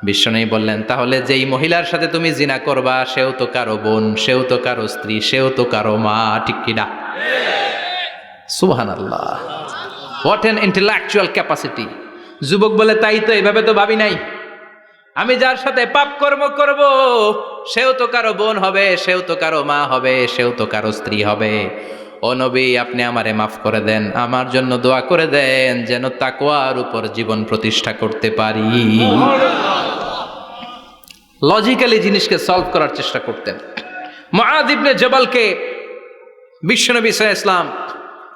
বিশ্বনবী বললেন, তাহলে যেই মহিলার সাথে তুমি জিনা করবা, সেও তো কারো বোন, সেও তো কারো স্ত্রী, সেও তো কারো মা, ঠিক কিনা? সুবহানাল্লাহ, হোয়াট অ্যান ইন্টেলেকচুয়াল ক্যাপাসিটি। যুবক বলে, তাই তো, এভাবে তো ভাবি নাই। আমি যার সাথে পাপ কর্ম করব, সেও তো কারো বোন হবে, সেও তো কারো মা হবে, সেও তো কারো স্ত্রী হবে। ও নবী, আপনি আমারে মাফ করে দেন, আমার জন্য দোয়া করে দেন, যেন তাকওয়ার উপর জীবন প্রতিষ্ঠা করতে পারি। লজিক্যালি জিনিসকে সলভ করার চেষ্টা করতেন। মুআয ইবনে জবালকে বিশ্বনবী সাল্লাল্লাহু আলাইহি ওয়াসাল্লাম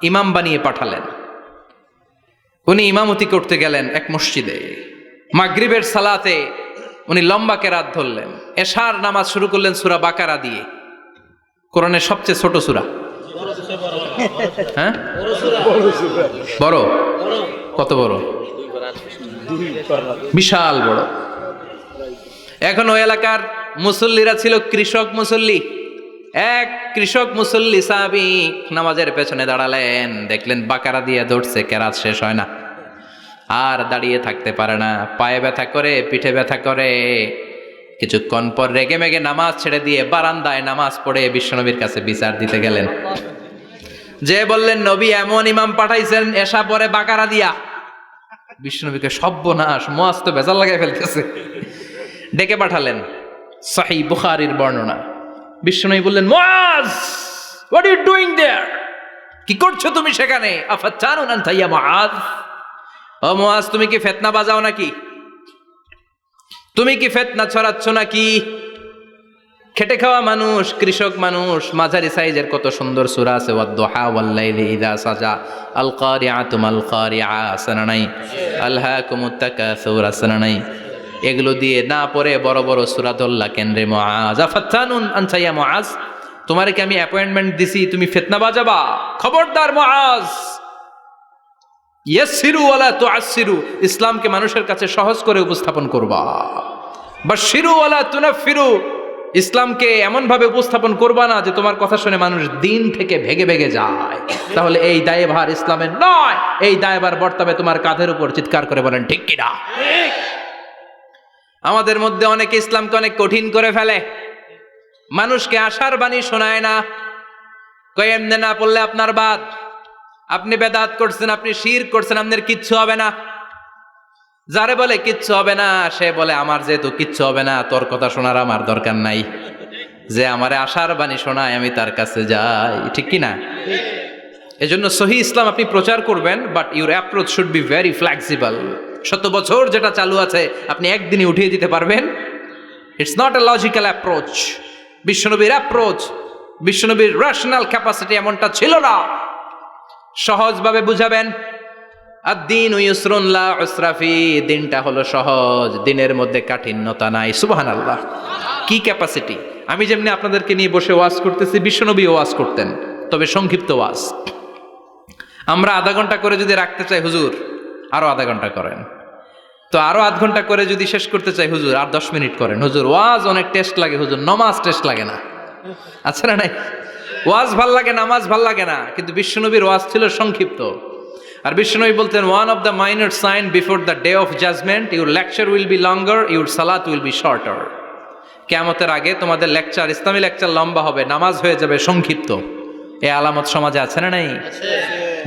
ইমাম বানিয়ে পাঠালেন। উনি ইমামতি করতে গেলেন এক মসজিদে। মাগরিবের সালাতে উনি লম্বা কেরাত ধরলেন। এশার নামাজ শুরু করলেন সূরা বাকারা দিয়ে, কোরআনের সবচেয়ে ছোট সূরা। হ্যাঁ, বড়? কত বড়? বিশাল বড়। এখন ওই এলাকার মুসল্লিরা ছিল কৃষক মুসল্লি। এক কৃষক মুসল্লি সাহাবী নামাজের পেছনে দাঁড়ালেন, দেখলেন বাকারা দিয়ে ধরছে, কেরাত শেষ হয় না, আর দাঁড়িয়ে থাকতে পারে না, পায়ে ব্যথা করে, পিঠে ব্যথা করে। কিছুক্ষণ পর রেগে মেগে নামাজ ছেড়ে দিয়ে বারান্দায় নামাজ পড়ে বিশ্বনবীর কাছে বিচার দিতে গেলেন। যে বললেন, নবী এমন ইমাম পাঠাইছেন এশা পরে বাকারা দিয়া। বিশ্বনবীকে সর্বনাশ, মুআয তো বেজাল লাগাই ফেলতেছে। ডেকে পাঠালেন, সহিহ বুখারীর বর্ণনা। বিশ্বনবী বললেন, মুআয, হোয়াট আর ইউ ডুইং দেয়ার? কি করছো তুমি সেখানে? আফাতানুন আনতা ইয়া মুআয, ও মুআয, তুমি কি ফিতনা বাজাও নাকি? তুমি কি ফিতনা ছড়াচ্ছ নাকি? খেটে খাওয়া মানুষ, কৃষক মানুষ, মাঝারি সাইজের কত সুন্দর সূরা আছে, ওয়াদ-দুহা ওয়াল-লাইলি ইযা সাজা, আল কারিআতু মাল কারিআ, আসনা নাই, আলহাকুমুত তাকাসুর, আসনা নাই। এগুলো দিয়ে না পড়ে বড় বড় সূরা ধরলা কেন্দ্রে মুআয। আফাতানুন আনতা ইয়া মুআয, তোমারে কি আমি অ্যাপয়েন্টমেন্ট দিছি তুমি ফিতনা বাজাবা? খবরদার মুআয, ইয়াসসিরু ওয়ালা তুআসসিরু, ইসলামকে মানুষের কাছে সহজ করে উপস্থাপন করবা। বাশশিরু ওয়ালা তুনাফফিরু, ইসলামকে এমন ভাবে উপস্থাপন করবা না যে তোমার কথা শুনে মানুষ দিন থেকে ভেগে ভেগে যায়। তাহলে এই দায়ভার ইসলামের নয়, এই দায়ভার বর্তাবে তোমার কাঁধের উপর। চিৎকার করে বলেন ঠিক কিনা? আমাদের মধ্যে অনেকে ইসলামকে অনেক কঠিন করে ফেলে, মানুষকে আশার বাণী শোনায় না। কয় এমনি না পড়লে আপনার বাদ, আপনি বেদাত করছেন, আপনি শিরক করছেন, আপনার কিচ্ছু হবে না। যারে বলে কিচ্ছু হবে না, সে বলে আমার যেহেতু কিচ্ছু হবে না, তোর কথা শোনার আমার দরকার নাই। যে আমারে আশার বাণী শোনায় আমি তার কাছে যাই, ঠিক কি না? এজন্য সহিহ ইসলাম আপনি প্রচার করবেন, but your approach should be very flexible. 100 বছর যেটা চালু আছে আপনি একদিনই উঠিয়ে দিতে পারবেন it's not a logical approach. বিশ্বনবীর অ্যাপ্রোচ, বিশ্বনবীর রেশনাল ক্যাপাসিটি এমনটা ছিল না। সহজভাবে বুঝাবেন, আদ-দীন ইউসরুন লা উসরা ফি, দিনটা হলো সহজ, দিনের মধ্যে কাঠিন্যতা নাই। সুবহানাল্লাহ, কি ক্যাপাসিটি! আমি যেমনি আপনাদেরকে নিয়ে বসে ওয়াজ করতেছি, বিশ্বনবী ওয়াজ করতেন, তবে সংক্ষিপ্ত ওয়াজ। আমরা আধা ঘন্টা করে যদি রাখতে চাই, হুজুর আরো আধা ঘন্টা করেন, তো আরো আধ ঘন্টা করে যদি শেষ করতে চাই, হুজুর আর 10 মিনিট করেন। হুজুর ওয়াজ অনেক টেস্ট লাগে, হুজুর নমাজ টেস্ট লাগে না। আচ্ছা না নাই? ওয়াজ ভাল লাগে, নামাজ ভাল লাগে না, কিন্তু বিশ্বনবীর ওয়াজ ছিল সংক্ষিপ্ত। আর বিশ্বনবী বলতেন, one of the minor sign before the day of judgment, your lecture will be longer, your সালাত উইল বি শর্টার। কিয়ামতের আগে তোমাদের লেকচার, ইসলামী লেকচার লম্বা হবে, নামাজ হয়ে যাবে সংক্ষিপ্ত। এ আলামত সমাজে আছে না নাই?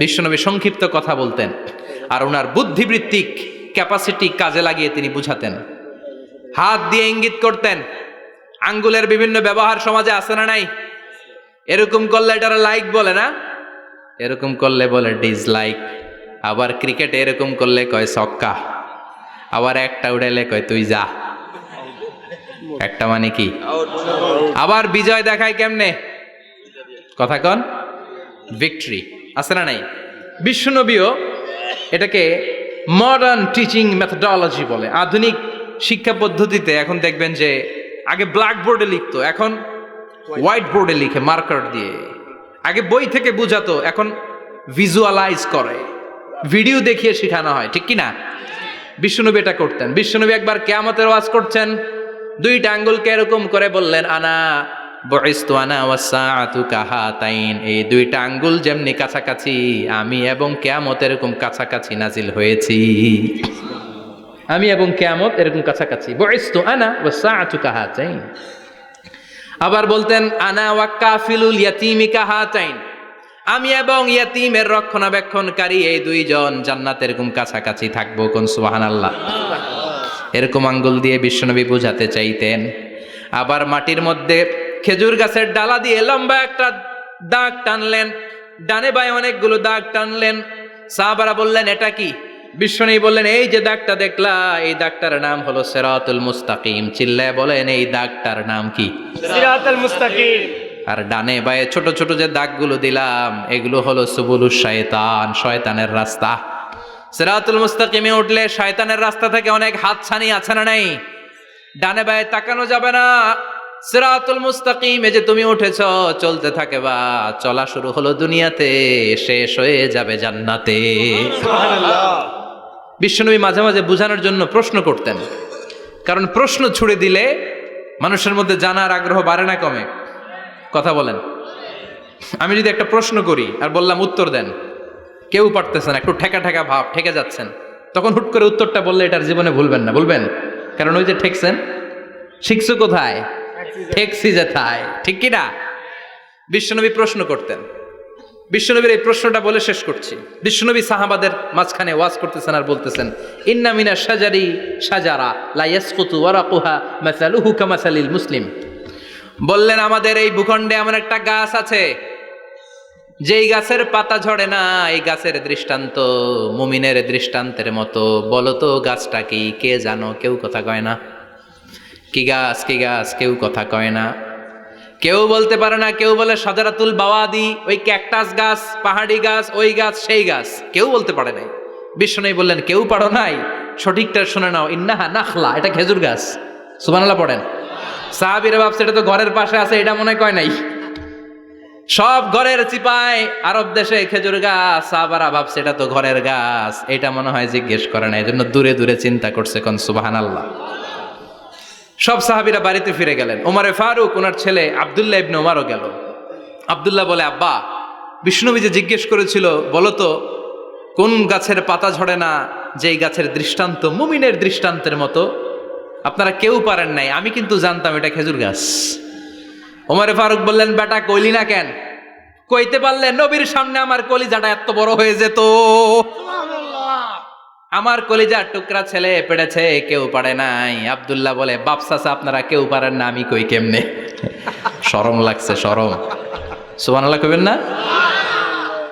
বিশ্বনবী সংক্ষিপ্ত কথা বলতেন, আর ওনার বুদ্ধিবৃত্তিক ক্যাপাসিটি কাজে লাগিয়ে তিনি বুঝাতেন। হাত দিয়ে ইঙ্গিত করতেন, আঙ্গুলের বিভিন্ন ব্যবহার সমাজে আছে না নাই? এরকম করলে এটারা লাইক বলে না, এরকম করলে বলে ডিসলাইক। আবার ক্রিকেটে এরকম করলে কয় ছক্কা, আবার একটা উড়াইলে কয় তুই যা, একটা মানে কি। আবার বিজয় দেখায় কেমনে, কথা কন, ভিক্টরি, আছে না নাই? বিশ্বনবীও এটাকে মডার্ন টিচিং মেথডোলজি বলে। আধুনিক শিক্ষা পদ্ধতিতে এখন দেখবেন যে আগে ব্ল্যাক বোর্ডে লিখতো, এখন হোয়াইট বোর্ডে লিখে মার্কার দিয়ে। আগে বই থেকে বুঝাতো, এখন ভিজুয়ালাইজ করে, ভিডিও দেখিয়ে শেখানো হয়, ঠিক কি না? বিশ্বনবী এটা করতেন। বিশ্বনবী একবার কিয়ামতের ওয়াজ করছেন, দুইটা আঙ্গুলকে এরকম করে বললেন, আনা বুইসতু আনা ওয়াসসাআতু কাহাতাইন, এই দুইটা আঙ্গুল যেমনি কাছাকাছি, আমি এবং কিয়ামত এরকম কাছাকাছি নাজিল হয়েছি। আমি এবং কিয়ামত এরকম কাছাকাছি। বুইসতু আনা ওয়াসসাআতু কাহাতাইন। আবার বলতেন, আনা ওয়া কাফিলুল ইয়াতীমি কাহাতাইন, আমি এবং ইয়াতীমের রক্ষণাবেক্ষণকারী এই দুইজন জান্নাতে এরকম কাছাকাছি থাকবো। কোন সুবহানাল্লাহ। এরকম আঙ্গুল দিয়ে বিশ্বনবী বুঝাতে চাইতেন। আবার মাটির মধ্যে খেজুর গাছের ডালা দিয়ে লম্বা একটা দাগ টানলেন, ডানে বায়ে অনেকগুলো দাগ টানলেন। সাহাবারা বললেন, এটা কি? বিশ্বনবী বললেন, এই যে দাগটা দেখলা, এই দাগটার নাম হলো সিরাতুল মুস্তাকিম। চিল্লায় বলেন, এই দাগটার নাম কি? সিরাতুল মুস্তাকিম। আর ডানে বায়ে ছোট ছোট যে দাগগুলো দিলাম, এগুলো হলো সুবুলুশ শয়তান, শয়তানের রাস্তা। সিরাতুল মুস্তাকিমে উঠলে শয়তানের রাস্তা থেকে অনেক হাতছানি, আছে না নাই? ডানে বায়ে তাকানো যাবে না। সিরাতুল মুস্তাকিমে যে তুমি উঠেছ, চলতে থাকে বা চলা শুরু হলো দুনিয়াতে, শেষ হয়ে যাবে জান্নাতে। সুবহানাল্লাহ। বিশ্বনবী মাঝে মাঝে বোঝানোর জন্য প্রশ্ন করতেন, কারণ প্রশ্ন ছুড়ে দিলে মানুষের মধ্যে জানার আগ্রহ বাড়ে না কমে? কথা বলেন। আমি যদি একটা প্রশ্ন করি আর বললাম উত্তর দেন, কেউ পারতেছেন, একটু ঠেকা ঠেকা ভাব, ঠেকে যাচ্ছেন, তখন হুট করে উত্তরটা বললে এটার জীবনে ভুলবেন না, বলবেন। কারণ ওই যে ঠেকছেন, শিখছো কোথায়? ঠেকছি যেথায়, ঠিক কিনা? বিশ্বনবী প্রশ্ন করতেন। বিশ্বনবীর এই প্রশ্নটা বলে শেষ করছি। বিশ্বনবী সাহাবাদের মাঝখানে ওয়াজ করতেছেন আর বলতেছেন, ইন্না মিনা শাজারি শাজারা লা ইয়াসকুতু ওয়ারাকুহা মাসালুহু কামাসালিল মুসলিম। বললেন, আমাদের এই ভূখণ্ডে এমন একটা গাছ আছে, যেই গাছের পাতা ঝরে না, এই গাছের দৃষ্টান্ত মুমিনের দৃষ্টান্তের মতো। বলো তো গাছটা কি? কে জানো? কেউ কথা কয় না। কি গাছ? কি গাছ? কেউ কথা কয় না, কেউ বলতে পারে না। কেউ বলে শাজারাতুল বাওয়াদি, ওই ক্যাকটাস গাছ, পাহাড়ি গাছ, ওই গাছ, সেই গাছ, কেউ বলতে পারে নাই। বিশ্বনবী বললেন, কেউ পারো নাই? সঠিকটা শুনে নাও, ইন্নাহা নাখলা, এটা খেজুর গাছ। সুবহানাল্লাহ পড়েন। সাহাবীরা ভাবছে এটা তো ঘরের পাশে আছে, এটা মনে কয় নাই। সব ঘরের চিপায় আরব দেশে খেজুর গাছ, সাহাবারা ভাবছে এটা তো ঘরের গাছ, এটা মনে হয় জিজ্ঞেস করে না, এই জন্য দূরে দূরে চিন্তা করছে। কোন সুবহানাল্লাহ। সব সাহাবীরা বাড়িতে ফিরে গেলেন। ওমরে ফারুক, ওনার ছেলে আব্দুল্লাহ ইবনে ওমরও গেল। আব্দুল্লাহ বলে, আব্বা, বিষ্ণুনবী যে জিজ্ঞেস করেছিল, বলো তো কোন গাছের পাতা ঝরে না, যেই গাছের দৃষ্টান্ত মুমিনের দৃষ্টান্তের মতো? আপনারা কেউ পারেন নাই, আমি কিন্তু জানতাম এটা খেজুর গাছ। ওমরে ফারুক বললেন, বেটা কইলি না কেন? কইতে পারলে নবীর সামনে আমার কলিজাটা এত বড় হয়ে যেত। আমার কলিজার টুকরা ছেলে পেড়েছে, কেউ পারে নাই। আব্দুল্লাহ বলে, বাপ চাচা আপনারা কেউ পারেন না, আমি কই কেমনে? শরম লাগছে, শরম। সুবহানাল্লাহ কইবেন না?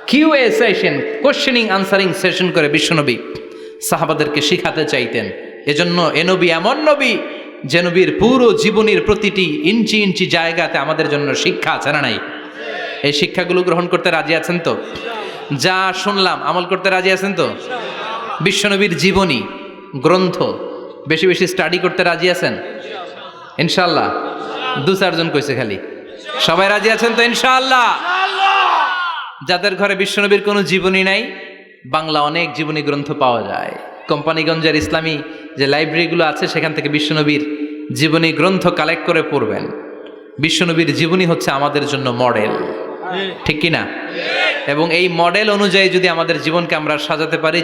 QA session, questioning answering session করে বিশ্বনবী সাহাবাদেরকে শিখাতে চাইতেন। এজন্য এ নবী এমন নবী যে নবীর পুরো জীবনের প্রতিটি ইঞ্চি ইঞ্চি জায়গাতে আমাদের জন্য শিক্ষা আছে না নাই? এই শিক্ষাগুলো গ্রহণ করতে রাজি আছেন তো? যা শুনলাম আমল করতে রাজি আছেন তো? বিশ্বনবীর জীবনী গ্রন্থ বেশি বেশি স্টাডি করতে রাজি আছেন ইনশাআল্লাহ? 2-4 জন কইছে খালি। সবাই রাজি আছেন তো ইনশাআল্লাহ? যাদের ঘরে বিশ্বনবীর কোনো জীবনী নাই, বাংলা অনেক জীবনী গ্রন্থ পাওয়া যায়। কোম্পানিগঞ্জের ইসলামী যে লাইব্রেরিগুলো আছে সেখান থেকে বিশ্বনবীর জীবনী গ্রন্থ কালেক্ট করে পড়বেন। বিশ্বনবীর জীবনী হচ্ছে আমাদের জন্য মডেল, ঠিক কি না? এবং এই মডেল অনুযায়ী যদি আমাদের জীবনকে আমরা সাজাতে পারি,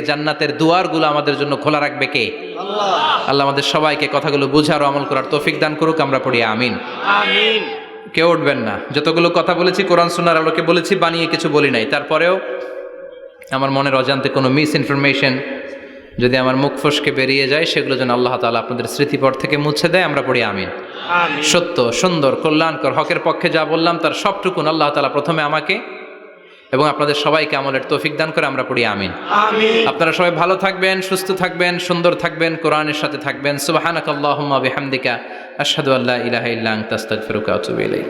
জান্নাতের দুয়ারগুলো আমাদের জন্য খোলা রাখবে কে? আল্লাহ আমাদের সবাইকে কথাগুলো বুঝার ও আমল করার তৌফিক দান করুক। আমরা পড়ি আমিন। আমিন। কেউ উঠবেন না। যতগুলো কথা বলেছি কোরআন সুন্নাহর আলোকে বলেছি, বানিয়ে কিছু বলি নাই। তারপরেও আমার মনের অজান্তে কোনো মিস ইনফরমেশন যদি আমার মুখ ফসকে বেরিয়ে যায়, সেগুলো যেন আল্লাহ তাআলা আপনাদের স্মৃতিপট থেকে মুছে দেয়। আমরা পড়ি আমিন। আমিন। সত্য, সুন্দর, কল্যাণকর, হকের পক্ষে যা বললাম তার সবটুকুন আল্লাহ তাআলা প্রথমে আমাকে এবং আপনাদের সবাইকে আমলের তৌফিক দান করে। আমরা পড়ি আমিন। আমিন। আপনারা সবাই ভালো থাকবেন, সুস্থ থাকবেন, সুন্দর থাকবেন, কোরআনের সাথে থাকবেন। সুবহানাকাল্লাহুম্মা বিহামদিকা আশহাদু আল্লা ইলাহা ইল্লা আনতা আস্তাগফিরুকা ওয়া আতুবু ইলাইক।